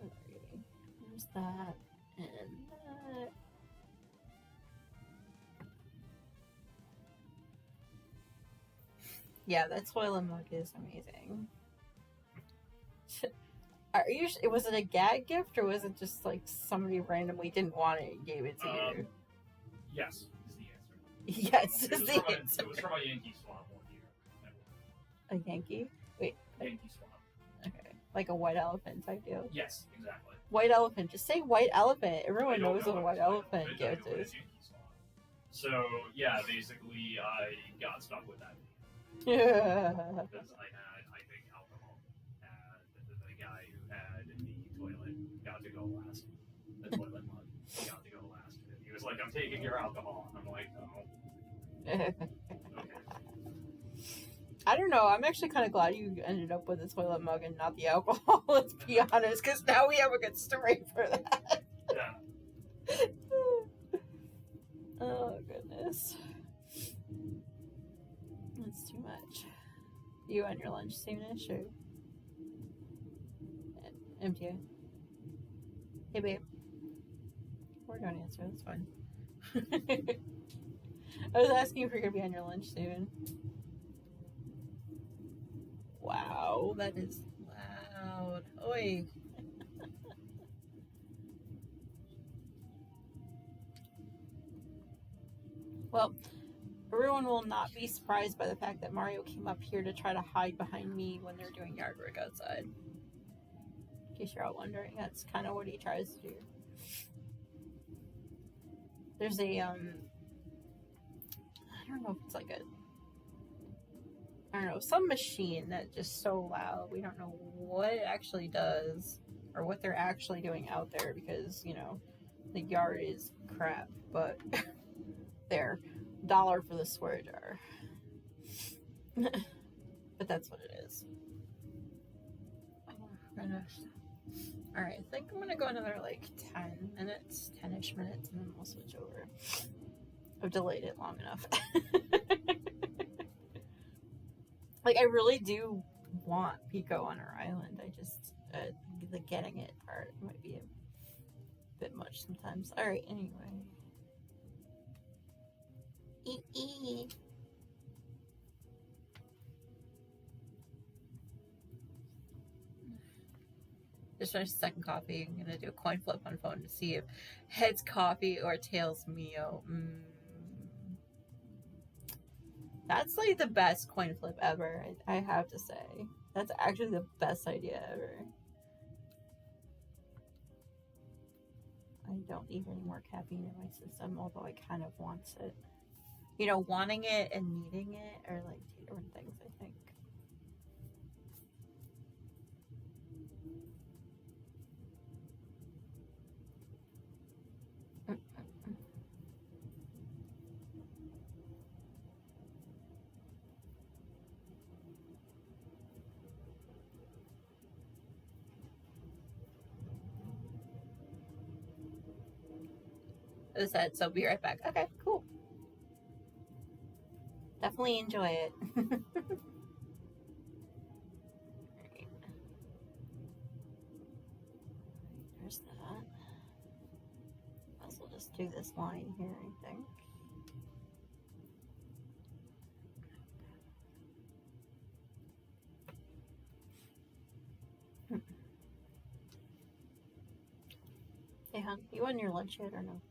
Alrighty. There's that and that. Yeah, that toilet mug is amazing. Are you? Was it a gag gift or was it just like somebody randomly didn't want it and gave it to you? Yes, is the answer. Yes, is the answer. It was from a Yankee swap one year. A Yankee? Wait. Yankee swap. Okay. Like a white elephant type deal. Yes, exactly. White elephant. Just say white elephant. I Everyone don't knows know what a what white elephant I gift know what is. a Yankee song. So yeah, basically I got stuck with that Yeah. because I had, I think, alcohol, and the guy who had the toilet got to go last. The toilet mug got to go last. And he was like, "I'm taking your alcohol." And I'm like, "Oh, okay." I don't know. I'm actually kind of glad you ended up with the toilet mug and not the alcohol. Let's be honest, because now we have a good story for that. Yeah. Oh goodness, that's too much. You on your lunch soonish or empty? Hey babe, or don't answer. That's fine. I was asking if you're gonna be on your lunch soon. Wow, that is loud. Oi. Well, everyone will not be surprised by the fact that Mario came up here to try to hide behind me when they're doing yard work outside. In case you're all wondering, that's kind of what he tries to do. There's a I don't know if it's like a, I don't know, some machine that's just so loud. We don't know what it actually does or what they're actually doing out there because, you know, the yard is crap, but they're $1 for the swear jar. But that's what it is. Oh goodness. Alright, I think I'm gonna go another like 10 minutes, 10-ish minutes, and then we'll switch over. I've delayed it long enough. Like, I really do want Pekoe on our island. I just, the getting it part might be a bit much sometimes. Alright, anyway. Eee. Just finished the second coffee. I'm gonna do a coin flip on phone to see if heads coffee or tails Mio. That's like the best coin flip ever, I have to say. That's actually the best idea ever. I don't need any more caffeine in my system, although I kind of want it. You know, wanting it and needing it are like two different things, I think. As I said, so be right back. Okay, cool. Definitely enjoy it. There's that. Might as well just do this line here, I think. Hey, hon, you on your lunch yet or no?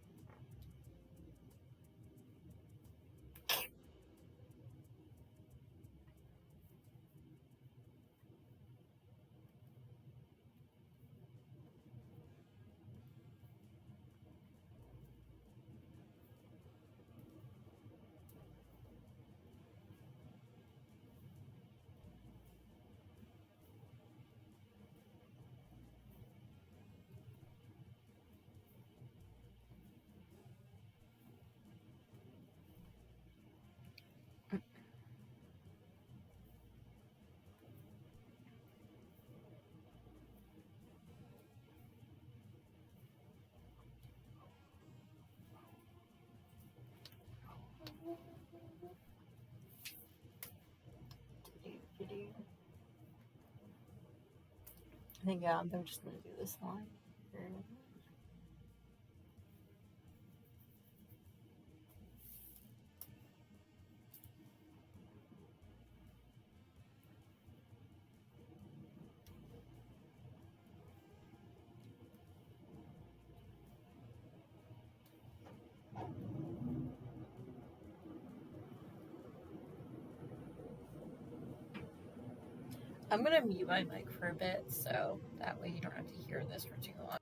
I think they're just gonna do this line here. I'm gonna mute my mic for a bit so that way you don't have to hear this for too long.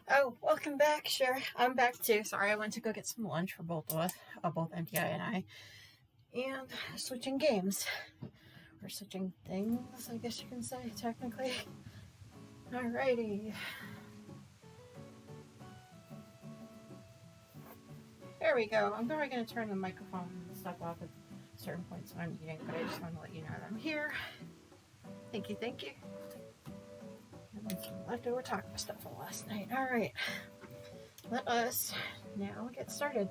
Oh, welcome back. Sure, I'm back too. Sorry, I went to go get some lunch for both of us, both MTI and I, and switching games or switching things, I guess you can say technically. Alrighty, there we go. I'm probably gonna turn the microphone and stuff off at certain points when I'm eating, but I just want to let you know that I'm here. Thank you, thank you. And then some leftover taco stuff from last night. All right, let us now get started.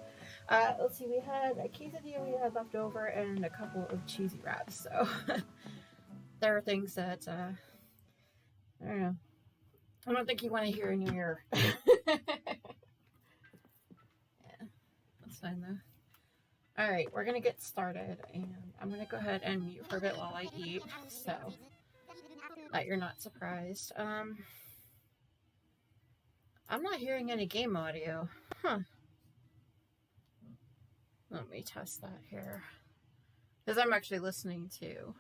Let's see, we had a quesadilla we had left over and a couple of cheesy wraps. So there are things that I don't know. I don't think you want to hear in your ear. Yeah, that's fine though. All right, we're gonna get started, and I'm gonna go ahead and mute for a bit while I eat, so that you're not surprised. I'm not hearing any game audio. Huh. Let me test that here. Because I'm actually listening to.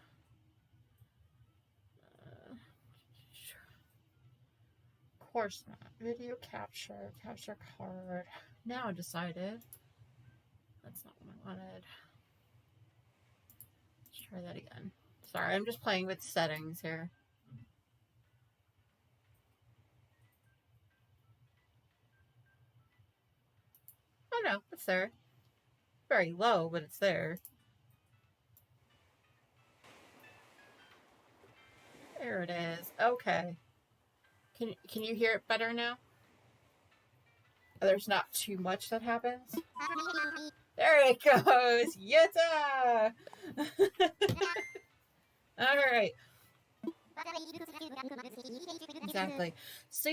Of course not. Video capture, capture card. Now decided. That's not what I wanted. Let's try that again. Sorry, I'm just playing with settings here. Oh no, it's there. Very low, but it's there. There it is. Okay. Can you hear it better now? There's not too much that happens. There it goes. Yatta! All right. Exactly. So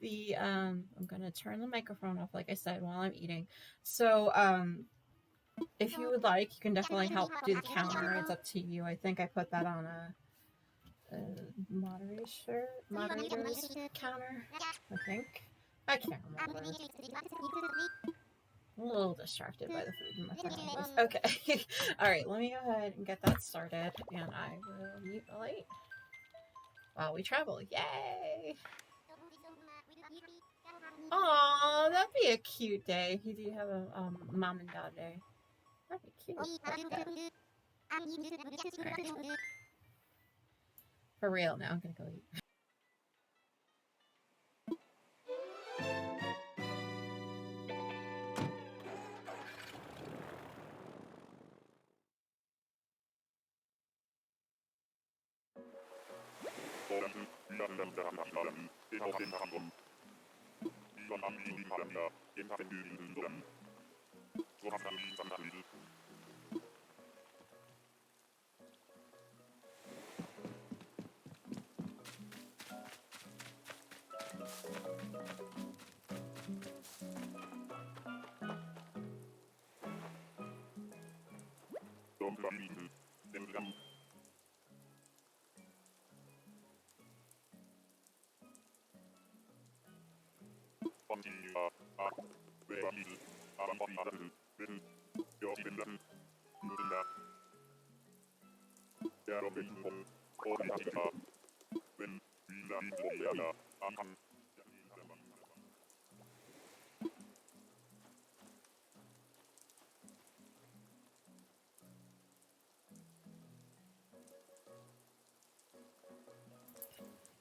the I'm gonna turn the microphone off, like I said, while I'm eating. So if you would like, you can definitely help do the counter. It's up to you. I think I put that on a moderator's counter. I think. I can't remember. I'm a little distracted by the food in my front. Okay. All right. Let me go ahead and get that started, and I will mute the light while we travel. Yay! Aw, that'd be a cute day. You do have a mom and dad day. That'd be cute. Like right. For real now, I'm gonna go eat.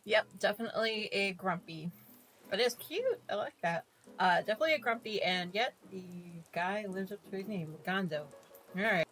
Yep, definitely a grumpy. But it's cute. I like that. Definitely a grumpy, and yet the guy lives up to his name, Gonzo. All right.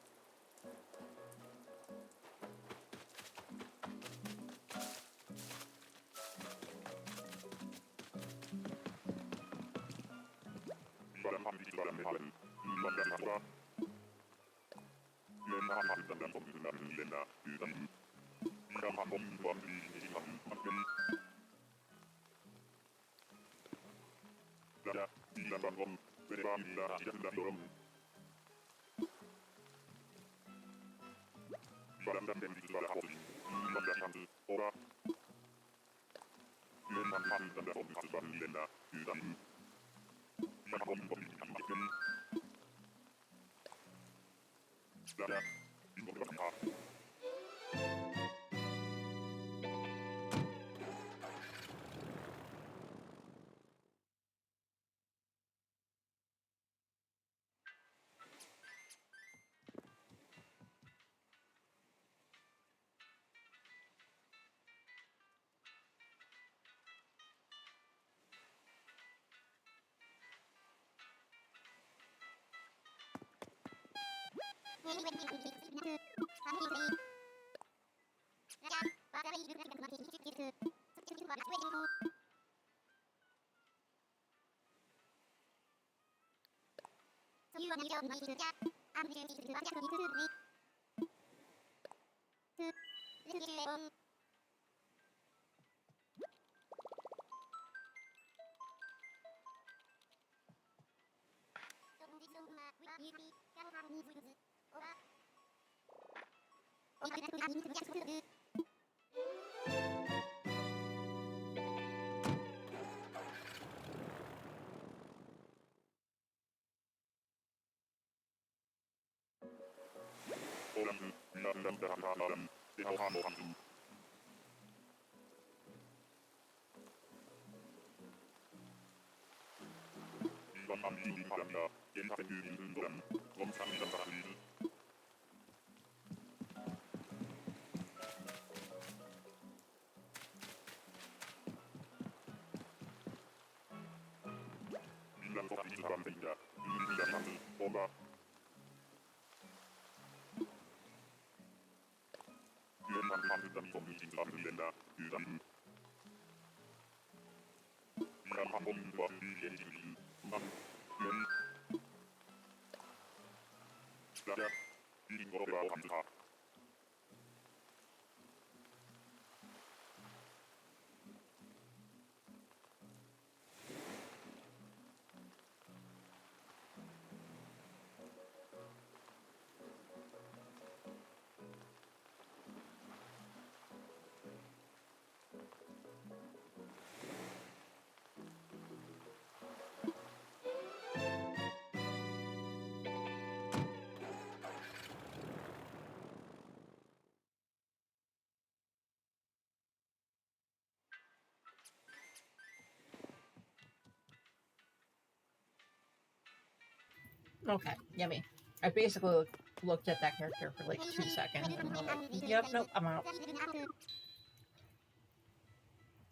Okay, yummy. I basically looked at that character for like 2 seconds and was like, yep, nope, I'm out. I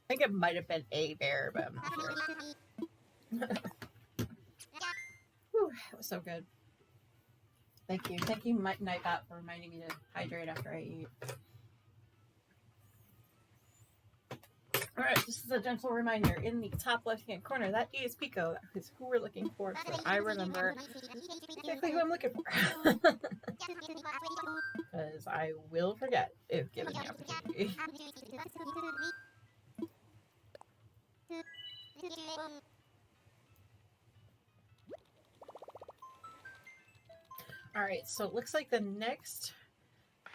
think it might have been a bear, but I'm not sure. Whew, it was so good. Thank you. Thank you, Nightbot, for reminding me to hydrate after I eat. Alright, just as a gentle reminder, in the top left-hand corner, that is Pekoe, who's who we're looking for, so I remember exactly who I'm looking for. Because I will forget if given the opportunity. Alright, so it looks like the next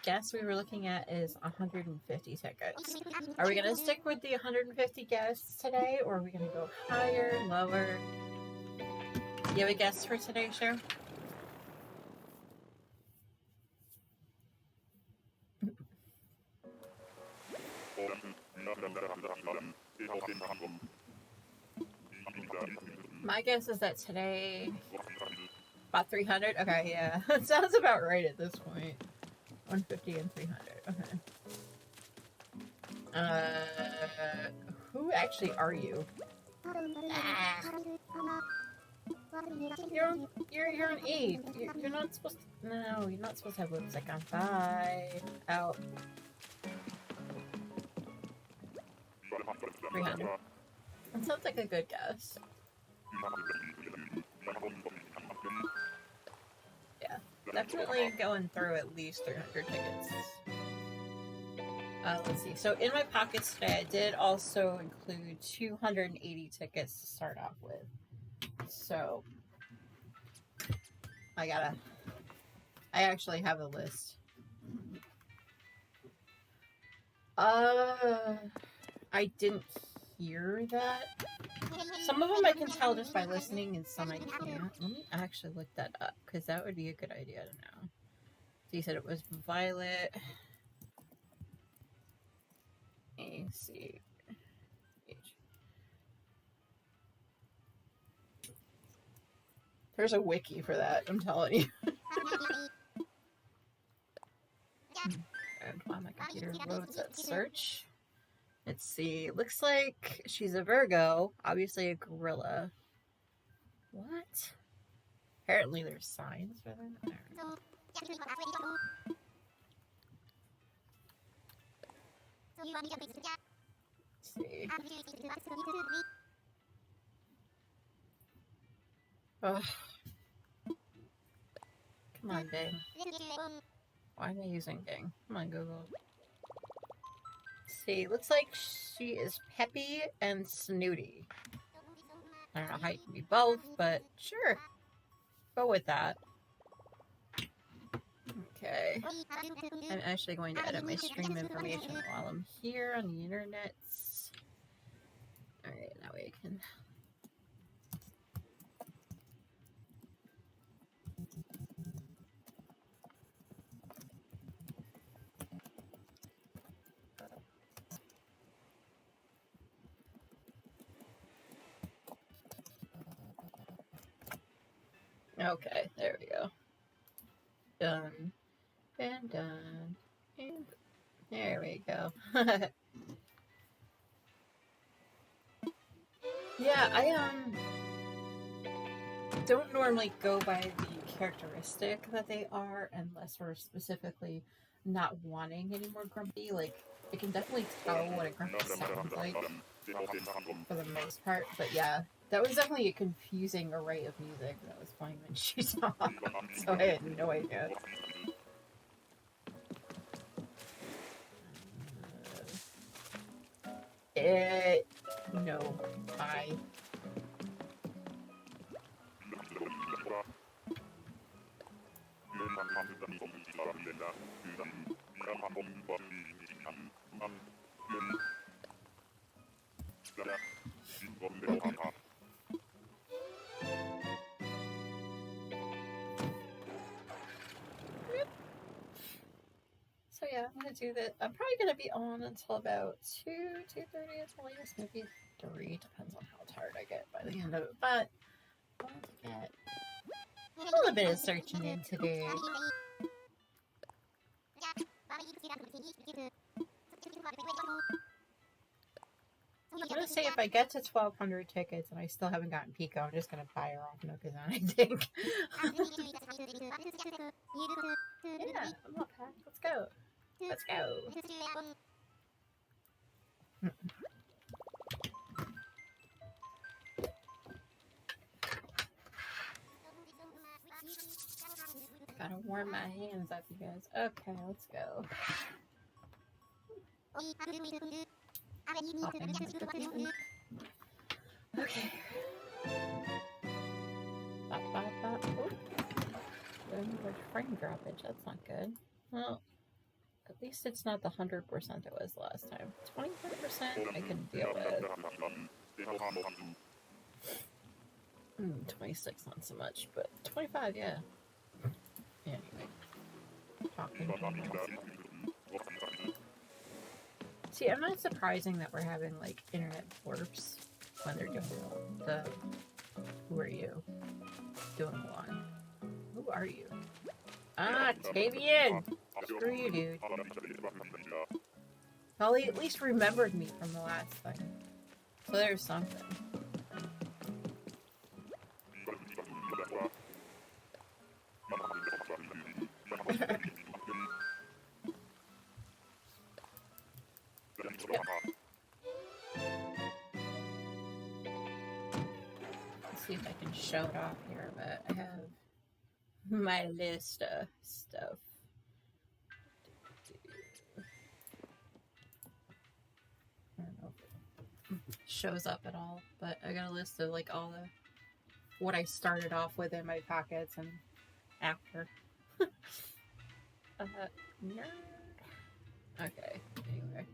guess we were looking at is 150 tickets. Are we going to stick with the 150 guests today, or are we going to go higher, lower? You have a guess for today, Cher? My guess is that today, about 300? Okay, yeah. That sounds about right at this point. 150 and 300. Okay. Who actually are you? Ah. You're an 8. You're not supposed to. No, you're not supposed to have lipstick on. 5. Out. 300. That sounds like a good guess. Yeah, definitely going through at least 300 tickets. Let's see. So in my pockets today, I did also include 280 tickets to start off with. So I actually have a list. I didn't hear that. Some of them I can tell just by listening, and some I can't. Let me actually look that up, because that would be a good idea to know. So you said it was Violet. Let me see. There's a wiki for that, I'm telling you. And while my computer loads that search. Let's see. Looks like she's a Virgo. Obviously a gorilla. What? Apparently there's signs for them. See. Ugh. Come on, Bing. Why am I using Bing? Come on, Google. See, looks like she is peppy and snooty. I don't know how you can be both, but sure. Go with that. Okay. I'm actually going to edit my stream information while I'm here on the internet. Alright, that way I can... Okay, there we go. Done. And done. And there we go. Yeah, I don't normally go by the characteristic that they are unless we're specifically not wanting any more grumpy. Like, I can definitely tell what a grumpy sounds like for the most part, but yeah, that was definitely a confusing array of music that was playing when she talked, so I had no idea. No, bye. So yeah, I'm gonna do that. I'm probably gonna be on until about 2:30 at the latest, maybe 3. Depends on how tired I get by the end of it. But I want to get a little bit of searching in today. I'm gonna say if I get to 1,200 tickets and I still haven't gotten Pekoe, I'm just gonna buy her off Nookazan, I think. Yeah, I'm not packed. Let's go. Let's go. Gotta warm my hands up, you guys. Okay, let's go. Okay. Frame droppage, that's not good. Well, at least it's not the 100% it was last time. 25% I can deal with. 26 not so much, but 25, yeah. Anyway. See, I'm not surprising that we're having, like, internet warps when they're doing the... Who are you? Doing one. Who are you? Ah, Tavian! Screw you, dude. Well, he at least remembered me from the last thing. So there's something. Let's see if I can show it off here, but I have my list of stuff. I don't know if it shows up at all, but I got a list of like all the what I started off with in my pockets and after. Nerd. Okay, anyway.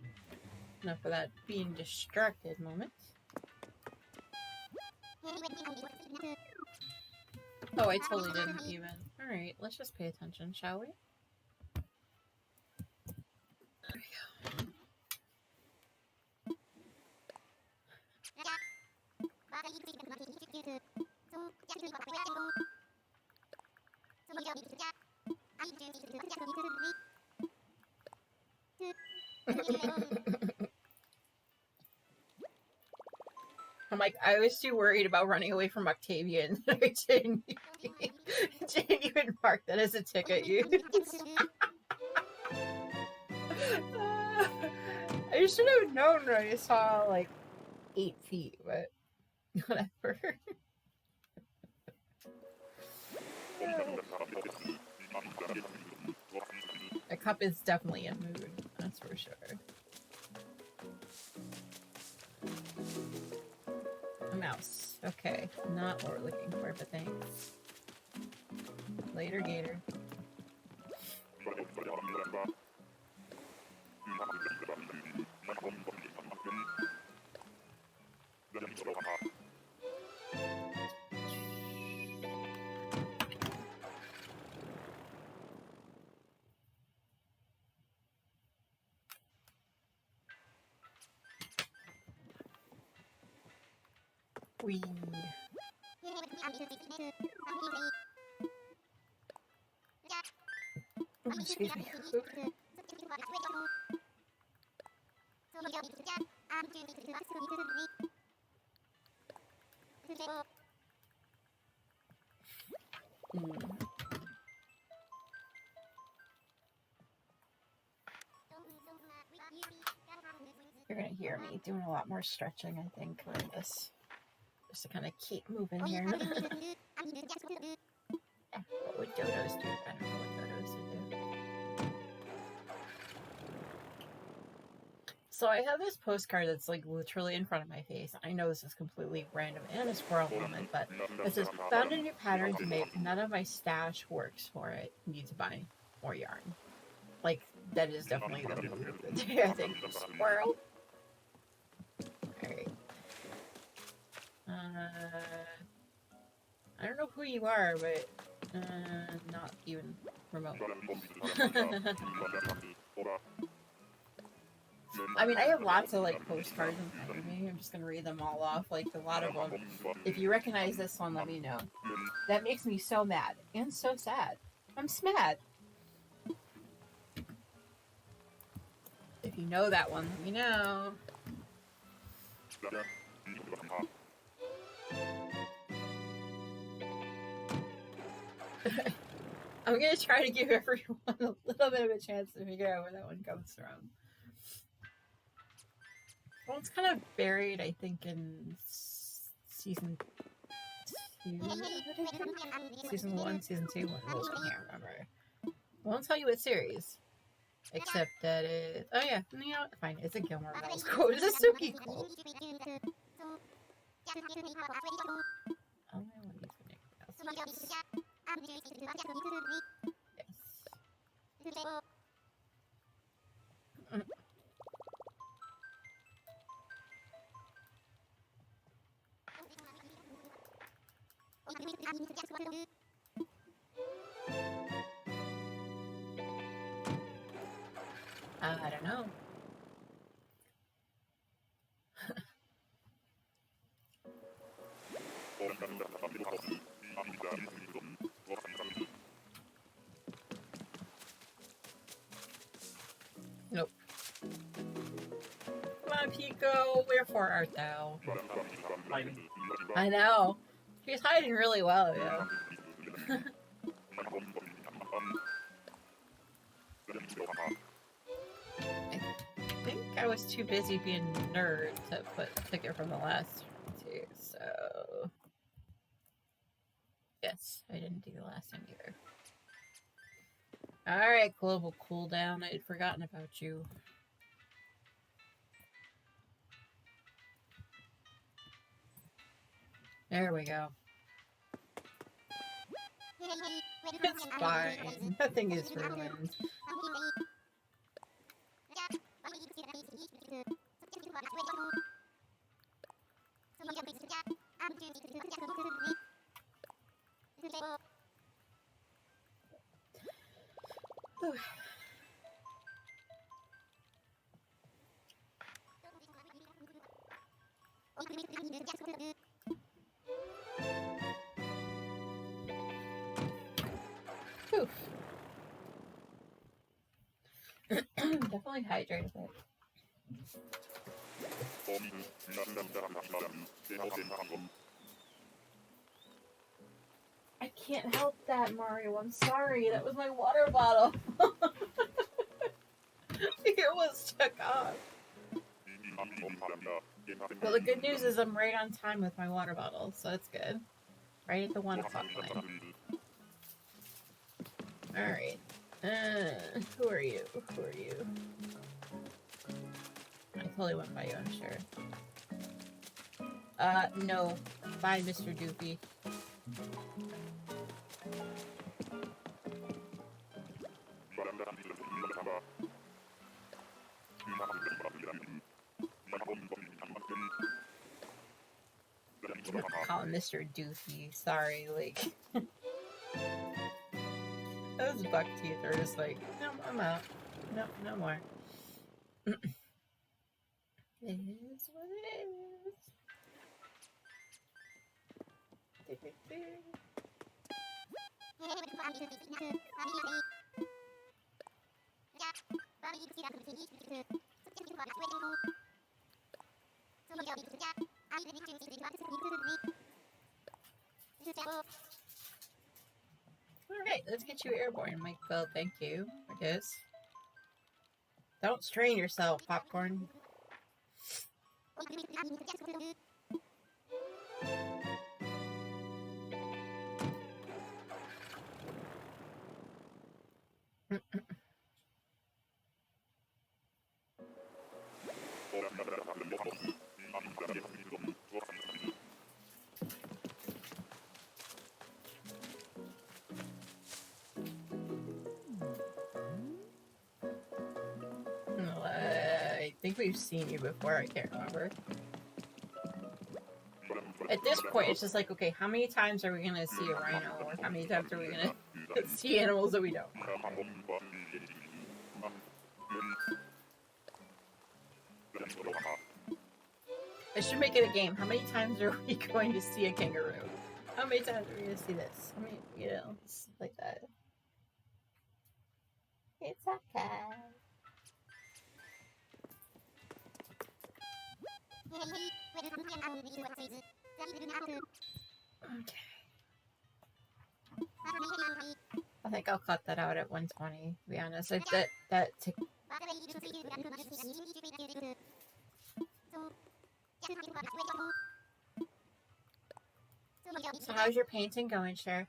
Enough of that being distracted moment. Oh, I totally didn't even. Alright, let's just pay attention, shall we? There we go. I'm like, I was too worried about running away from Octavian. I didn't. Jane even marked that as a ticket used. I should have known when I saw like 8 feet, but whatever. A cup is definitely in mood, that's for sure. A mouse. Okay, not what we're looking for, but thanks. Later, Gator. Wee. Oh, excuse me. You're gonna hear me doing a lot more stretching, I think, for this. Just to kind of keep moving here. What would dodos do? I don't know what dodos would do. So I have this postcard that's like literally in front of my face. I know this is completely random and a squirrel moment, but it says, found a new pattern to make. None of my stash works for it. Need to buy more yarn. Like, that is definitely the move of the day, I think. Squirrel. Alright. I don't know who you are, but not even remote. I mean, I have lots of like postcards in front of me. I'm just gonna read them all off. Like a lot of them. If you recognize this one, let me know. That makes me so mad and so sad. I'm smad. If you know that one, let me know. I'm gonna try to give everyone a little bit of a chance to figure out where that one comes from. Well, it's kind of buried, I think, in season 2. Season 1, season 2, one of those, I can't remember. I won't tell you what series. Except that it. Oh, yeah. You know what? Fine. It's a Gilmore Girls quote. It's a Suki quote. Oh, I want to use the Nick. Yes. I don't know. Nope. Come on, Pico. Wherefore art thou? I know. He's hiding really well, yeah. I think I was too busy being a nerd to put a ticket from the last two, so... Yes, I didn't do the last time either. Alright, global cooldown. I had forgotten about you. There we go. It's fine. Nothing is ruined. Oof. Definitely hydrated it. I can't help that, Mario. I'm sorry. That was my water bottle. It was took off. Well, the good news is I'm right on time with my water bottle, so that's good. Right at the 1 o'clock line. Alright. Who are you? Who are you? I totally went by you, I'm sure. No. Bye, Mr. Doopy. Call him Mr. Doofy. Sorry, like. Those buck teeth are just like, no, I'm out. No, no more. It is what it is. Alright, let's get you airborne, Michael. Thank you for this. Don't strain yourself, Popcorn. I think we've seen you before, I can't remember. At this point, it's just like, okay, how many times are we going to see a rhino, or how many times are we going to see animals that we don't? I should make it a game. How many times are we going to see a kangaroo? How many times are we going to see this? How many, you know, stuff like that. It's okay. Okay. I think I'll cut that out at 120, to be honest. So how's your painting going, Cher?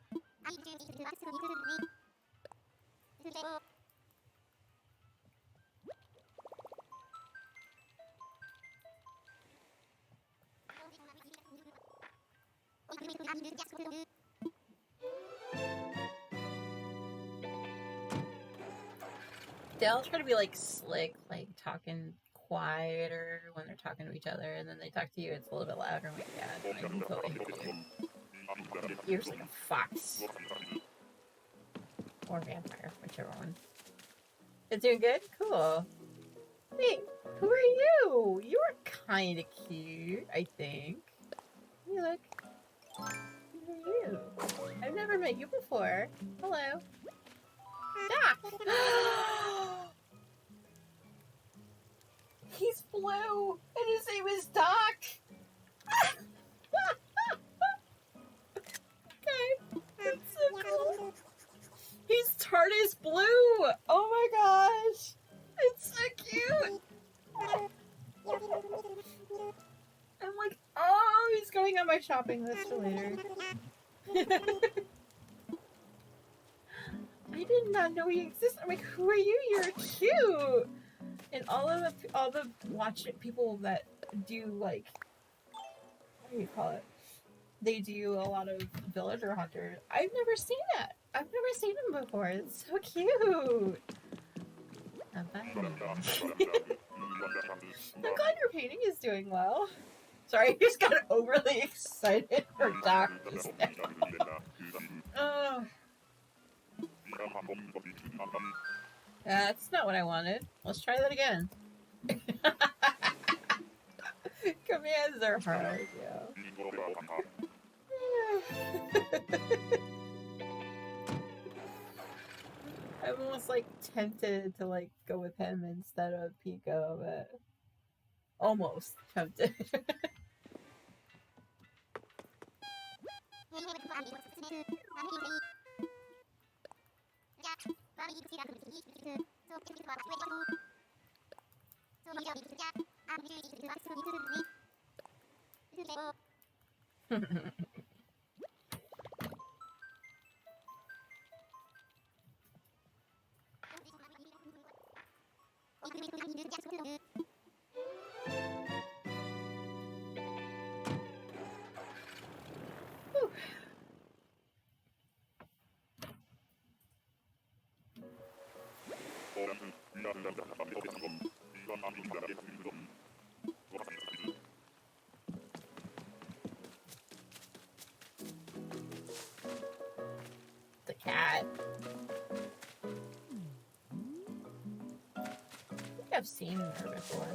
They all try to be like slick, like talking quieter when they're talking to each other, and then they talk to you, it's a little bit louder. I'm like, yeah, I can totally hear you. You're like a fox. Or vampire, whichever one. It's doing good? Cool. Wait, who are you? You are kind of cute, I think. Hey, look. Who are you? I've never met you before. Hello. Doc! He's blue, and his name is Doc. Okay, that's so cool. He's TARDIS blue. Oh my gosh, it's so cute. I'm like, oh, he's going on my shopping list for later. I did not know he existed. I'm like, who are you? You're cute. And all the people that do like, what do you call it? They do a lot of villager hunters. I've never seen that. I've never seen them before. It's so cute. I'm glad your painting is doing well. Sorry, I just got overly excited for Doc just now. Oh. That's not what I wanted. Let's try that again. Commands are hard, yo. I'm almost like tempted to like go with him instead of Pico, but almost tempted. The cat. I think I've seen her before.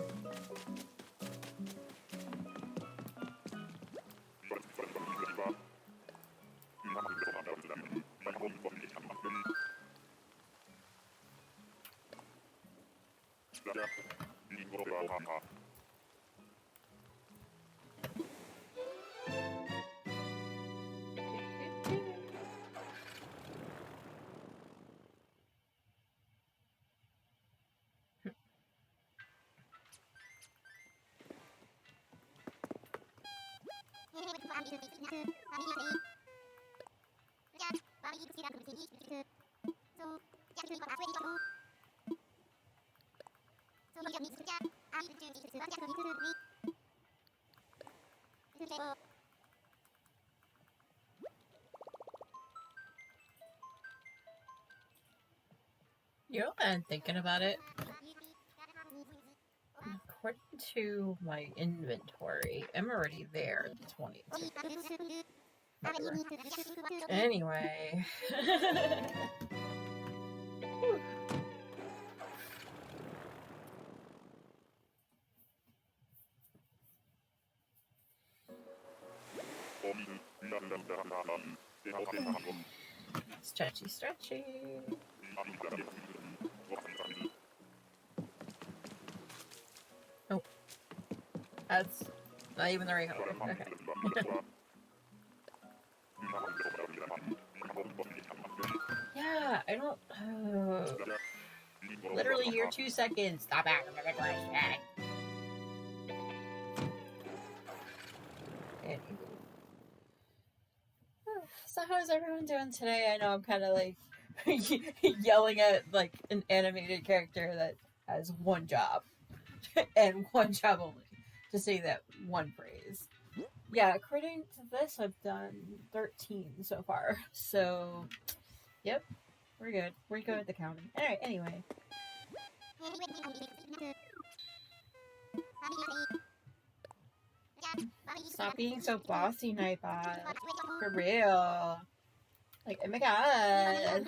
You know, I'm thinking about it. According to my inventory, I'm already there at 22. Whatever. Anyway. Stretchy, stretchy. Oh. That's not even the right color. Okay. Yeah, I don't. Literally, you're 2 seconds. Stop asking me the question. Anywho. So how's everyone doing today? I know I'm kind of like yelling at like an animated character that has one job and one job only to say that one phrase. Yeah, according to this, I've done 13 so far. So, yep, we're good. We're good at the counting. All right. Anyway. Stop being so bossy, Nightbot. For real. Like, oh my god.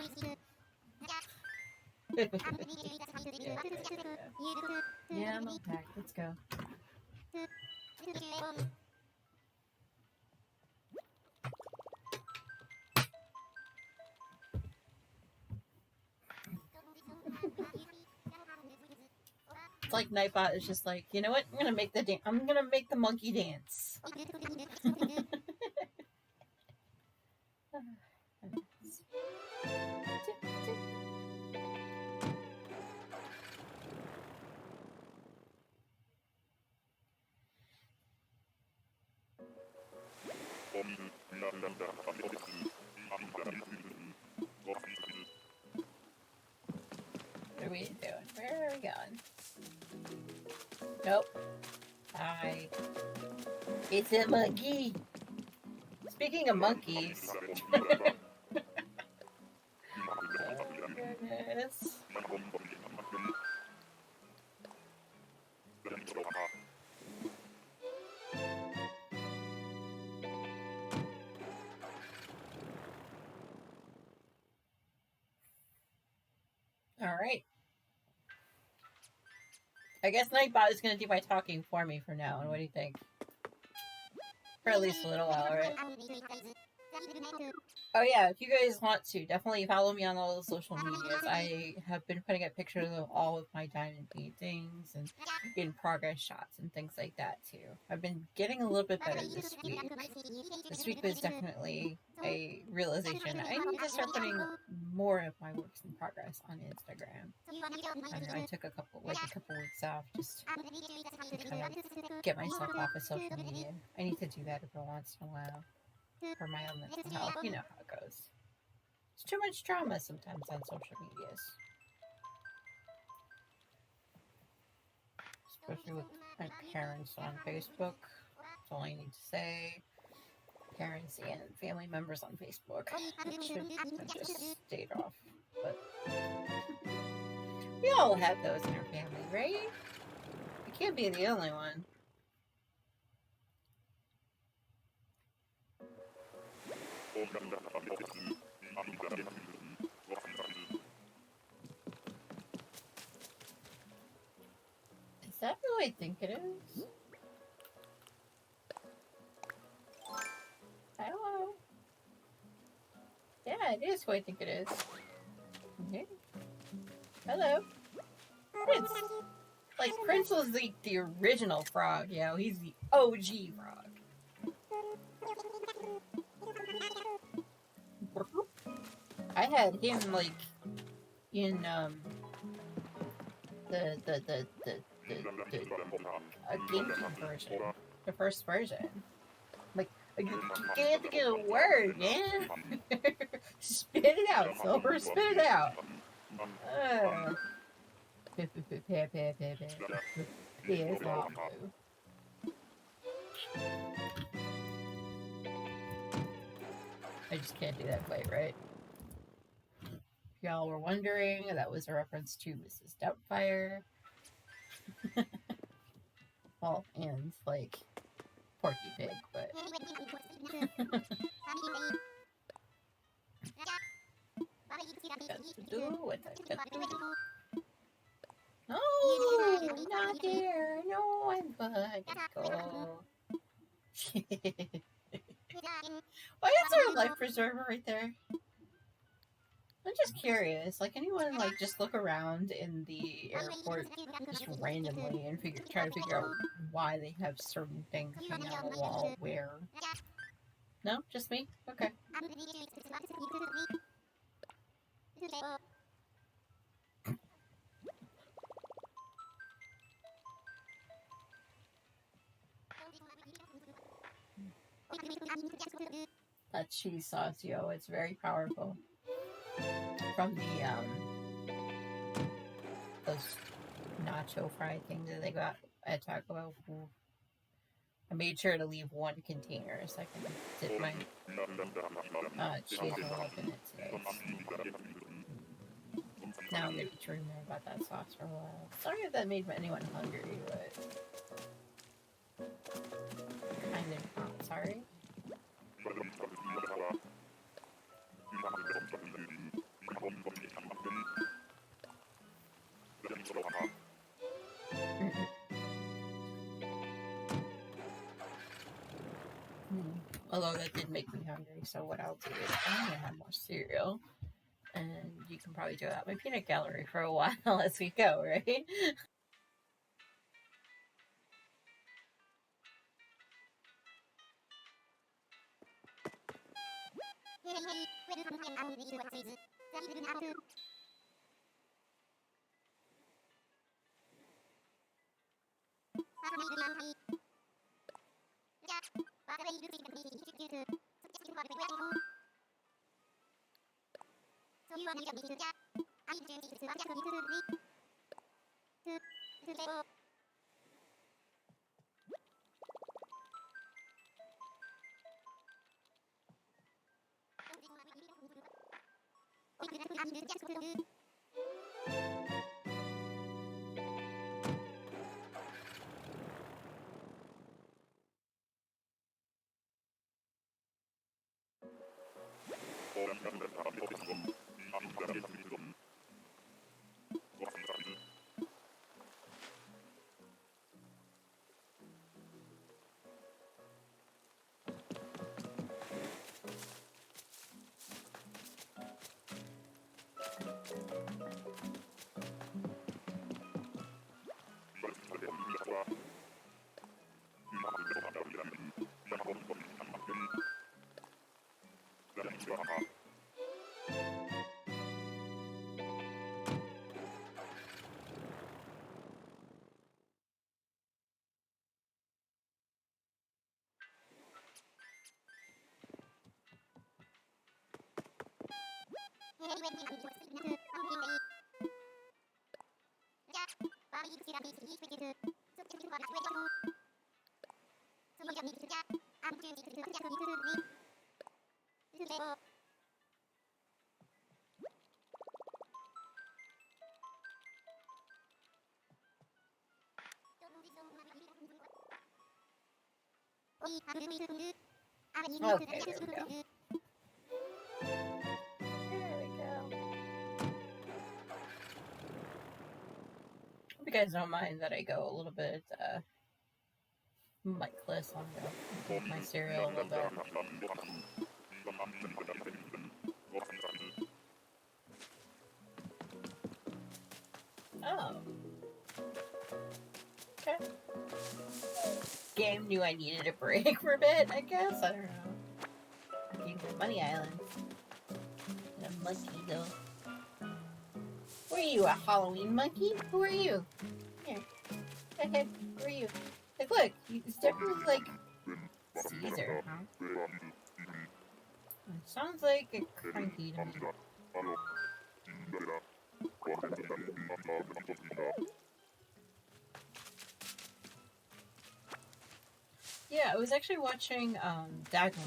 Yeah, I'm okay. Let's go. It's like Nightbot is just like, you know what? I'm gonna make the monkey dance. What are we doing? Where are we going? Nope. Hi. It's a monkey. Speaking of monkeys. Oh, goodness. Alright. I guess Nightbot is going to do my talking for me for now. And what do you think? For at least a little while, right? Oh yeah, if you guys want to, definitely follow me on all the social medias. I have been putting up pictures of all of my diamond paintings and in progress shots and things like that too. I've been getting a little bit better this week. This week was definitely a realization. I need to start putting more of my works in progress on Instagram. I don't know, I took a couple weeks off just to kind of get myself off of social media. I need to do that every once in a while for my own mental health. You know how it goes. It's too much drama sometimes on social medias, especially with my parents on Facebook. That's all I need to say. Parents and family members on Facebook. It should have just stayed off. But we all have those in our family, right? You can't be the only one. Is that who I think it is? Hello. Yeah, it is who I think it is. Okay. Hello. Prince. Like, Prince was the original frog, you know, he's the OG frog. I had him, like, in, the GameCube version. The first version. Like, you can't get a word, man. Spit it out, Silver, spit it out. I just can't do that quite right. If y'all were wondering, that was a reference to Mrs. Doubtfire. Well, and, like, Porky Pig, but... No, not there. No, I'm good. Go. Why is there a life preserver right there? I'm just curious. Like, anyone, like, just look around in the airport just randomly and try to figure out why they have certain things hanging on the wall where? No? Just me? Okay. That cheese sauce, yo, it's very powerful. From the, those nacho fry things that they got at Taco Bell. Ooh. I made sure to leave one container so I can dip my cheese all up in it today. Now I'm going to be dreaming about that sauce for a while. Sorry if that made anyone hungry, but kind of not sorry. Although that did make me hungry, so what I'll do is I'm gonna have more cereal, and you can probably do out my peanut gallery for a while as we go, right? Okay, there we go. There we go. Hope you guys don't mind that I go a little bit micless on my cereal a little bit. Oh. Okay. Game knew I needed a break for a bit, I guess. I don't know. You got Money Island. A monkey, though. Who are you, a Halloween monkey? Who are you? Here. Okay, who are you? Like, look, it's definitely like Caesar, huh? It sounds like a cranky to me. Yeah, I was actually watching Dagon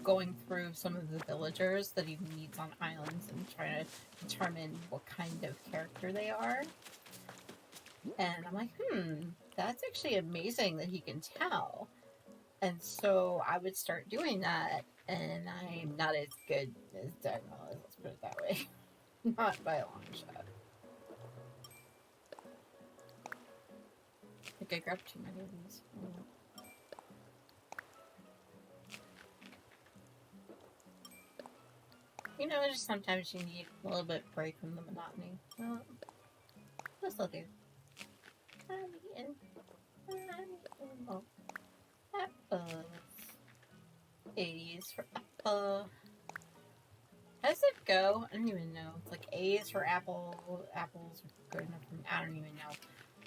going through some of the villagers that he meets on islands and trying to determine what kind of character they are. And I'm like, that's actually amazing that he can tell. And so I would start doing that, and I'm not as good as Dagon, let's put it that way. Not by a long shot. I think I grabbed too many of these. You know, just sometimes you need a little bit of break from the monotony. Well, this'll do. I'm eating more apples. A's for apple. How does it go? I don't even know. It's like A's for apple. Apples are good enough for me. I don't even know.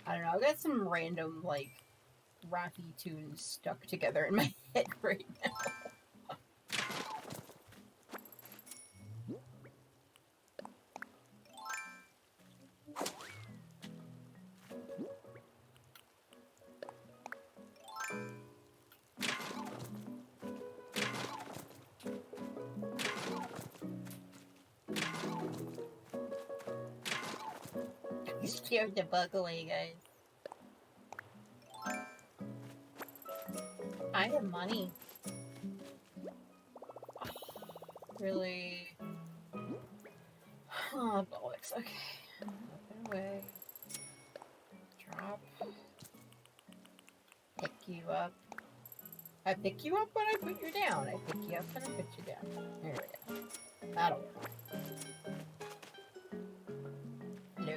I don't know. I've got some random, like, Rocky tunes stuck together in my head right now. Scared the bug away, guys. I have money. Oh, really? Oh, bollocks. Okay. Open away. Drop. Pick you up. I pick you up when I put you down. I pick you up when I put you down. There we go. That'll work. No.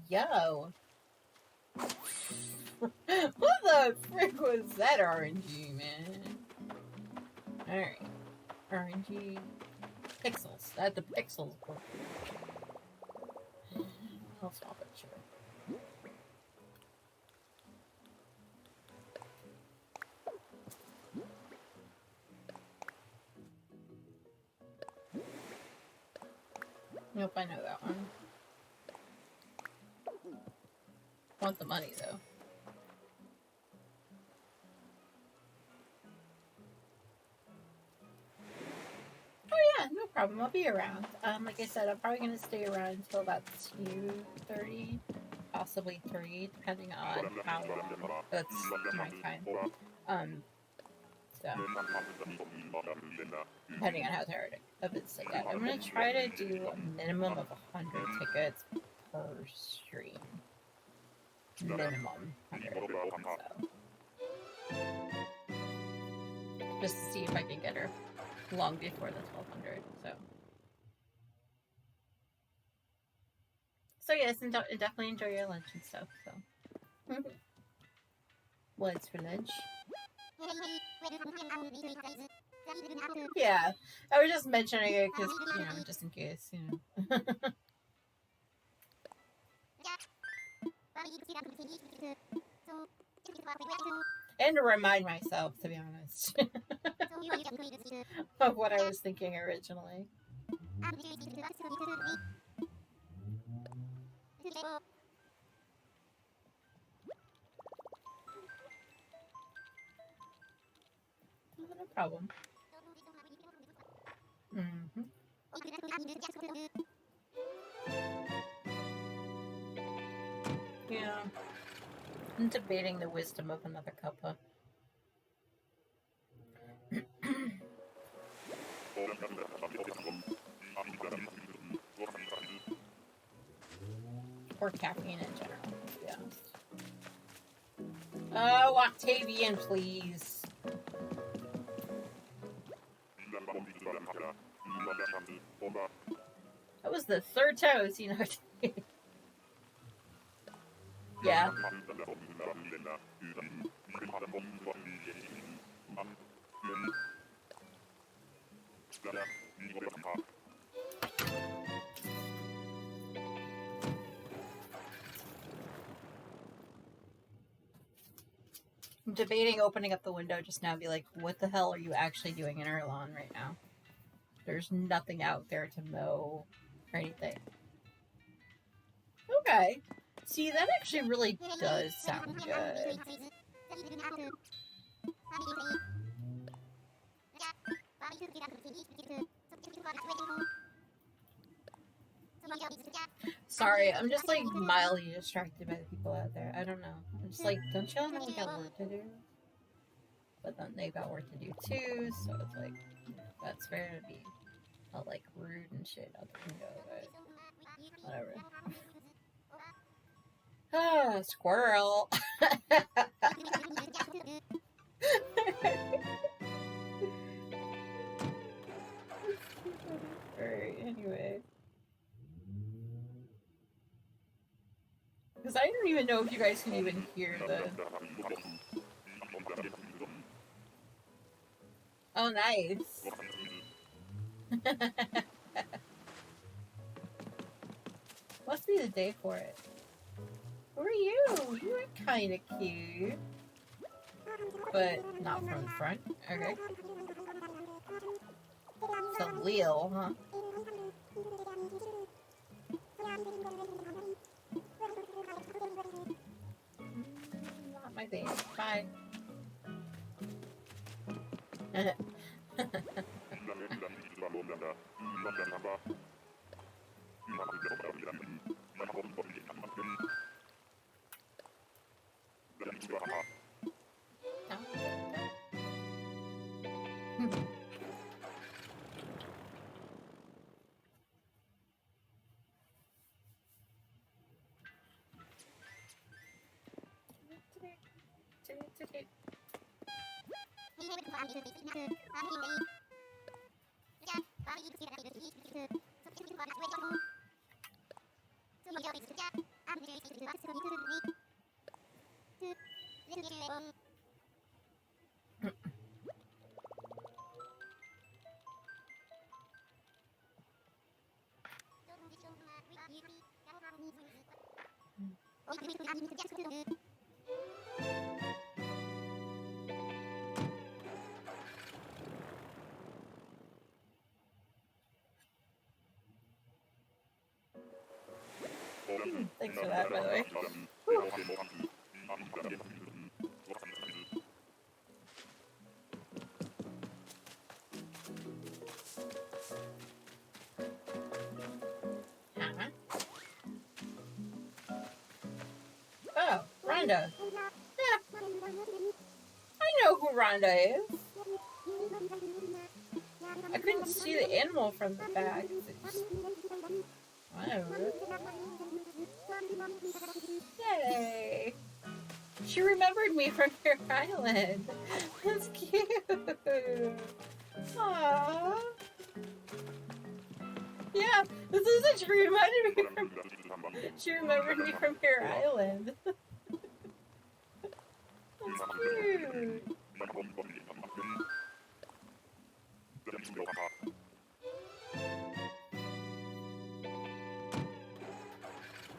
Yo. What the frick was that RNG, man? Alright. RNG. Pixels. That's the pixels. I'll swap it, sure. Nope, I know that one. Want the money, though. Oh yeah, no problem. I'll be around. Like I said, I'm probably gonna stay around until about 2:30, possibly 3, depending on how long. That's my time. So depending on how tired of it I get. I'm gonna try to do a minimum of 100 tickets per stream. Minimum 100. So just to see if I can get her long before the 1200. So So yes, and definitely enjoy your lunch and stuff. So, what's for lunch? Yeah, I was just mentioning it because just in case, and to remind myself, to be honest, of what I was thinking originally. No problem. Mm-hmm. Yeah, I'm debating the wisdom of another cuppa. Or caffeine in general, to be honest. Oh, Octavian, please. That was the third time I've seen Octavian. Yeah. I'm debating opening up the window just now and be like, what the hell are you actually doing in our lawn right now? There's nothing out there to mow or anything. Okay. See, that actually really does sound good. Sorry, I'm just like mildly distracted by the people out there. I don't know. I'm just like, don't y'all know we got work to do? But then they've got work to do too, so it's like, that's fair to be all like rude and shit out the window, but whatever. Ah, squirrel. Alright, anyway. Because I don't even know if you guys can even hear the... Oh, nice. Must be the day for it. Who are you? You are kind of cute. But not from the front. Okay. So Leo, huh? Not my thing. Bye. Thanks for that, by the way. Whew. Oh, Rhonda. Yeah, I know who Rhonda is. I couldn't see the animal from the back. Whatever. Yay! She remembered me from your island. That's cute. Aww. Yeah, this is what she reminded me from. She remembered me from your island. That's cute.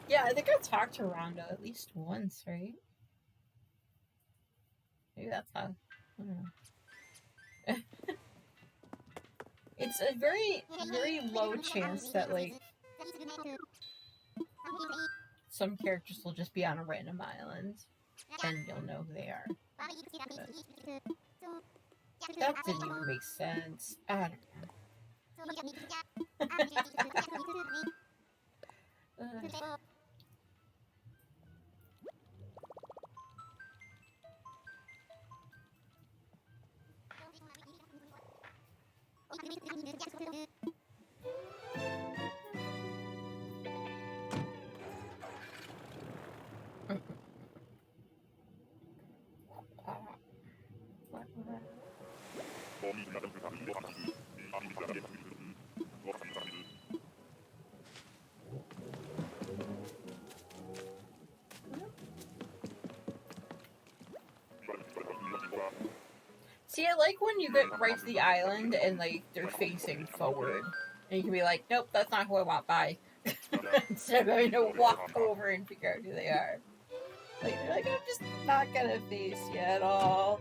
Yeah, I think I talked to Rhonda at least once, right? Maybe that's how. I don't know. It's a very, very low chance that, like, some characters will just be on a random island and you'll know who they are. But that didn't even make sense. I don't know. See, I like when you get right to the island and, like, they're facing forward. And you can be like, nope, that's not who I want, bye. Instead of having to walk over and figure out who they are. Like, they're like, I'm just not gonna face you at all.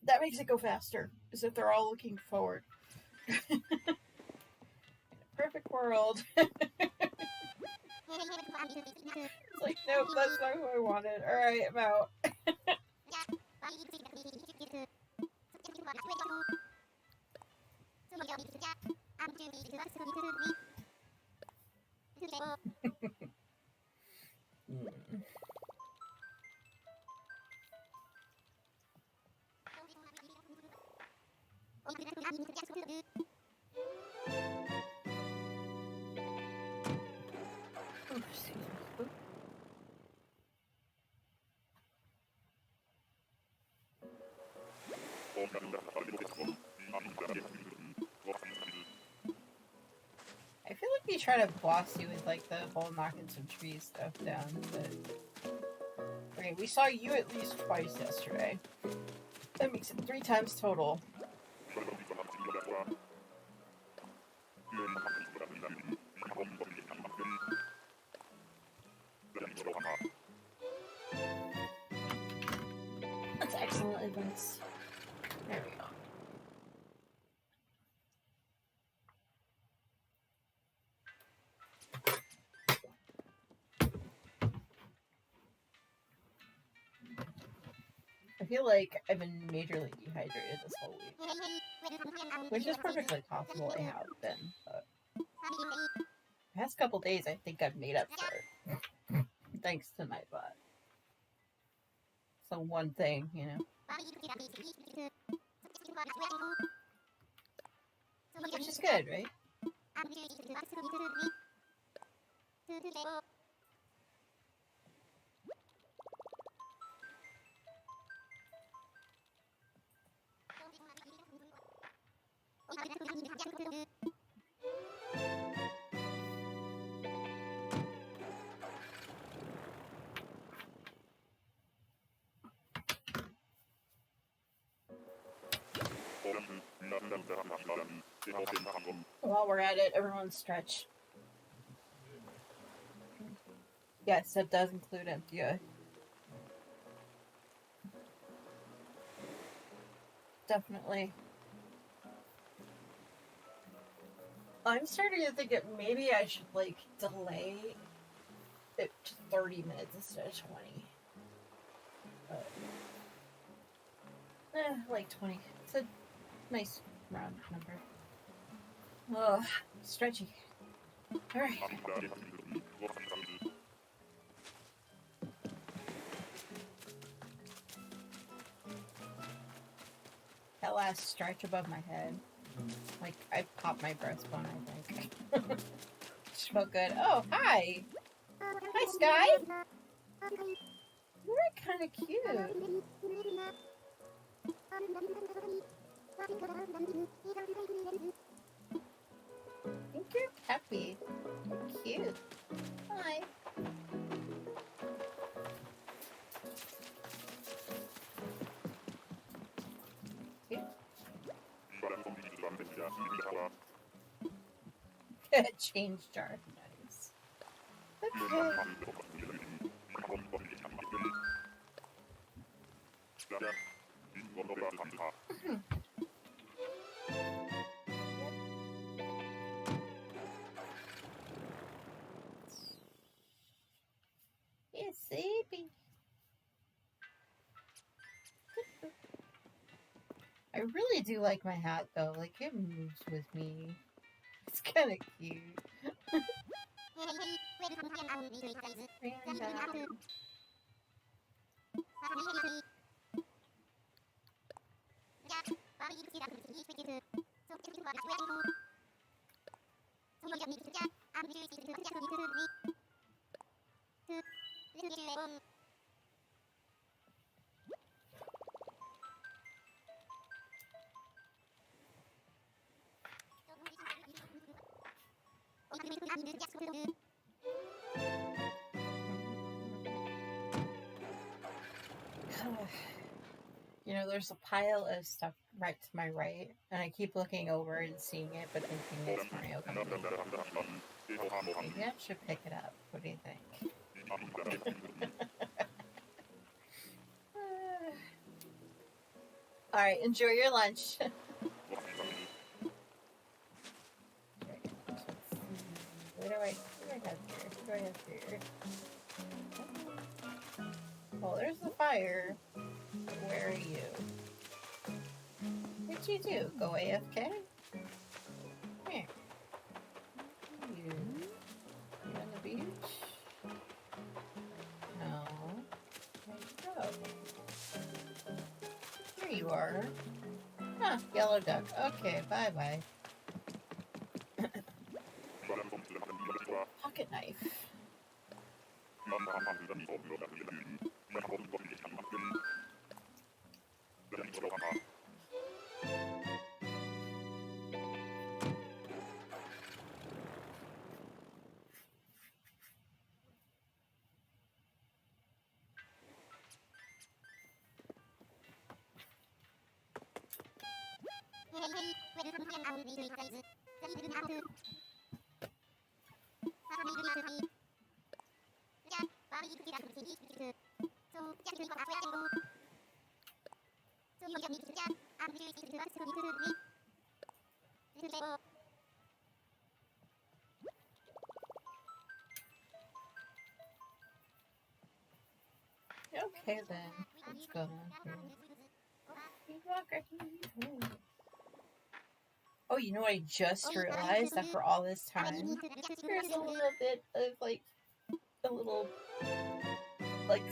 That makes it go faster, as if they're all looking forward. In a perfect world. It's like, nope, that's not who I wanted. Alright, I'm out. Oh, excuse me. I feel like they try to boss you with, like, the whole knocking some tree stuff down, but... Okay, we saw you at least twice yesterday. That makes it 3 times total. That's excellent advice. There we go. I feel like I've been majorly dehydrated this whole week. Which is perfectly possible I have been, but the past couple days I think I've made up for it. Thanks to my butt. So one thing, you know. Which is good, right? While we're at it, everyone stretch. Yes, that does include MPI. Definitely. I'm starting to think that maybe I should, like, delay it to 30 minutes instead of 20. But, like 20. It's a nice round number. Ugh, stretchy. Alright. That last stretch above my head. Like, I popped my breastbone, I think. Just felt good. Oh, hi! Hi, Sky! You're kind of cute. think you're happy. You're cute. Hi. Change jar. Nice. Okay. It's sleepy. I really do like my hat though. Like it moves with me. It's kind of cute. Random. You know, there's a pile of stuff right to my right, and I keep looking over and seeing it, but thinking it's Mario Kart. Maybe I should pick it up. What do you think? Alright, enjoy your lunch. What do I have here? Well, there's the fire. Where are you? What'd you do? Go AFK? Here. You on the beach? No. Where'd you go? Here you are. Huh, yellow duck. Okay, bye-bye. Pocket knife. Okay then, let's go on here. Oh, you know what I just realized after all this time? There's a little bit of like a little like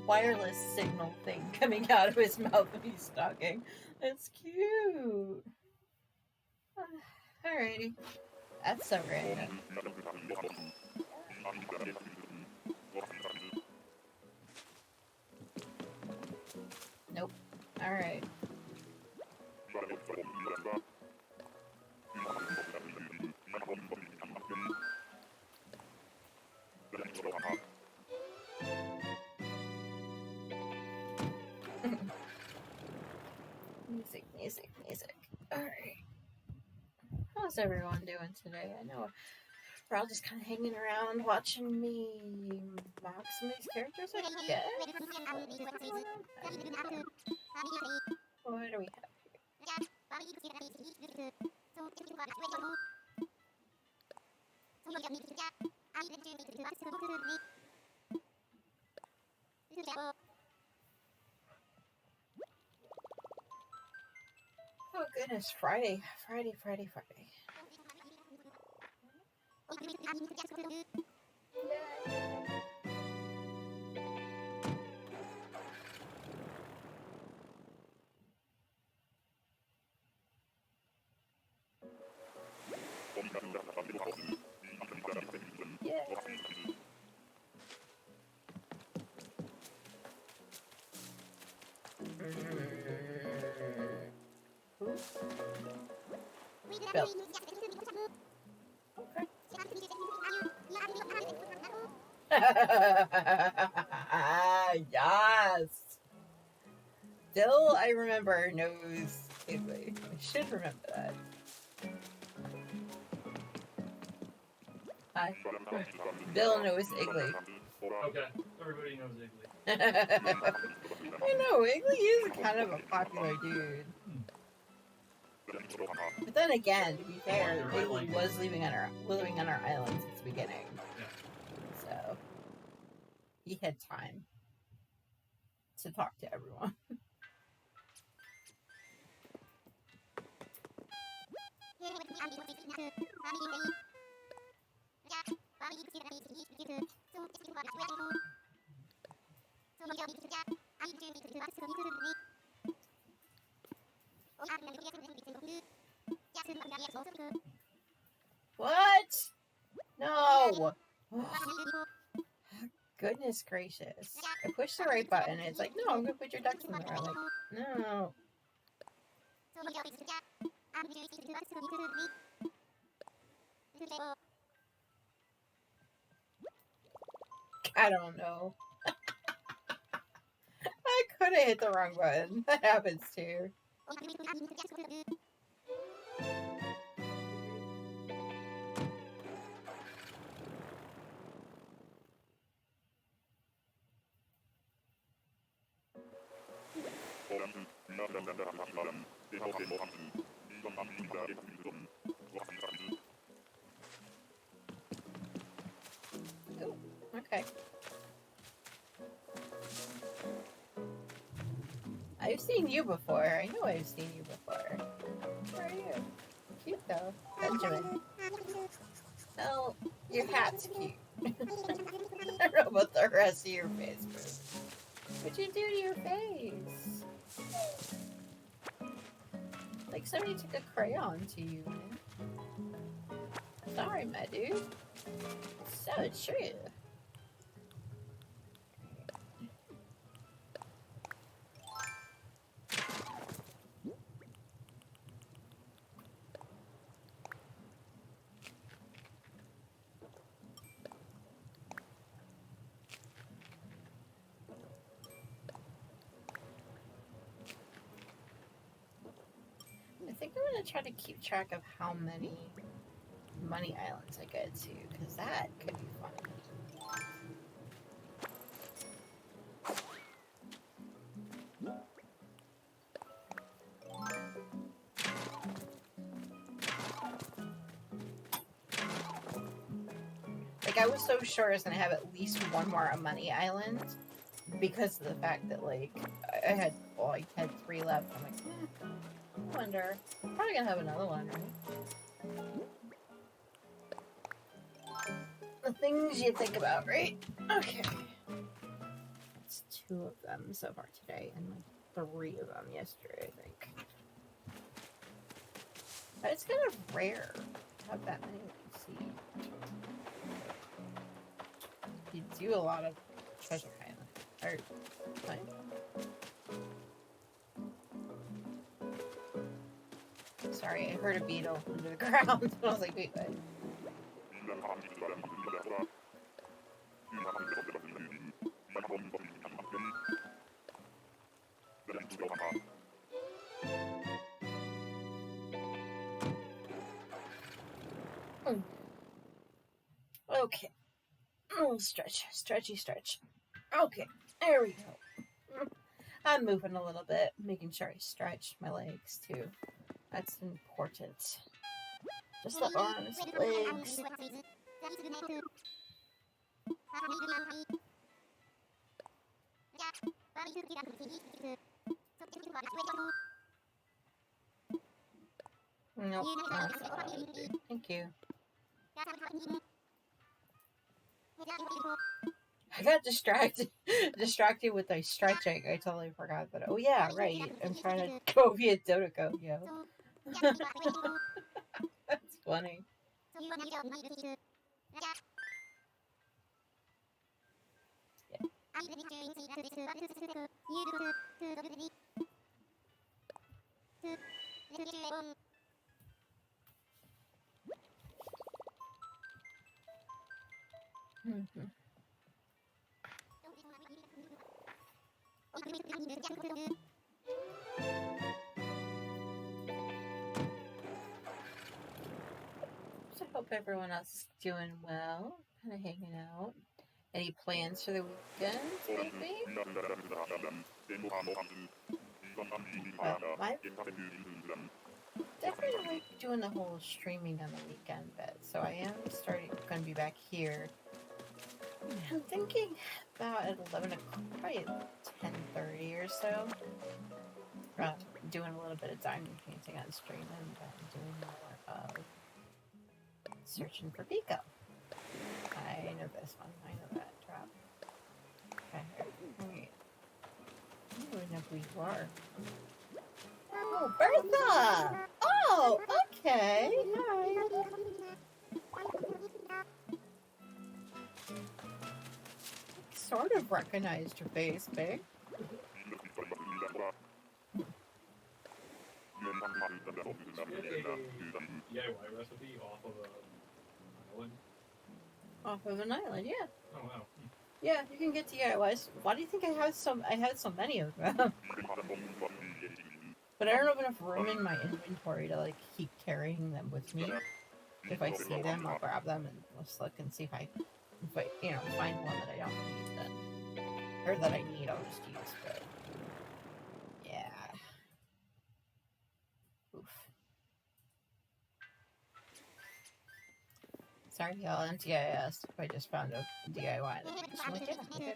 wireless signal thing coming out of his mouth when he's talking. It's cute. Alrighty. That's so random. Nope. Alright. Music. Alright. How's everyone doing today? I know we're all just kind of hanging around watching me mock some of these characters, I guess. What do we have here? Oh goodness, Friday. Yeah. Bill. Yes. Dill, I remember, knows Igley. I should remember that. Hi. Bill knows Igley. Okay, everybody knows Igley. I know, Igley is kind of a popular dude. But then again, to be fair, Igley was living on our island since the beginning. Yeah. So he had time to talk to everyone. What? No! Goodness gracious. I pushed the right button and it's like, no, I'm gonna put your ducks in there. I'm like, no. I don't know. I could have hit the wrong button. That happens too. Ooh, okay. I've seen you before. I know I've seen you before. Where are you? Cute though. Benjamin. Well, your hat's cute. I don't know about the rest of your face, but what'd you do to your face? Like somebody took a crayon to you, man. Sorry, my dude. So true. I think I'm gonna try to keep track of how many money islands I get to, because that could be fun. Like, I was so sure I was gonna have at least one more money island because of the fact that, like, I had 3 left. I'm like, I wonder. I'm probably gonna have another one, right? The things you think about, right? Okay. That's 2 of them so far today, and like 3 of them yesterday, I think. But it's kind of rare to have that many. Let's see. You do a lot of treasure island. Or, like, sorry, I heard a beetle under the ground. I was like, wait, what? Okay. Stretch. Okay, there we go. I'm moving a little bit, making sure I stretch my legs too. That's important. Just the arms, legs. Nope, that's not what I would do. Thank you. I got distracted with my stretching. I totally forgot that. Oh yeah, right. I'm trying to go via Dodoko, yo. That's funny. Mm-hmm. So I hope everyone else is doing well, kind of hanging out. Any plans for the weekend, maybe? I definitely like doing the whole streaming on the weekend bit, so I am going to be back here. I'm thinking about at 11 o'clock, probably 10:30 or so. Doing a little bit of diamond painting on stream and doing more of searching for Pekoe. I know this one. I know that drop. Okay, wait. I don't even know who you are. Oh, Bertha! Oh, okay. Hi. Sort of recognized your face, babe. DIY recipe off of an island. Off of an island, yeah. Oh wow. Yeah, you can get DIYs. Why do you think I had so many of them? But I don't have enough room in my inventory to like keep carrying them with me. If I see them, I'll grab them and let's look and see if I find one that I don't need then, or that I need, I'll just use. But yeah, oof. Sorry, y'all. NTIS. If I just found a DIY. I'm like, yeah, okay.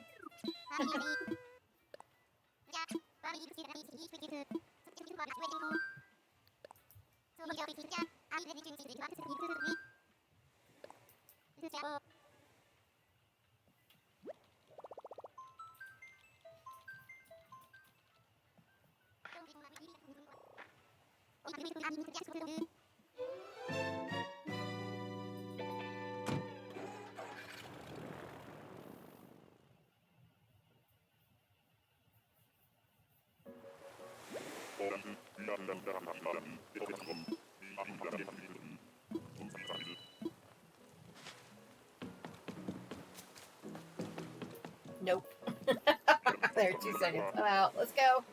Nope. There, 2 seconds. I'm out. Let's go.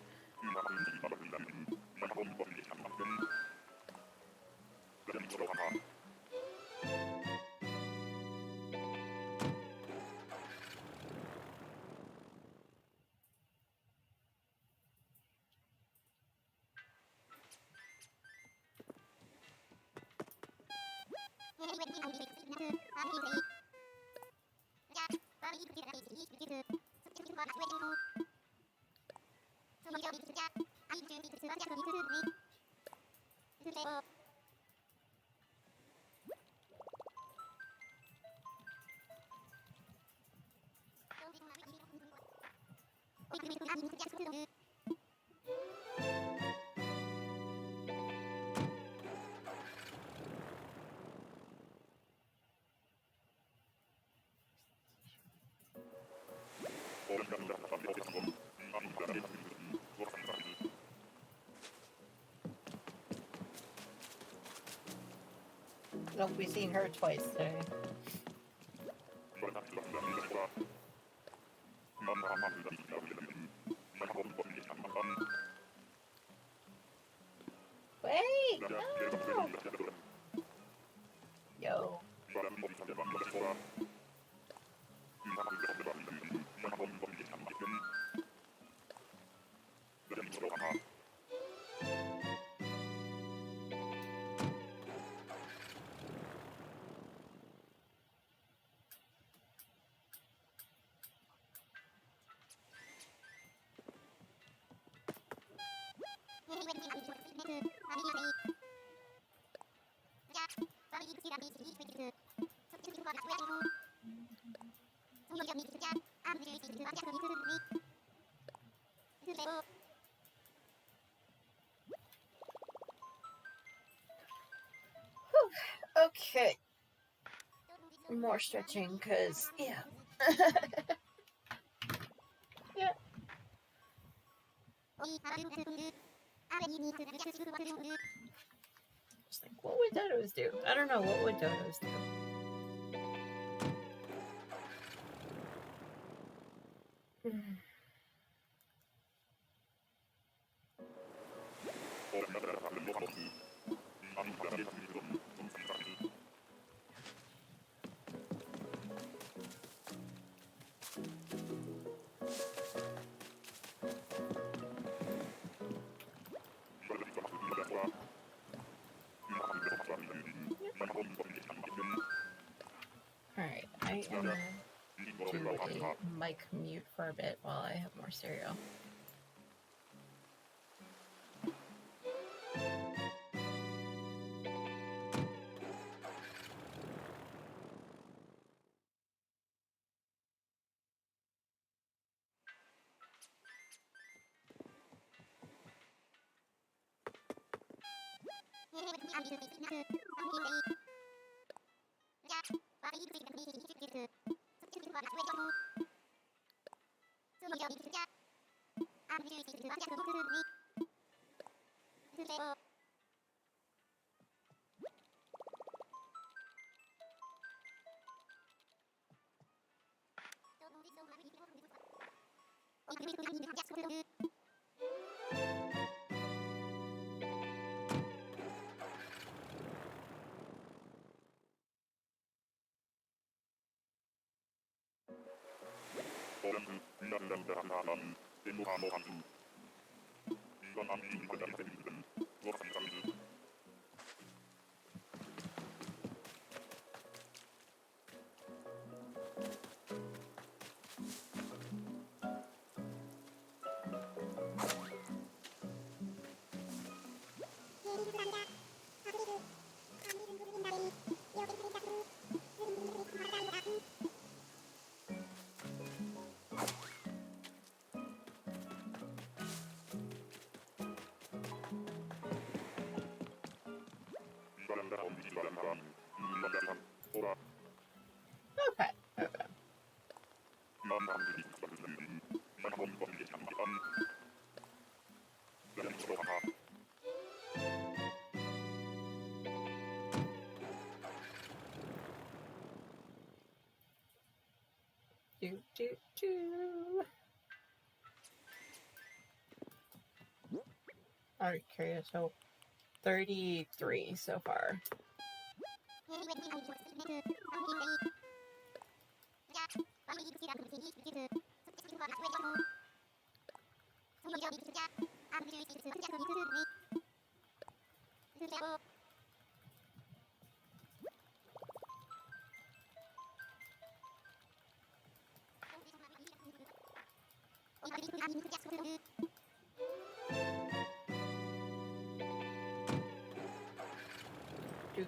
Nope, we've seen her twice today. Wait! No! Yo. Okay. More stretching, because, yeah. Yeah. Just like, what would dodos do? I don't know, what would dodos do? I am going to do a mic mute for a bit while I have more cereal. Okay. Do. Okay, so 33 so far. Do.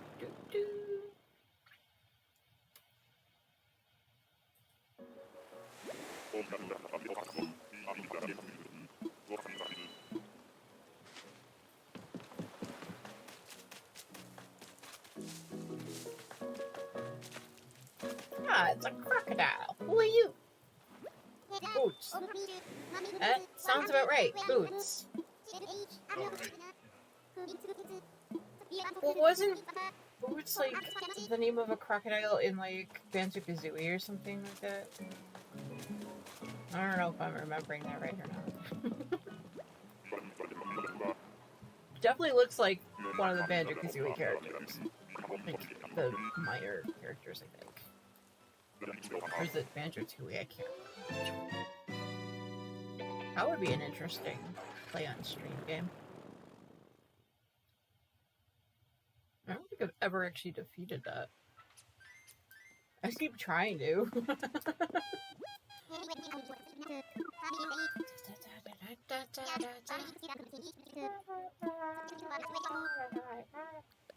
Ah, it's a crocodile. Who are you? Boots. That sounds about right. Boots. Well, wasn't Boots like the name of a crocodile in like Banjo-Kazooie or something like that? I don't know if I'm remembering that right or not. Definitely looks like one of the Banjo-Kazooie characters. Like the minor characters, I think. Or is it Banjo-Tooie? I can't remember. That would be an interesting play on stream game. I don't think I've ever actually defeated that. I just keep trying to.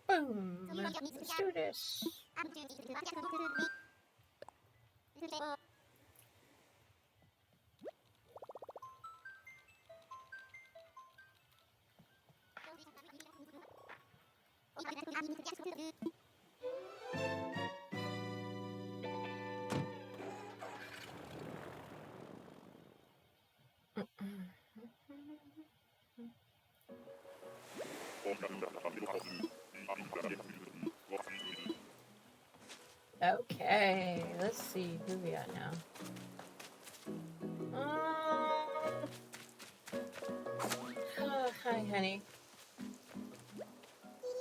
Boom! Let's do this. Okay, let's see who we got now. Oh, hi, honey.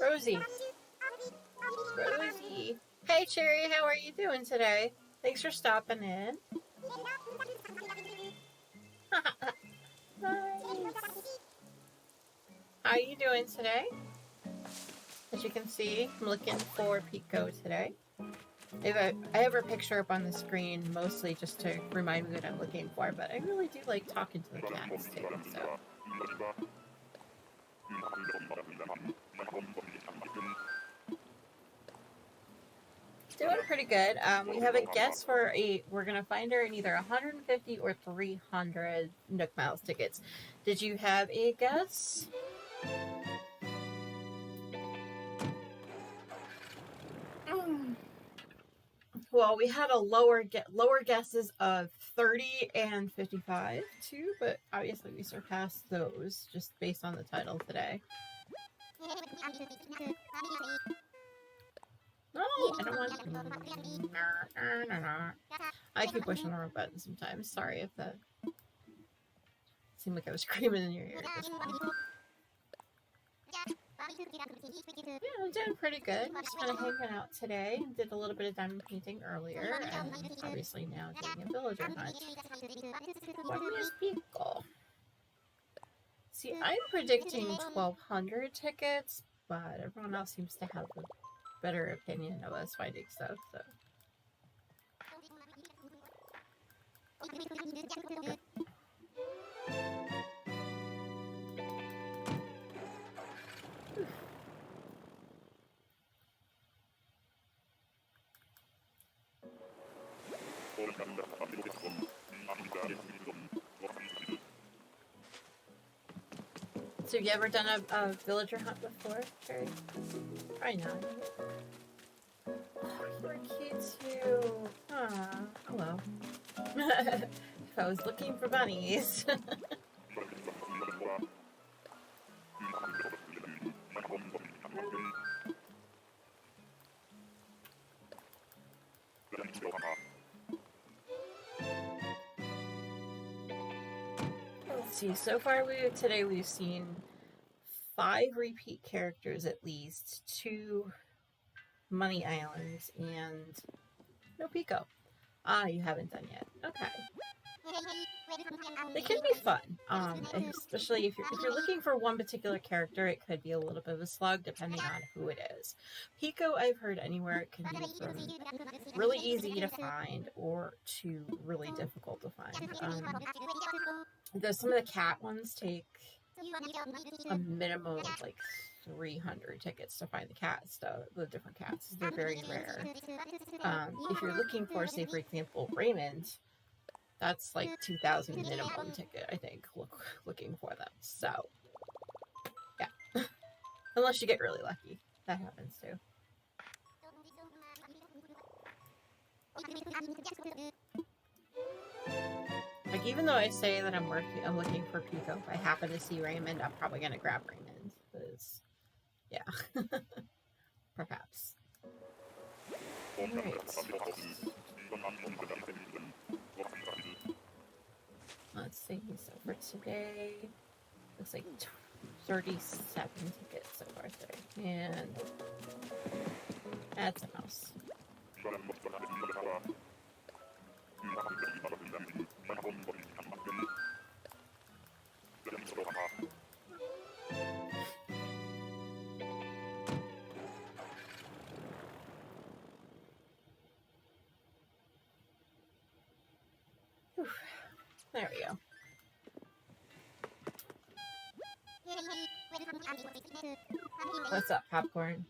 Rosie. Rosie. Hey, Cherry, how are you doing today? Thanks for stopping in. Nice. How are you doing today? As you can see, I'm looking for Pekoe today. If I have her picture up on the screen, mostly just to remind me what I'm looking for, but I really do like talking to the cats too, so. Doing pretty good. We have a guess for we're gonna find her in either 150 or 300 Nook Miles tickets. Did you have a guess? Well, we had a lower guesses of 30 and 55 too, but obviously we surpassed those just based on the title today. No, I don't want. I keep pushing the wrong button sometimes. Sorry if that seemed like I was screaming in your ear. Yeah, I'm doing pretty good. Just kind of hanging out today. Did a little bit of diamond painting earlier, and obviously now doing a villager hunt. What is Pekoe? See, I'm predicting 1,200 tickets, but everyone else seems to have a better opinion of us finding stuff, so. So have you ever done a villager hunt before, Carrie? Probably not. Oh, you're cute too. Aw, hello. If I was looking for bunnies. Let's see, so far today we've seen 5 repeat characters at least, 2 money islands, and no Pekoe. Ah, you haven't done yet. Okay. They can be fun, especially if you're looking for one particular character. It could be a little bit of a slug depending on who it is. Pekoe, I've heard anywhere it can be from really easy to find or to really difficult to find. Some of the cat ones take a minimum of like 300 tickets to find the cats, the different cats. They're very rare. If you're looking for, say, for example, Raymond, that's like 2,000 minimum ticket, I think, looking for them. So, yeah. Unless you get really lucky. That happens too. Like, even though I say that I'm looking for Pekoe, if I happen to see Raymond, I'm probably gonna grab Raymond. Because, yeah. Perhaps. Alright. Let's see, so for today, looks like 37 tickets so far today. And that's a mouse. Whew. There we go. What's up, popcorn?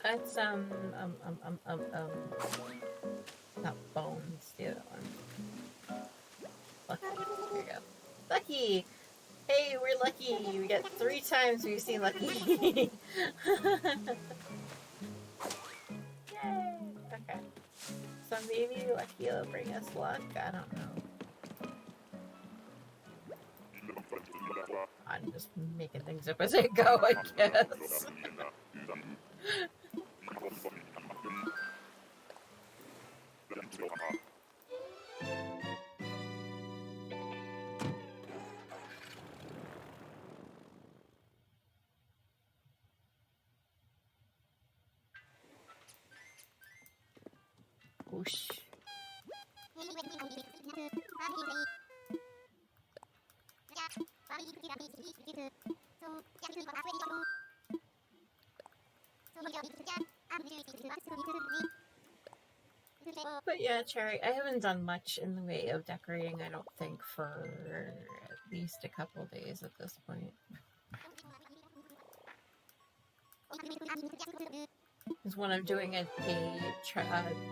That's not Bones, the other one. Lucky. Here you go. Lucky! Hey, we're Lucky! We got 3 times we've seen Lucky. Yay! Okay. So I'm Maybe lucky will bring us luck. I don't know. I'm just making things up as I go, I guess. Whoosh. But yeah, Cherry, I haven't done much in the way of decorating, I don't think, for at least a couple days at this point. Because when I'm doing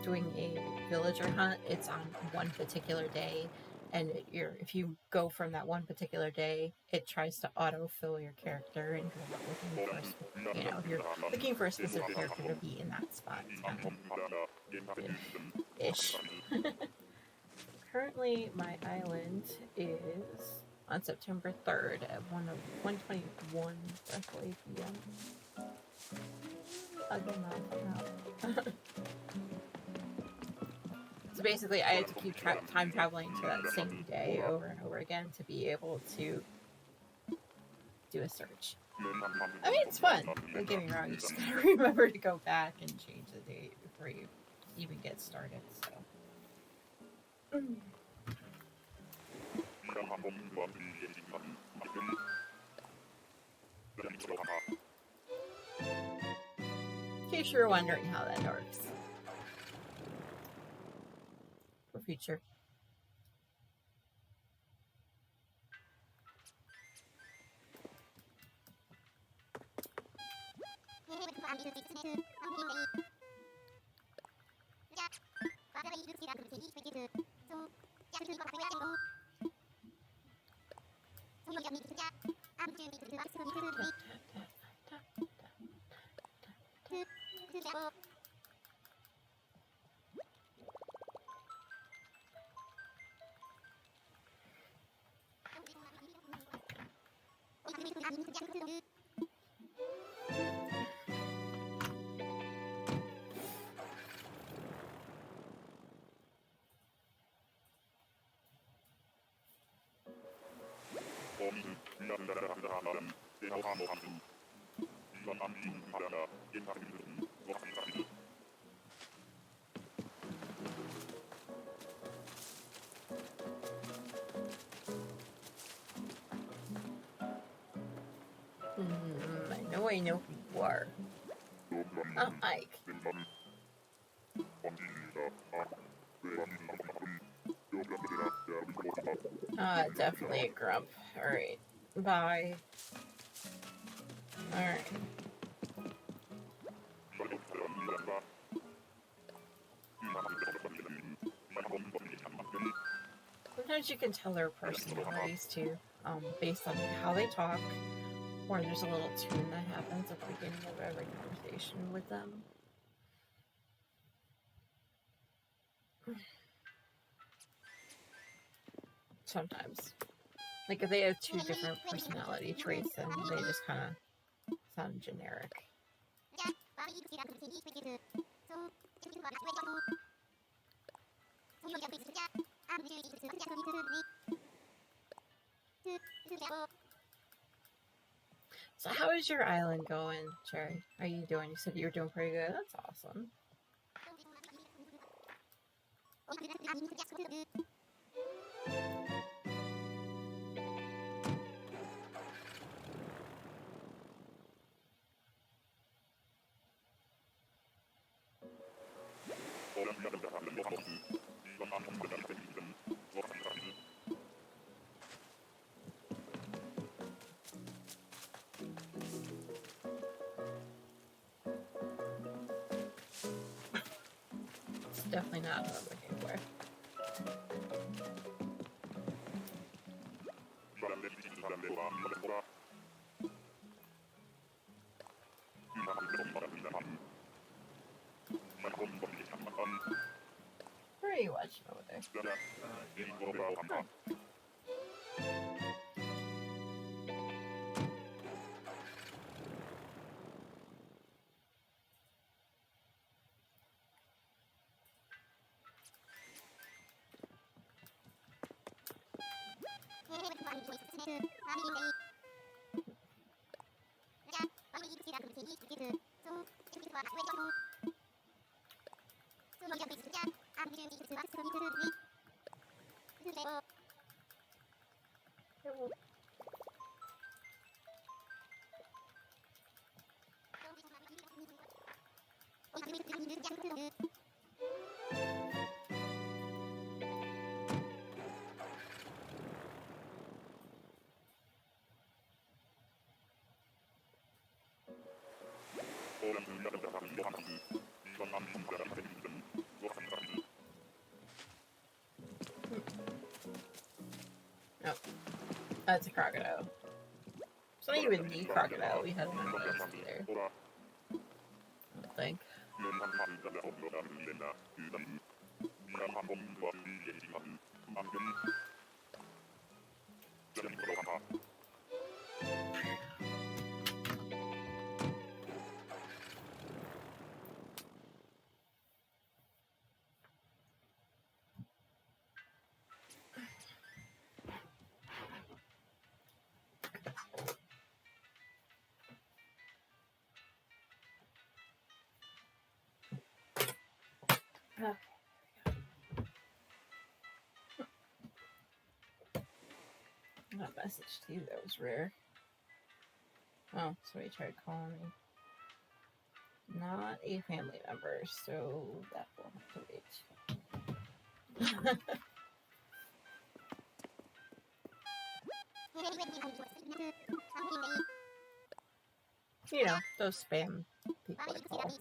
doing a villager hunt, it's on one particular day, and if you go from that one particular day, it tries to autofill your character, and you're not looking for if you're looking for a specific character to be in that spot, it's kind of ish. Currently, my island is on September 3rd at 1:21 roughly p.m. Again, so basically, I had to keep time traveling to that same day over and over again to be able to do a search. I mean, it's fun. Don't get me wrong. You just gotta remember to go back and change the date before you even get started. So. In case you're wondering how that works. For future. I know who you are. Oh, Ike. Definitely a grump. Alright. Bye. Alright. Sometimes you can tell their personalities too, based on how they talk, or there's a little tune that happens at the beginning of every conversation with them. Sometimes. Like if they have two different personality traits, then they just kind of sound generic. So how is your island going, Cherry? Are you doing? You said you were doing pretty good. That's awesome. It's definitely not what I'm looking for. Huh. No, that's a crocodile. It's not even the crocodile we had on our list either. I don't think. Okay. That message too, that was rare. Oh, somebody tried calling me. Not a family member, so that will have to wait. You know, those spam people I call.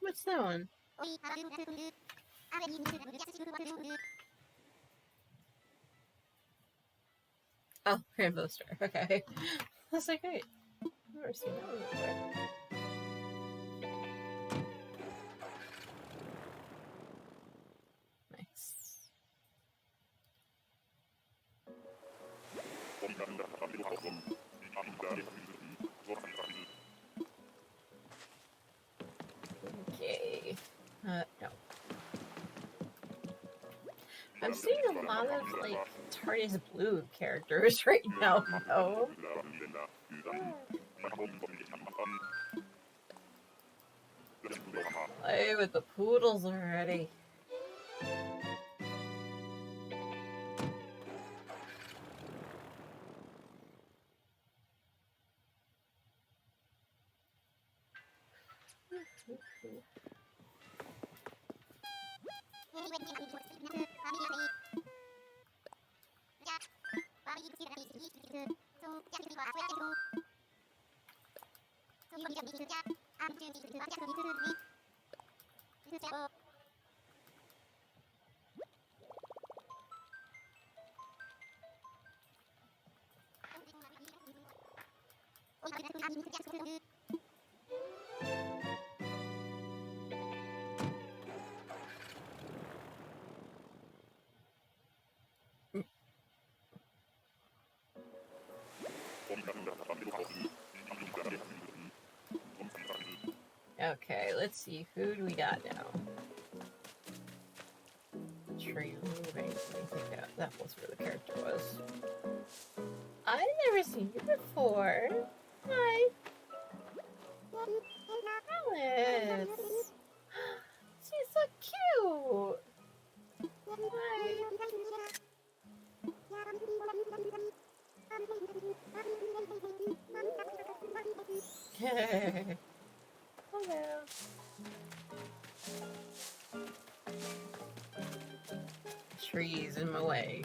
What's that one? Oh, Rainbow Star. Okay. I was like, wait, I've never seen that one before. Nice. Okay. No. I'm seeing a lot of, like, Tardy's Blue characters right now, though. Play with the poodles already. Okay, let's see. Who do we got now? Tree moving. I think that was where the character was. I've never seen you before. Hi. Alice. She's so cute. Hi. Hello. Trees in my way.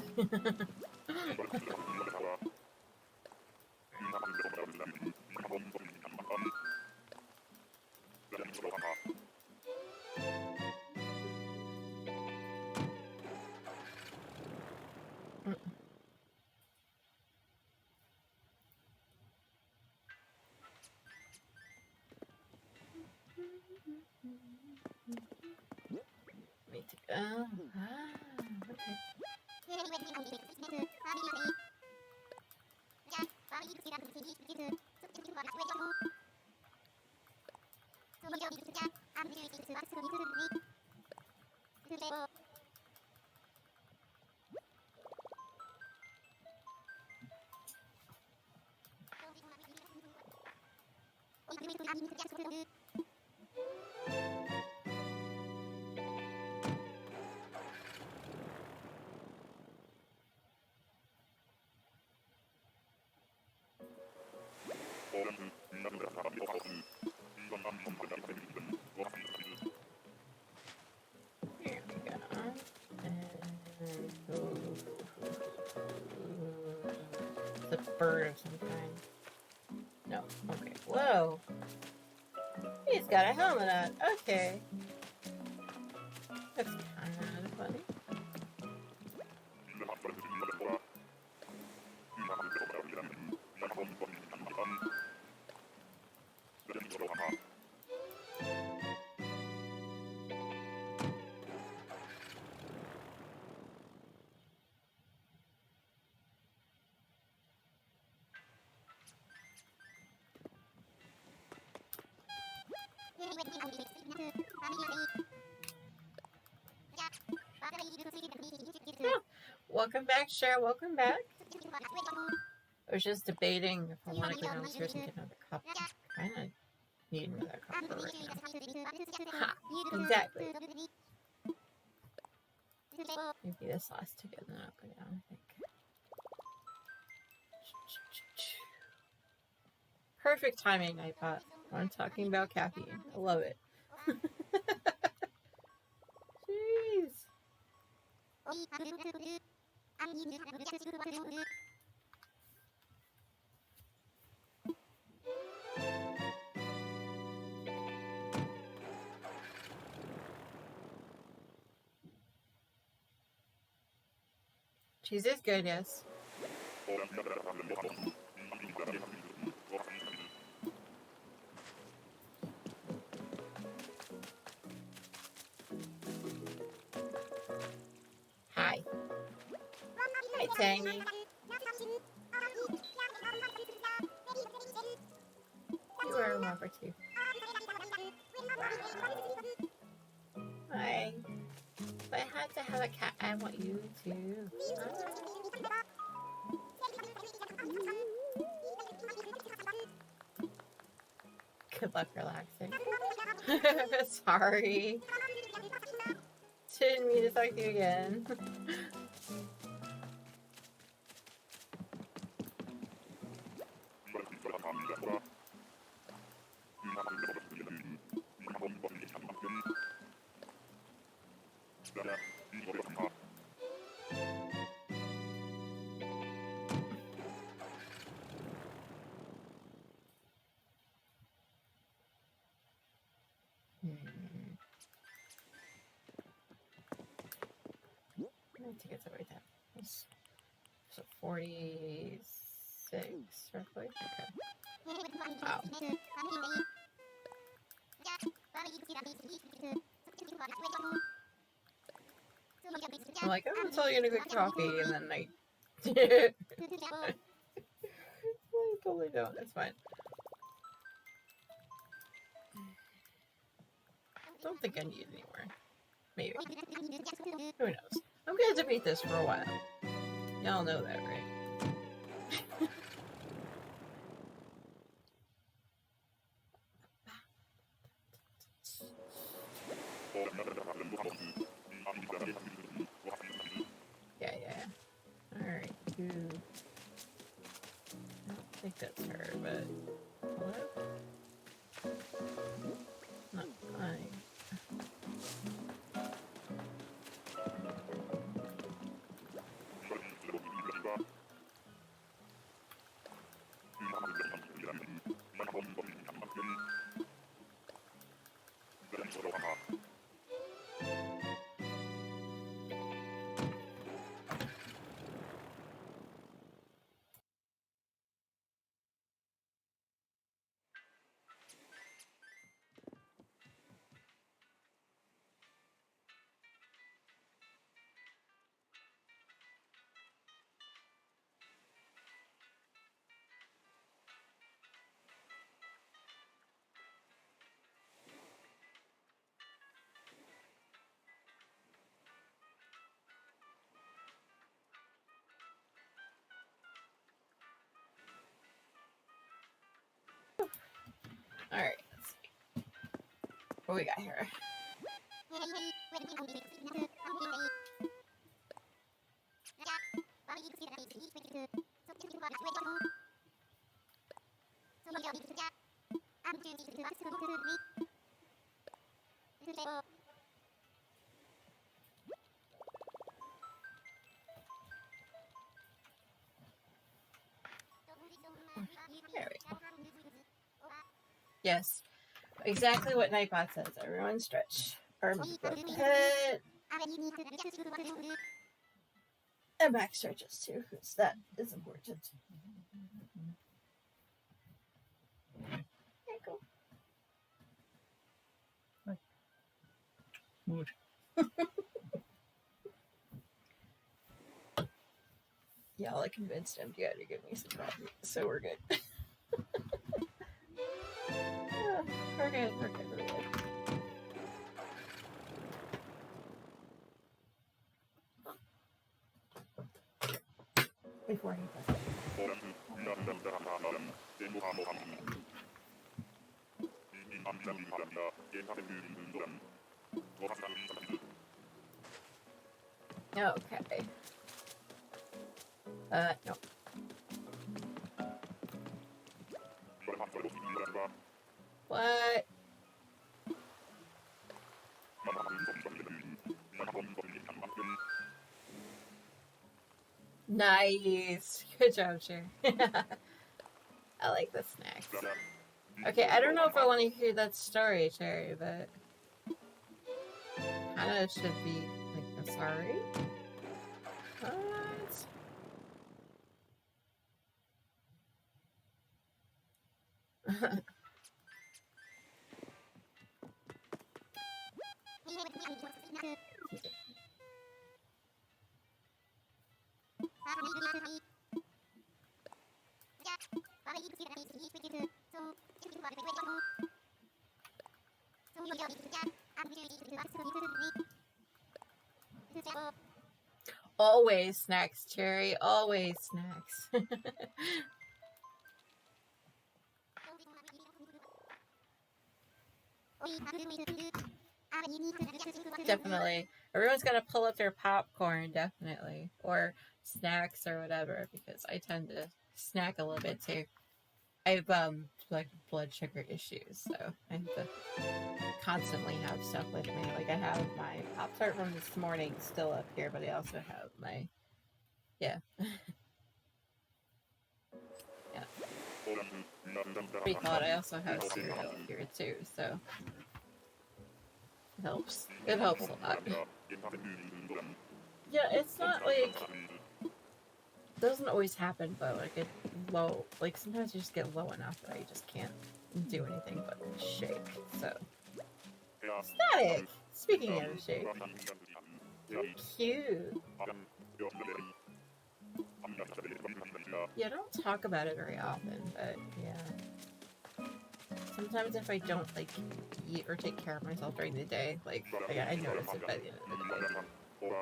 Wait. Oh. Okay. Here we go. And the bird of some kind. No. Okay. Whoa. He's got a helmet on. Okay. That's kind of funny. Oh, welcome back, Cher. Welcome back. I was just debating if I want to go downstairs and get another cup. I kind of need another cup for right now. Ha! Exactly. Maybe this last ticket and then I'll go down, I think. Perfect timing, Nightbot. I'm talking about caffeine. I love it. Jeez. Cheese is good, yes. Hi. Hi, Tangy. You are a lover too. Hi. If I had to have a cat, I want you to. Good luck relaxing. Sorry. Didn't mean to talk to you again. Tickets over there. So 46 roughly? Okay. Wow. I'm like, I'm gonna tell you to get coffee, and then I totally don't. That's fine. Don't think I need it anymore. Maybe. Who knows? I'm gonna debate this for a while. Y'all know that, right? Yeah. Alright, I don't think that's her, but... Hello? Not fine. What we got here? There we go. Yes, exactly what Nightbot says. Everyone stretch. Arms above the head. And back stretches too, because that is important. Okay, cool. Mood. Y'all, I convinced MDI to give me some coffee, so we're good. Yeah, we're good, we're good, we're good. Before he does it. Okay. No. What? Nice. Good job, Cher. I like the snacks. Okay, I don't know if I want to hear that story, Cherry, but kind of should be like, I'm sorry. What? Always snacks, Cherry. Always snacks. Definitely. Everyone's got to pull up their popcorn, definitely. Or snacks or whatever, because I tend to snack a little bit too. I have like blood sugar issues, so I have to constantly have stuff with me. Like I have my Pop-Tart from this morning still up here, but I also have my recall it. I also have cereal here too, so it helps. It helps a lot. Yeah, it's not like doesn't always happen, but like it low. Like sometimes you just get low enough that I just can't do anything but shake. So static. Speaking of shake, cute. Yeah, I don't talk about it very often, but yeah. Sometimes if I don't like eat or take care of myself during the day, like I notice it by the end of the day.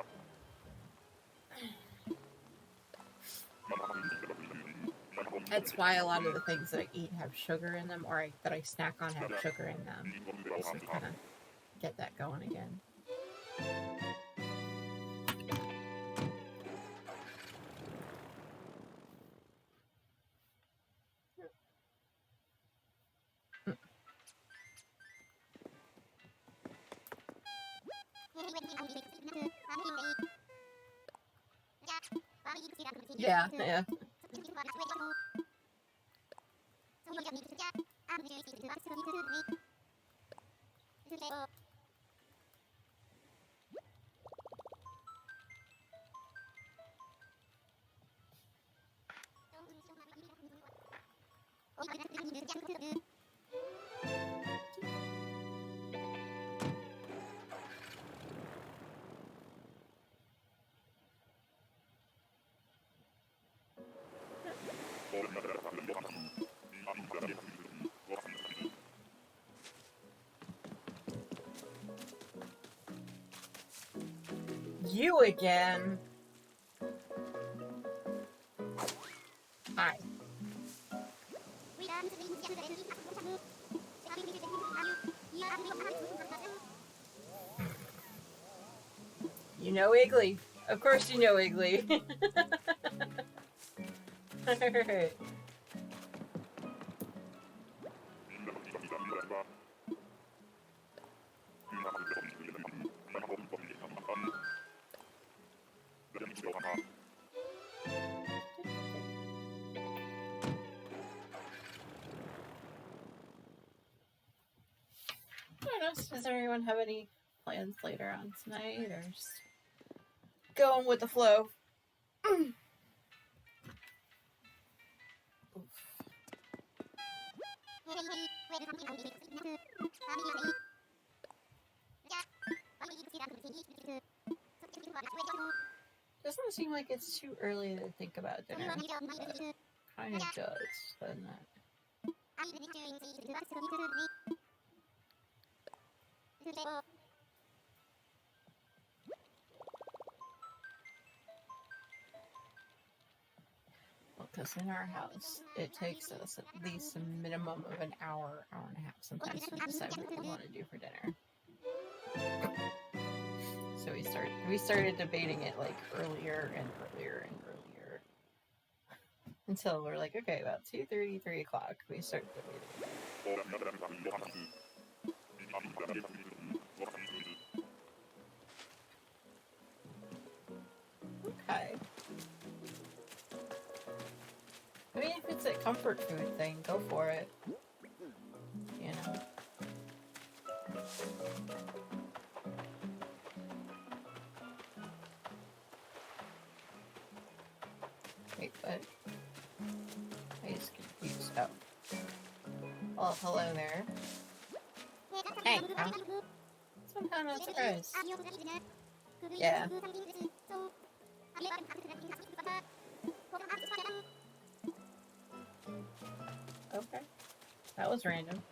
That's why a lot of the things that I eat have sugar in them, or that I snack on have sugar in them, just to kind of get that going again. Yeah, yeah. You again. Hi. You know Iggly. Of course you know Iggly. Alright. I don't know. Does everyone have any plans later on tonight, or just going with the flow? Doesn't seem like it's too early to think about dinner. Kind of does, doesn't it? Because in our house, it takes us at least a minimum of an hour, hour and a half sometimes to decide what we want to do for dinner. So we started debating it like earlier and earlier and earlier. Until we're like, okay, about 2:30, 3 o'clock, we start debating it. Okay. I mean, if it's a comfort food thing, go for it. You know. Wait, what? I just confused. Oh. Well, hello there. Hey, huh? Somehow not surprised. Yeah. Okay. That was random.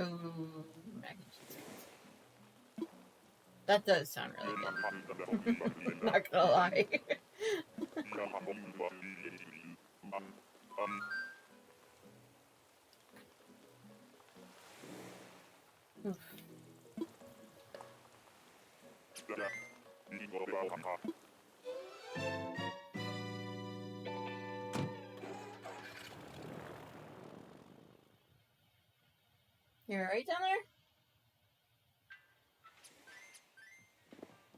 Ooh, mac and cheese. That does sound really good. Not gonna lie. You're right down there?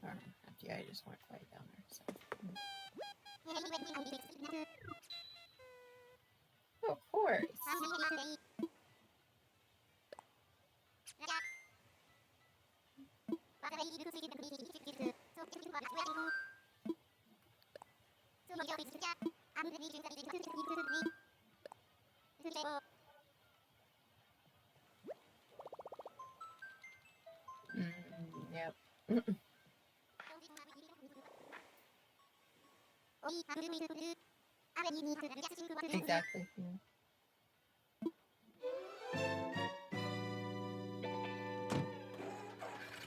Or, yeah, I just went right down there. So. Oh, of course. Yep. Exactly. Yeah.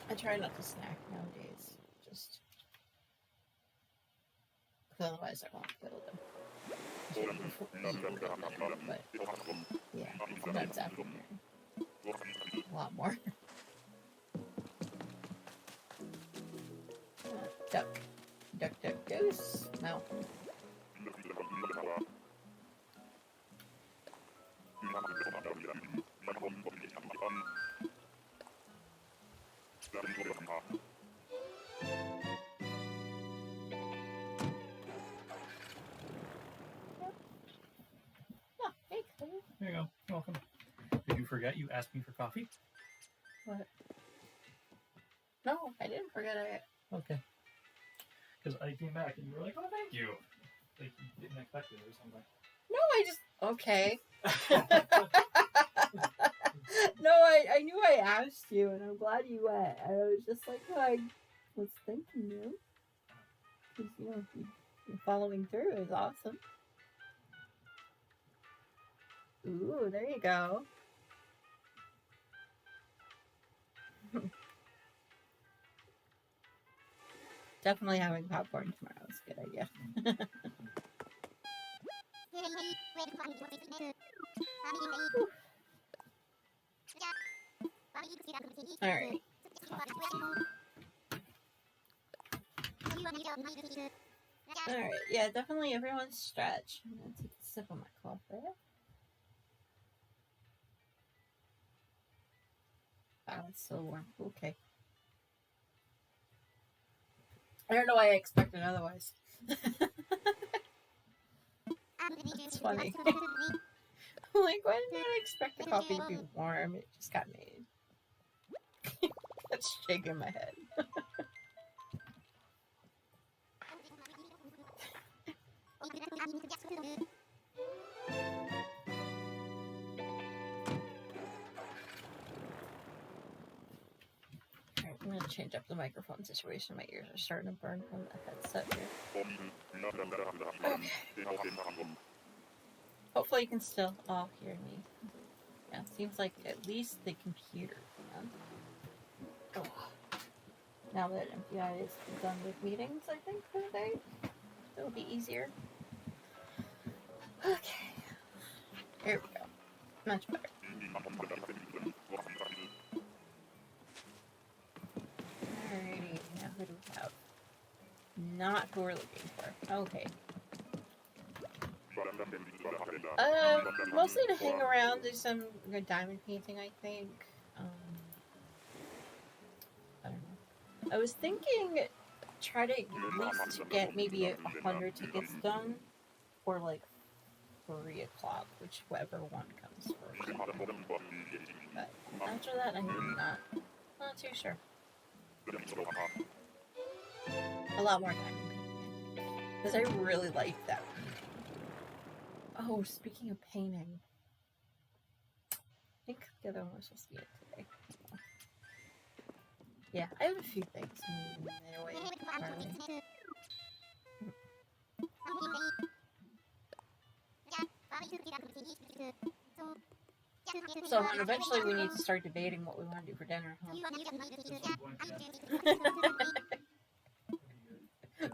I try not to snack nowadays. Just because otherwise I won't be able to eat without but yeah, sometimes after dinner. A lot more. Duck. Duck, duck, goose. No. Oh, hey, Claire. There you go. Welcome. Did you forget you asked me for coffee? What? No, I didn't forget it. Okay. Because I came back and you were like, oh, thank you. Like you didn't expect it or something. No, I just... Okay. No, I knew I asked you, and I'm glad you went. I was just like, oh, I was thinking you. Because, you know, you're following through is awesome. Ooh, there you go. Definitely having popcorn tomorrow is a good idea. Alright. Alright, yeah, definitely everyone stretch. I'm gonna take a sip of my coffee. Wow, it's so warm. Okay. I don't know why I expected otherwise. That's funny. I'm like, why did I expect the coffee to be warm? It just got made. That's shaking my head. Alright, I'm gonna change up the microphone situation. My ears are starting to burn from the headset here. Okay. Hopefully you can still all hear me. Yeah, it seems like at least the computer can. Oh. Now that MPI is done with meetings, I think, for the day, it'll be easier. Okay. Here we go. Much better. Alrighty, now who do we have? Not who we're looking for. Okay. Mostly to hang around, do some good diamond painting, I think. I don't know. I was thinking try to at least get maybe 100 tickets done for like 3 o'clock, whichever one comes first. But after that, I'm not too sure. A lot more diamond painting, because I really like that painting. Oh, speaking of painting, I think the other one was supposed to be it today. Yeah, I have a few things in the way. So eventually we need to start debating what we want to do for dinner, huh?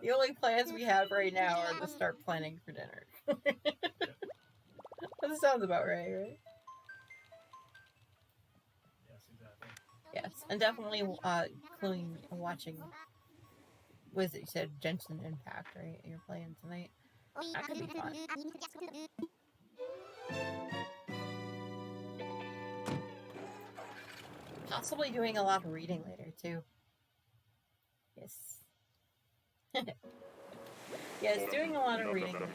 The only plans we have right now are to start planning for dinner. That sounds about right? Yes, exactly. Yes, and definitely including watching. What is it? You said Genshin Impact, right? You're playing tonight. That could be fun. Possibly doing a lot of reading later too. Yes. Yes, doing a lot of reading later.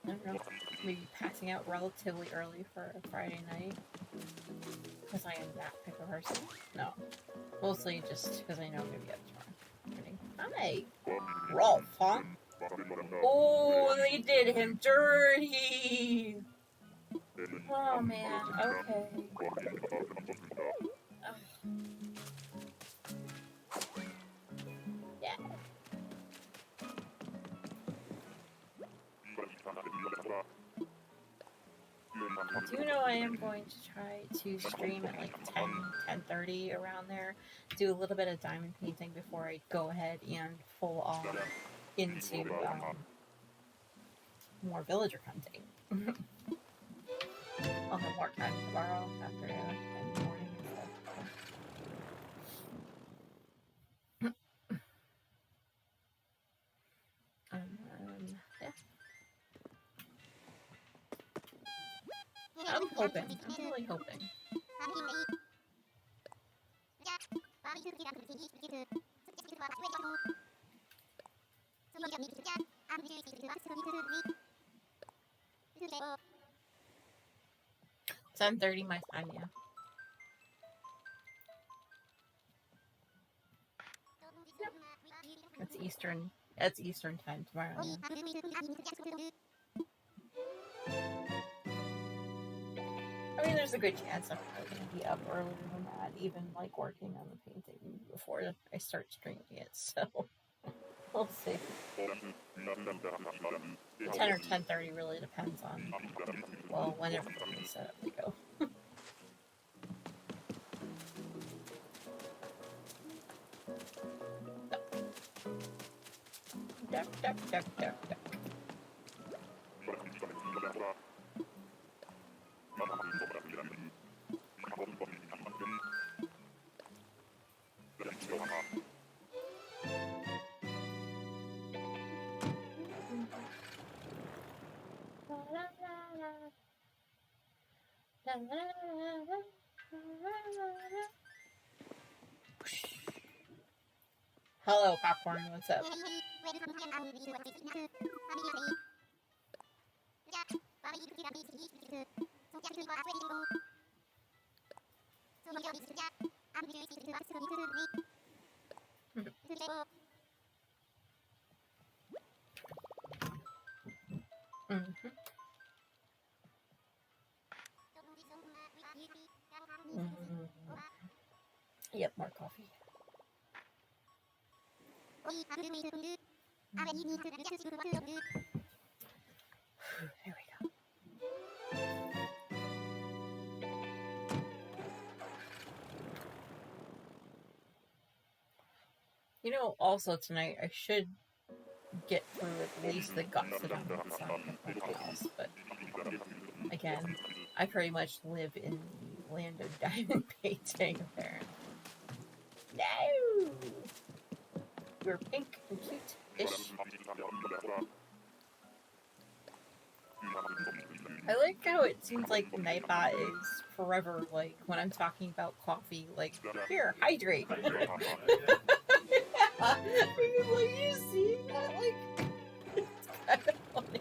I don't know. Maybe passing out relatively early for a Friday night. Because I am that type of person. No. Mostly just because I know I'm going to be up tomorrow. Hi! Rolf, huh? Oh, they did him dirty! Oh, man. Okay. Yeah. I do know I am going to try to stream at like 10:30 around there. Do a little bit of diamond painting before I go ahead and full on into more villager hunting. I'll have more time tomorrow after in the morning and stuff. Yeah. I'm hoping. I'm really hoping. It's 10:30 my time, yeah. That's Eastern. That's Eastern time tomorrow. Yeah. I mean, there's a good chance I'm probably gonna be up earlier than that, even like working on the painting before I start streaming it. So we'll see. 10 or 10:30 really depends on when everything is set up to go. Duck, duck, duck, duck, duck. Hello, popcorn. What's up? Mm-hmm. Mm-hmm. Yep, more coffee. There we go. You know, also tonight I should get through at least the guts of the side of the podcast, but again, I pretty much live in the land of diamond painting, apparently. No! You're pink and cute-ish. I like how it seems like Nightbot is forever, like, when I'm talking about coffee, like, here, hydrate. Hydrate. Like, you see that? Like, it's kind of funny.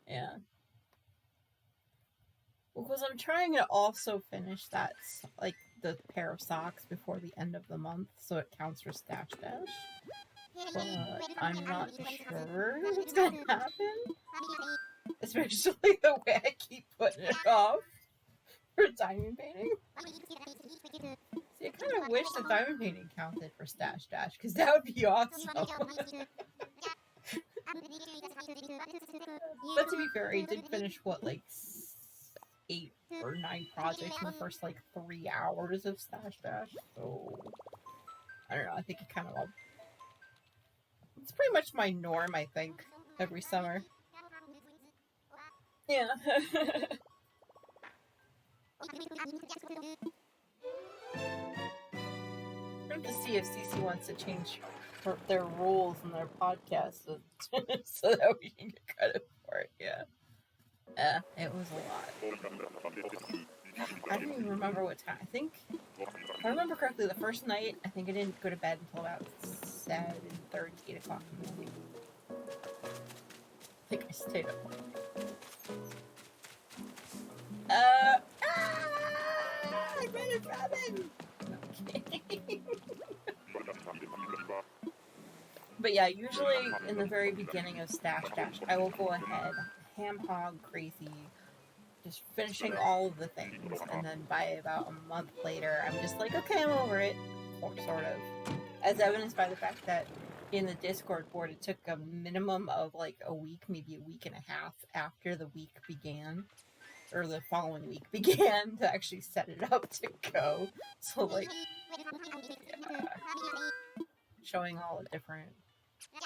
Yeah. Because I'm trying to also finish that, like, the pair of socks before the end of the month, so it counts for Stash Dash. But I'm not sure if it's gonna happen. Especially the way I keep putting it off for diamond painting. See, I kind of wish the diamond painting counted for Stash Dash, because that would be awesome. But to be fair, I did finish, what, like 8 or 9 projects in the first, like, 3 hours of Stash Dash, so I don't know, I think it kind of all... It's pretty much my norm, I think, every summer. Yeah. I'm going to see if CC wants to change their rules in their podcast so that we can get credit for it, yeah. It was a lot. I don't even remember what time. I think, if I remember correctly, the first night, I think I didn't go to bed until about 7:30, 8 o'clock in the morning. I think I stayed up late. I ran a cabin! Okay. But yeah, usually in the very beginning of Stash Dash, I will go ahead, ham hog crazy, just finishing all of the things, and then by about a month later, I'm just like, okay, I'm over it, or sort of. As evidenced by the fact that in the Discord board, it took a minimum of like a week, maybe a week and a half after the week began, or the following week began, to actually set it up to go. So, like, yeah, showing all the different, what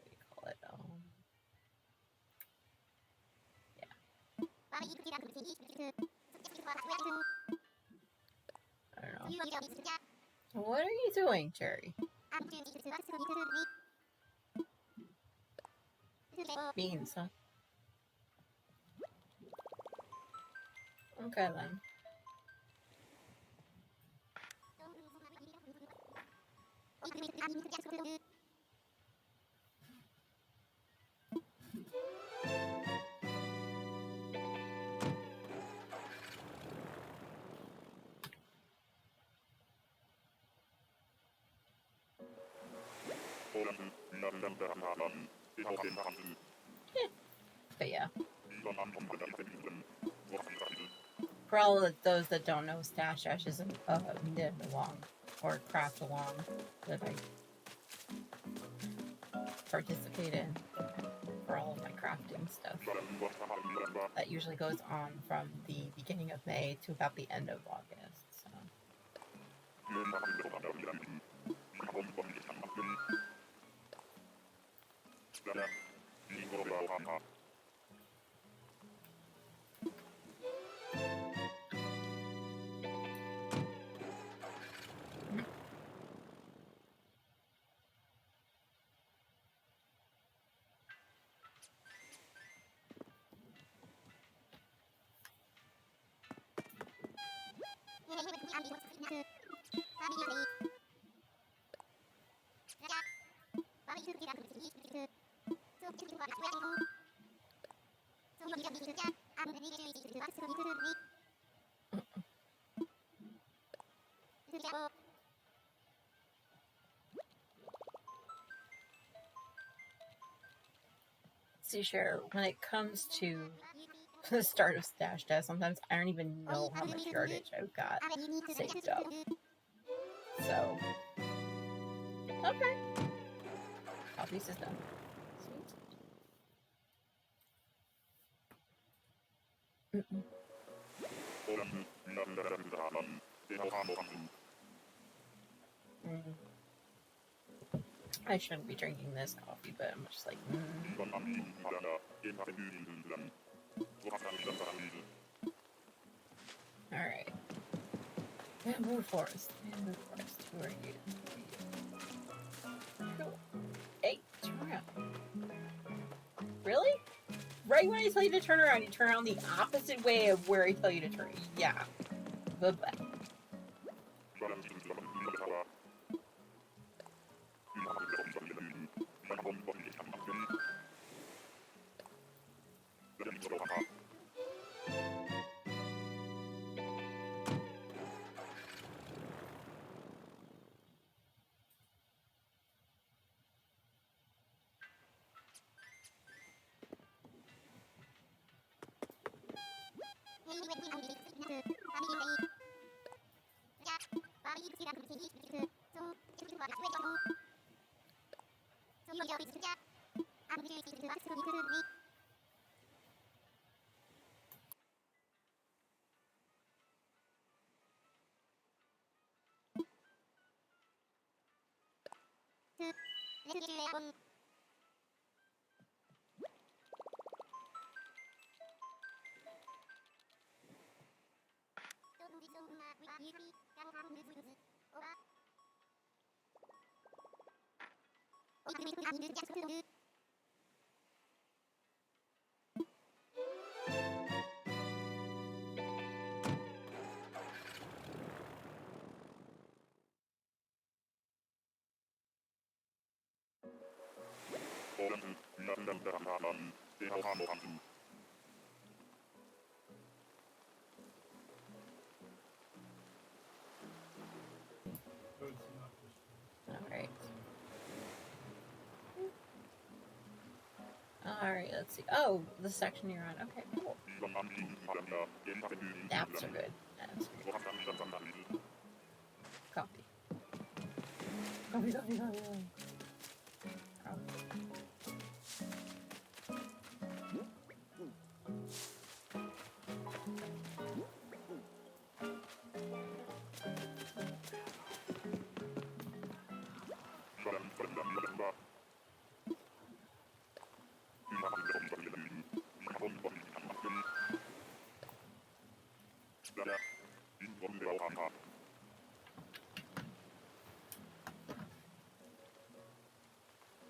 do you call it, yeah. I don't know. What are you doing, Cherry? Beans, huh? Okay, then. But yeah. For all of those that don't know, Stash Dash is a knit along or craft along that I participate in for all of my crafting stuff. That usually goes on from the beginning of May to about the end of August. So. See, Cher, when it comes to the start of Stash Test, sometimes I don't even know how much yardage I've got saved up. So, okay. Copies is done. Sweet. I shouldn't be drinking this coffee, but I'm just like, Alright. Bamboo Forest. Bamboo Forest. Who are you? Cool. Hey, turn around. Really? Right when I tell you to turn around, you turn around the opposite way of where I tell you to turn. Yeah. Bye-bye. Alright. Alright, let's see. Oh, the section you're on. Okay, cool. Naps are good. Naps are good. Coffee. Coffee, coffee, coffee.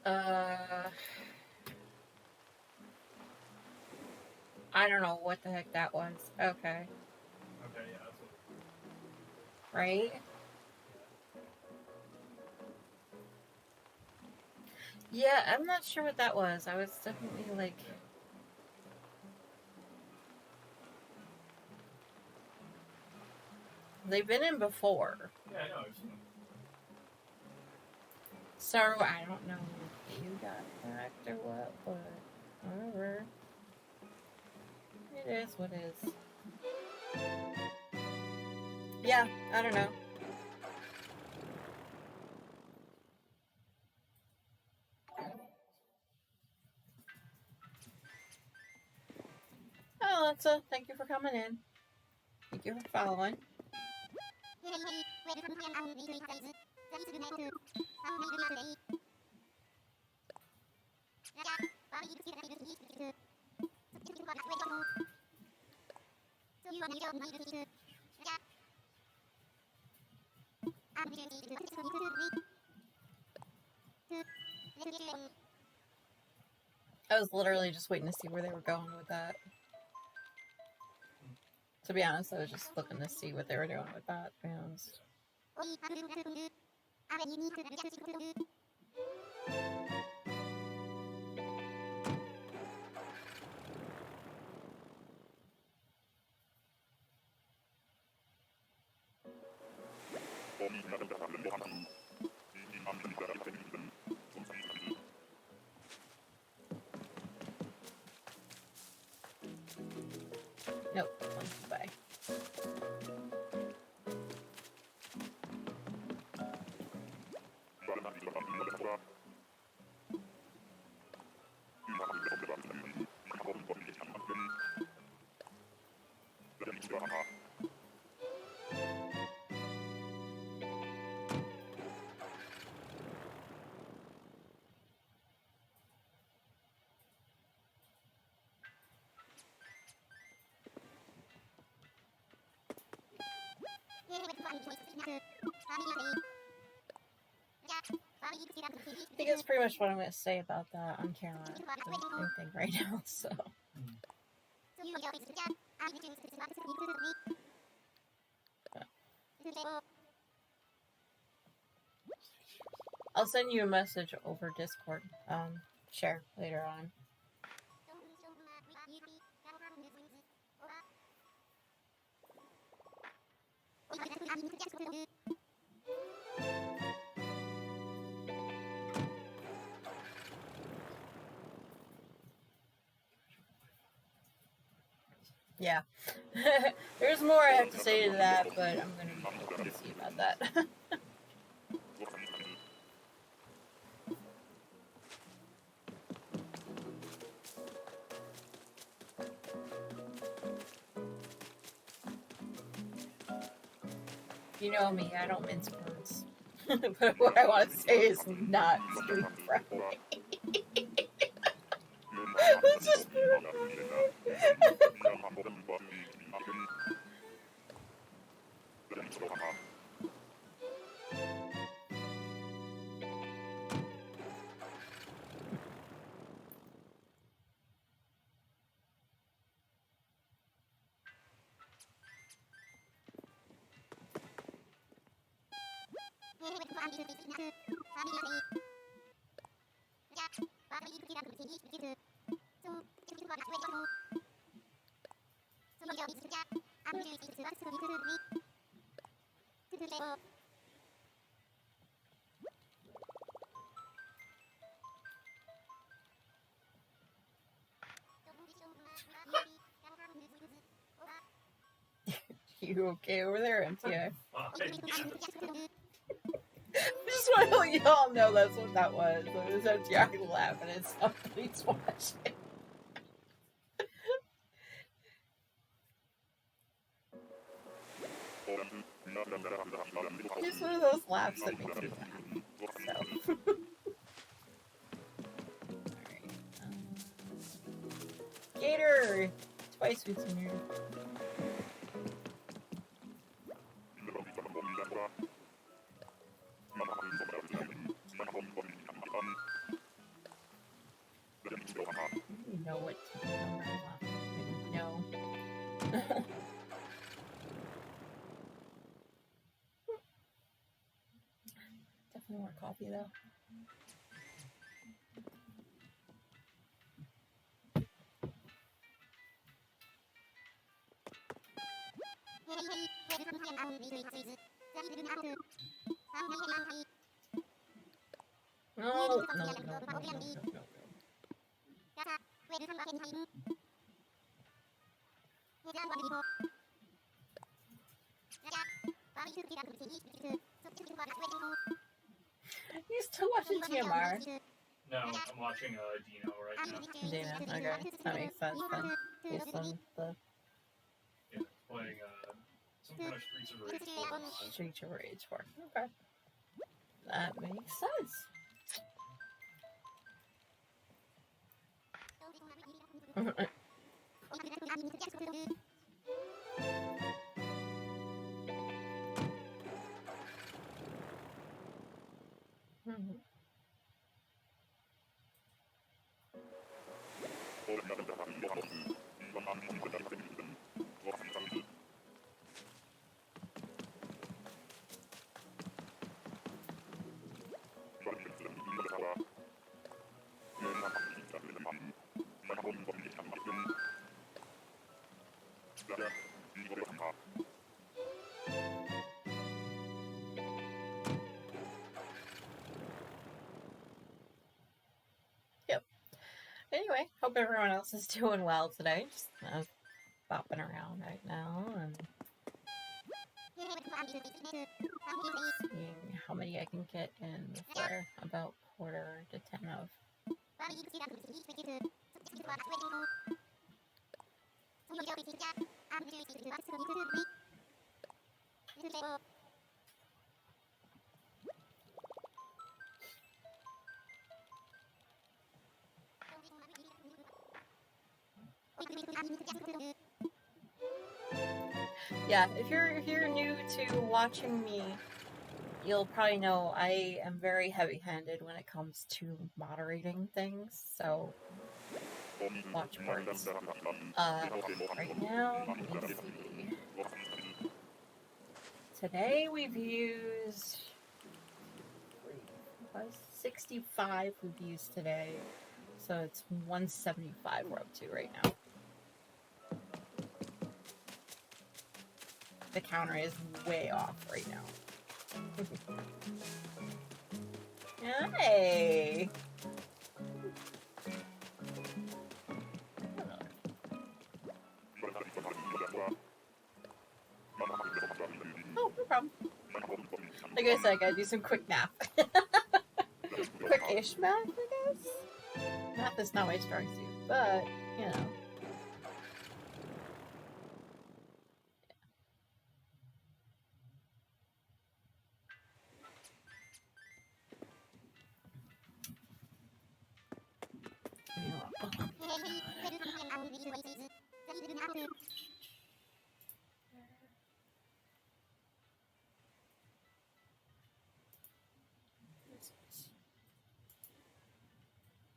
Oh. I don't know what the heck that was. Okay. Okay, yeah, that's what. Right? Yeah, I'm not sure what that was. I was definitely like... They've been in before. Yeah, I know, I've seen them. So, I don't know if you got hacked or what, but whatever. It is what it is. Yeah, I don't know. Oh, Alexa, thank you for coming in. Thank you for following. I was literally just waiting to see where they were going with that. To be honest, I was just looking to see what they were doing with that, to be honest. Nope, bye. I think that's pretty much what I'm going to say about that on camera. Anything right now, so. I'll send you a message over Discord, share later on. Yeah. There's more I have to say to that, but I'm going to see about that. You know me, I don't mince words. But what I want to say is not street friendly. It's just You okay over there, MTI? I just want to let y'all know that's what that was. It was MTI laughing at somebody's watching. Just one of those laughs that makes me laugh. So. Gator! Twice we've seen her. You know what to do. No. Definitely more coffee though. No. You still watching TMR? No, I'm watching Dino right now. Dino, okay. That makes sense then. Based on the... Yeah, playing some kind of Streets of Rage 4 mod. Streets of Rage 4. Okay. That makes sense. Yep. Anyway, hope everyone else is doing well today. Just bopping around right now and seeing how many I can get in for about quarter to 10 of. Yeah, if you're new to watching me, you'll probably know I am very heavy-handed when it comes to moderating things, so watch parts. Right now, let me see. Today we've used 65 we've used today, so it's 175 we're up to right now. The counter is way off right now. Hey! Oh, no problem. Like I said, I gotta do some quick math. Quick-ish math, I guess? Math is not my strong suit, but, you know.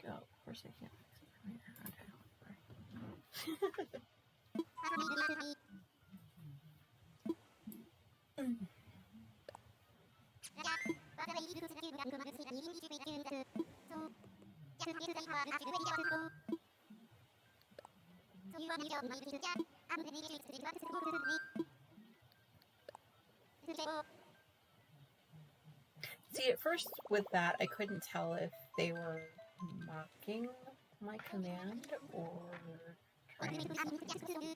Go. Of course I can't fix it from here. Okay. See, at first with that, I couldn't tell if they were mocking my command or trying something.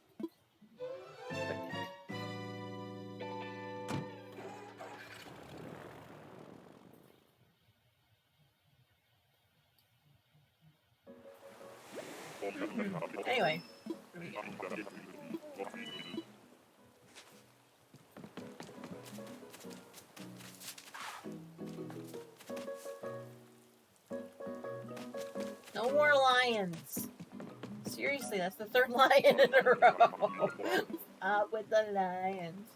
Anyway. No more lions. Seriously, that's the third lion in a row. Up with the lions.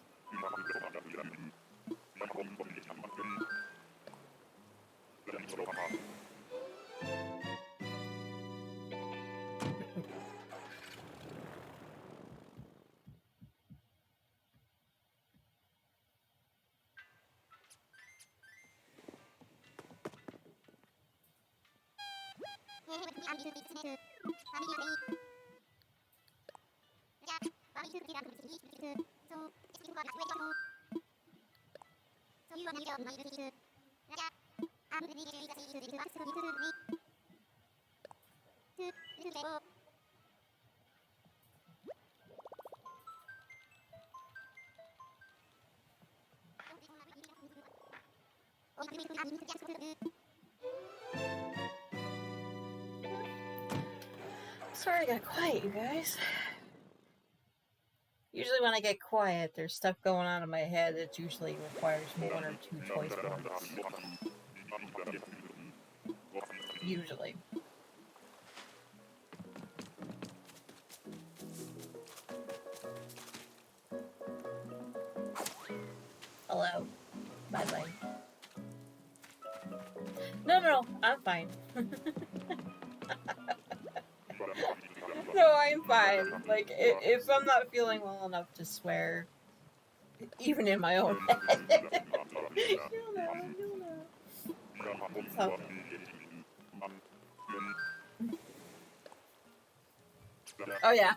Sorry I got quiet, you guys. Usually when I get quiet, there's stuff going on in my head that usually requires one or two choice points. Usually. Hello. Bye-bye. No, I'm fine. No, I'm fine. Like, if I'm not feeling well enough to swear, even in my own head, you'll know. It's okay. Oh yeah.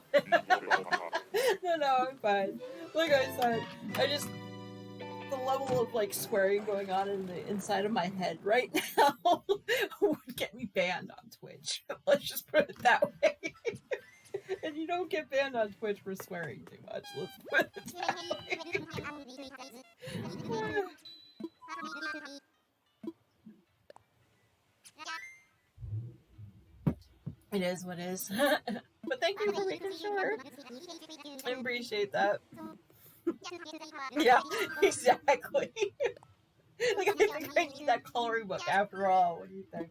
No, I'm fine. Like I said, I just the level of like swearing going on in the inside of my head right now would get me banned on Twitch. Let's just put it that way. And you don't get banned on Twitch for swearing too much. Let's put it that way. It is what it is. But thank you for making sure. I appreciate that. Yeah, exactly. Like I think I need that coloring book after all. What do you think?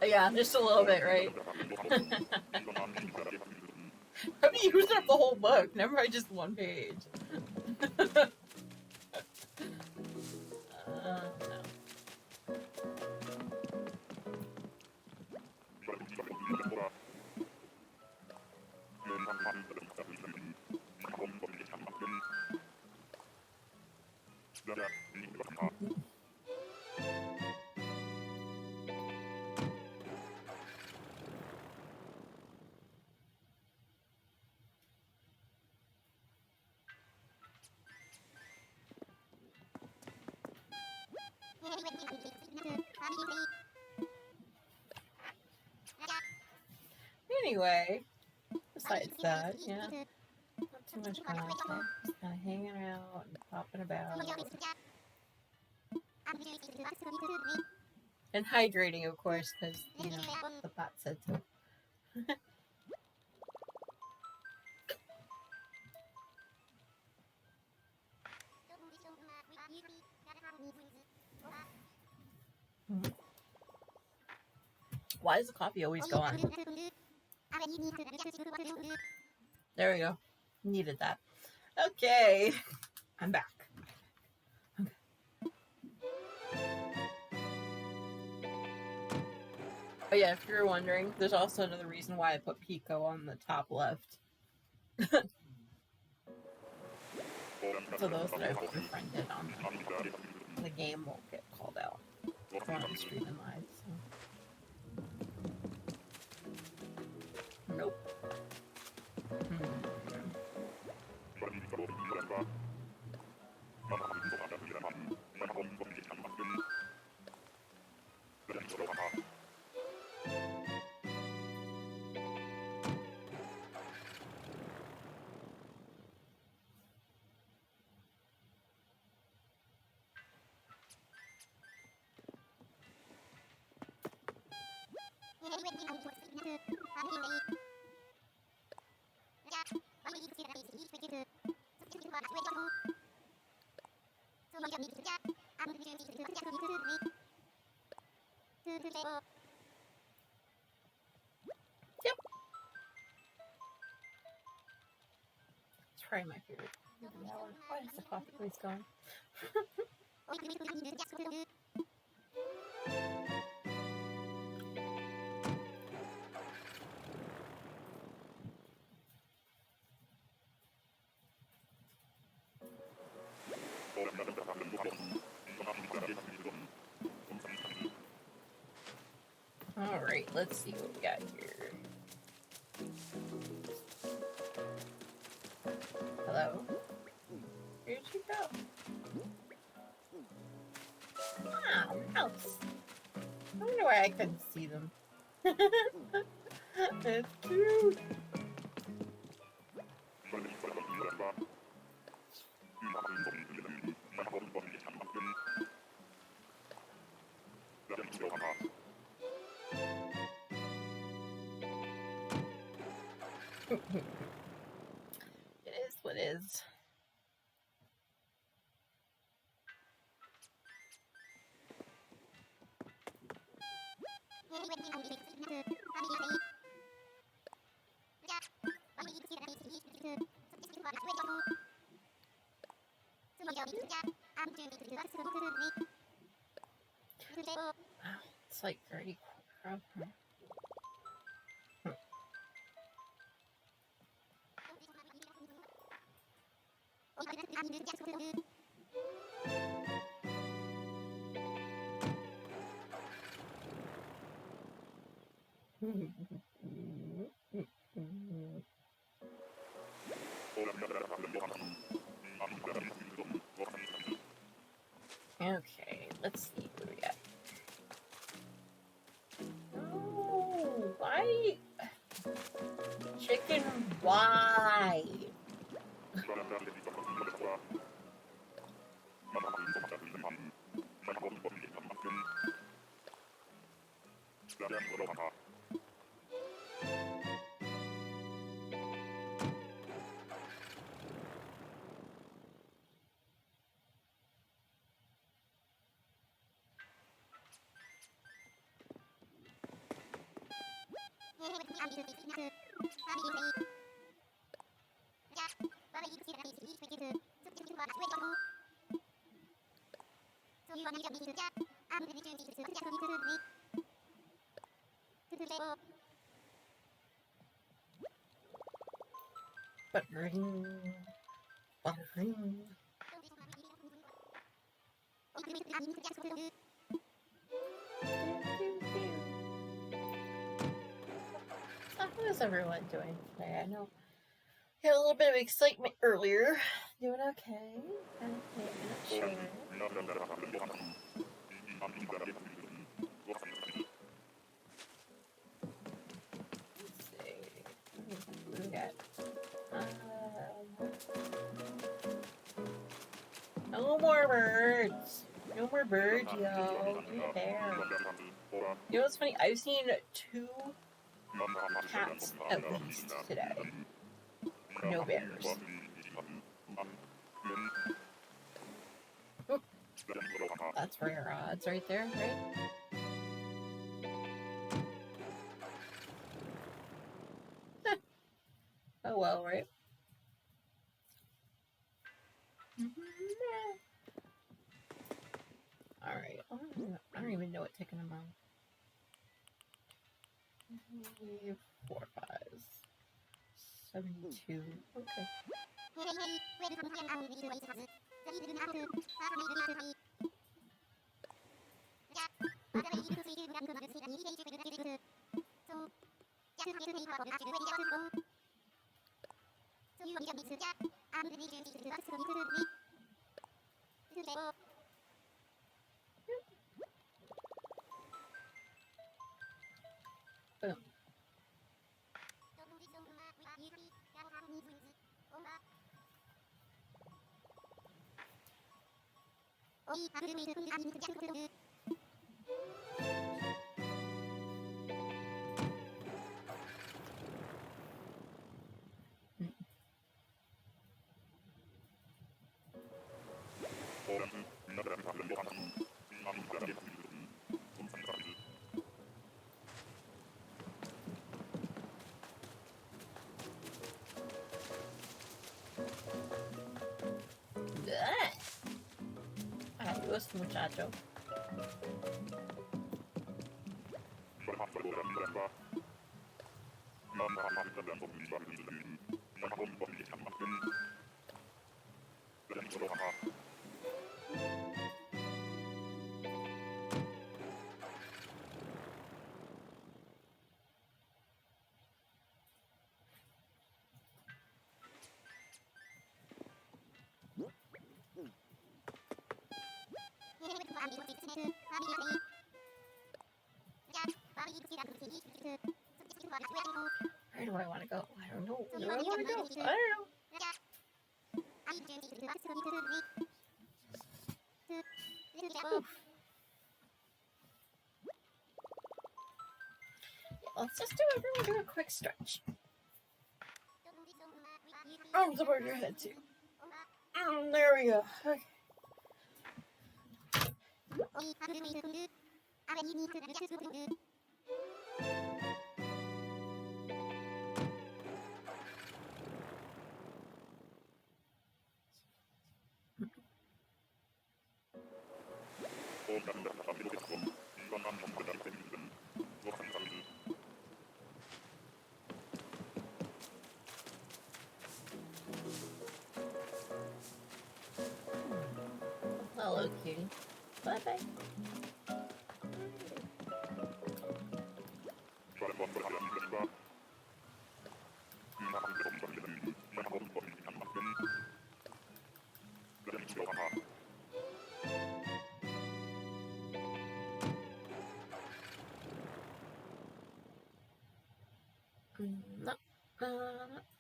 Yeah, just a little bit, right? I've used up the whole book, never mind just one page. No. Anyway, besides that, yeah, not too much going on today. Just kind of hanging out and popping about. And hydrating, of course, because, you know, the bot said so. Why does the coffee always go on? There we go. Needed that. Okay. I'm back. Okay. Oh yeah, if you're wondering, there's also another reason why I put Pekoe on the top left. So those that I've befriended on the game won't get called out. When I'm streaming live, so. Nope. Yep. It's probably my favorite. Why is the coffee always gone? Alright, let's see what we got here. Hello? Where'd you go? Ah, mouse. I wonder why I couldn't see them. It's cute. It is what it is. It's like 30 quarter. Okay, let's see what we got. No, why? Chicken, why? Buttering, buttering. So how is everyone doing today? I know we had a little bit of excitement earlier. Doing okay? I'm not sure. Let's see. What we got? No more birds. No more birds, yo. Give me a bear. You know what's funny? I've seen 2 cats at least today. No bears. That's rare odds right there, right? Oh well, right? Alright, I don't even know what taking them on. 4 5s. 72. Okay. Boom. Adiós, muchacho. Where do I want to go? I don't know. Where do I want to go? I don't know. Oof. Let's just everyone do a quick stretch. Arms above your head too. There we go. Okay. Hello, cutie. Bye-bye.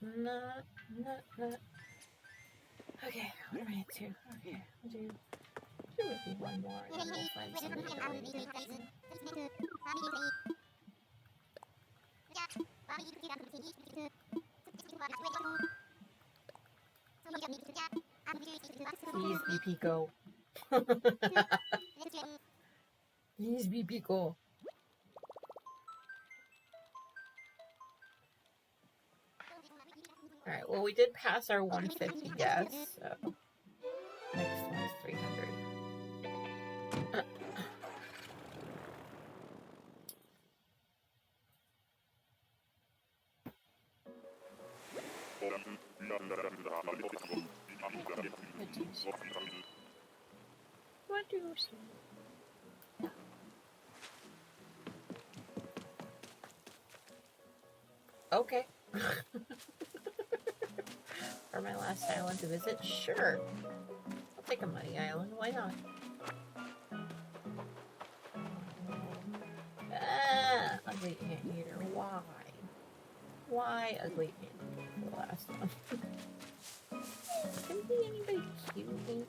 No, no. Okay, what am I up to? Okay, we'll do maybe one more and then we'll find something to do. Please be Pico. Please be Pico. Alright, well, we did pass our 150 deaths, so next one's 300. What do you see? Okay. For my last island to visit? Sure. I'll take a money island. Why not? Ah, ugly anteater. Why? Why ugly anteater for the last one? Can be anybody cute?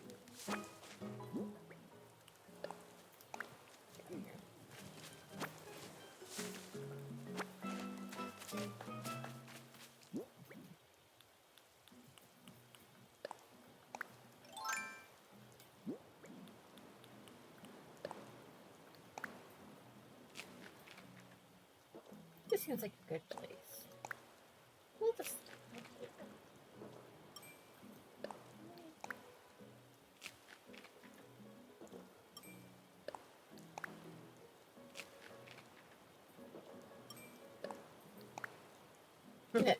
This seems like a good place. We'll just... Random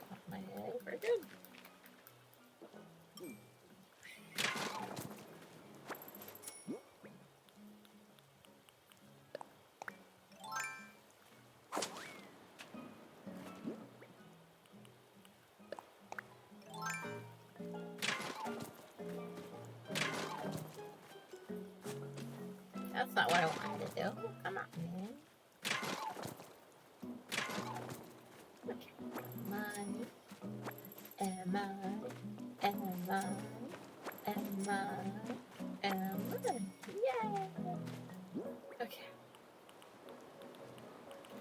pop my head over good. That's not what I wanted to do. Come on, man. Okay. Money. Am I? Yay! Okay.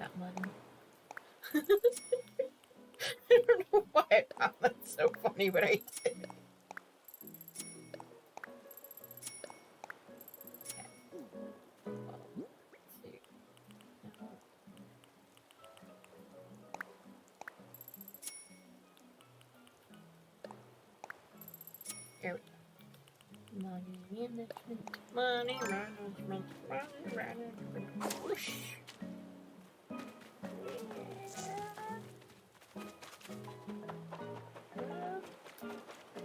Got money. I don't know why I found that so funny, but I did. Here we go. Money management. Whoosh.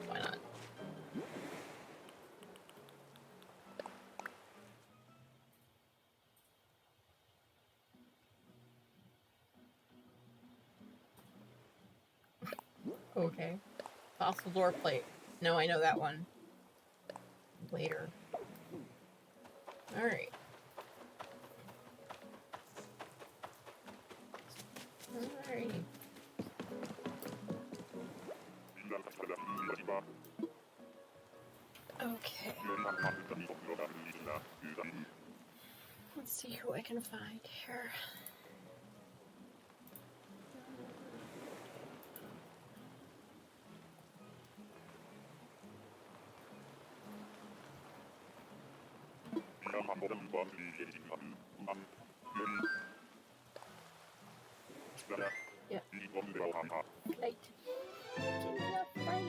Why not? Okay. Fossil door plate. No, I know that one. Later. Alright. Alrighty. Okay. Let's see who I can find here. Yeah. Flight. Give me a flight.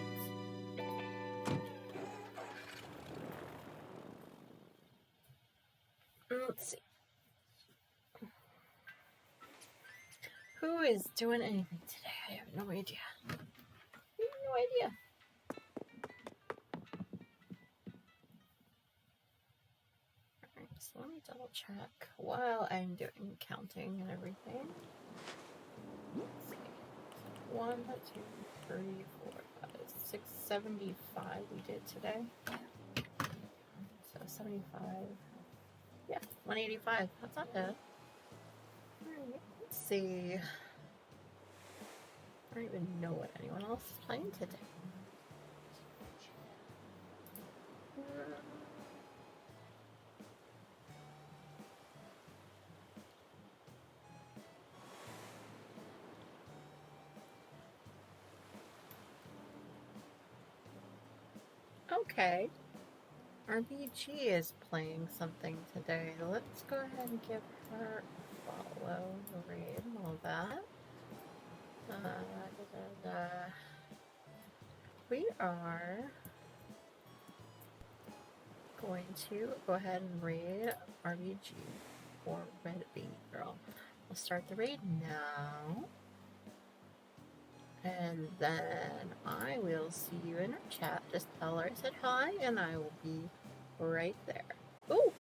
Let's see. Who is doing anything today? I have no idea. No idea. Alright, so let me double check while I'm doing counting and everything. Let's see. 1, 2, 3, 4, 5, 6, 75 we did today. So 75. Yeah, 185. That's not bad. Alright, let's see. I don't even know what anyone else is playing today. Okay. RBG is playing something today. Let's go ahead and give her a follow, raid, and all that. We are going to go ahead and raid RBG or Red Baby Girl. We'll start the raid now. And then I will see you in our chat. Just tell her I said hi and I will be right there. Oh,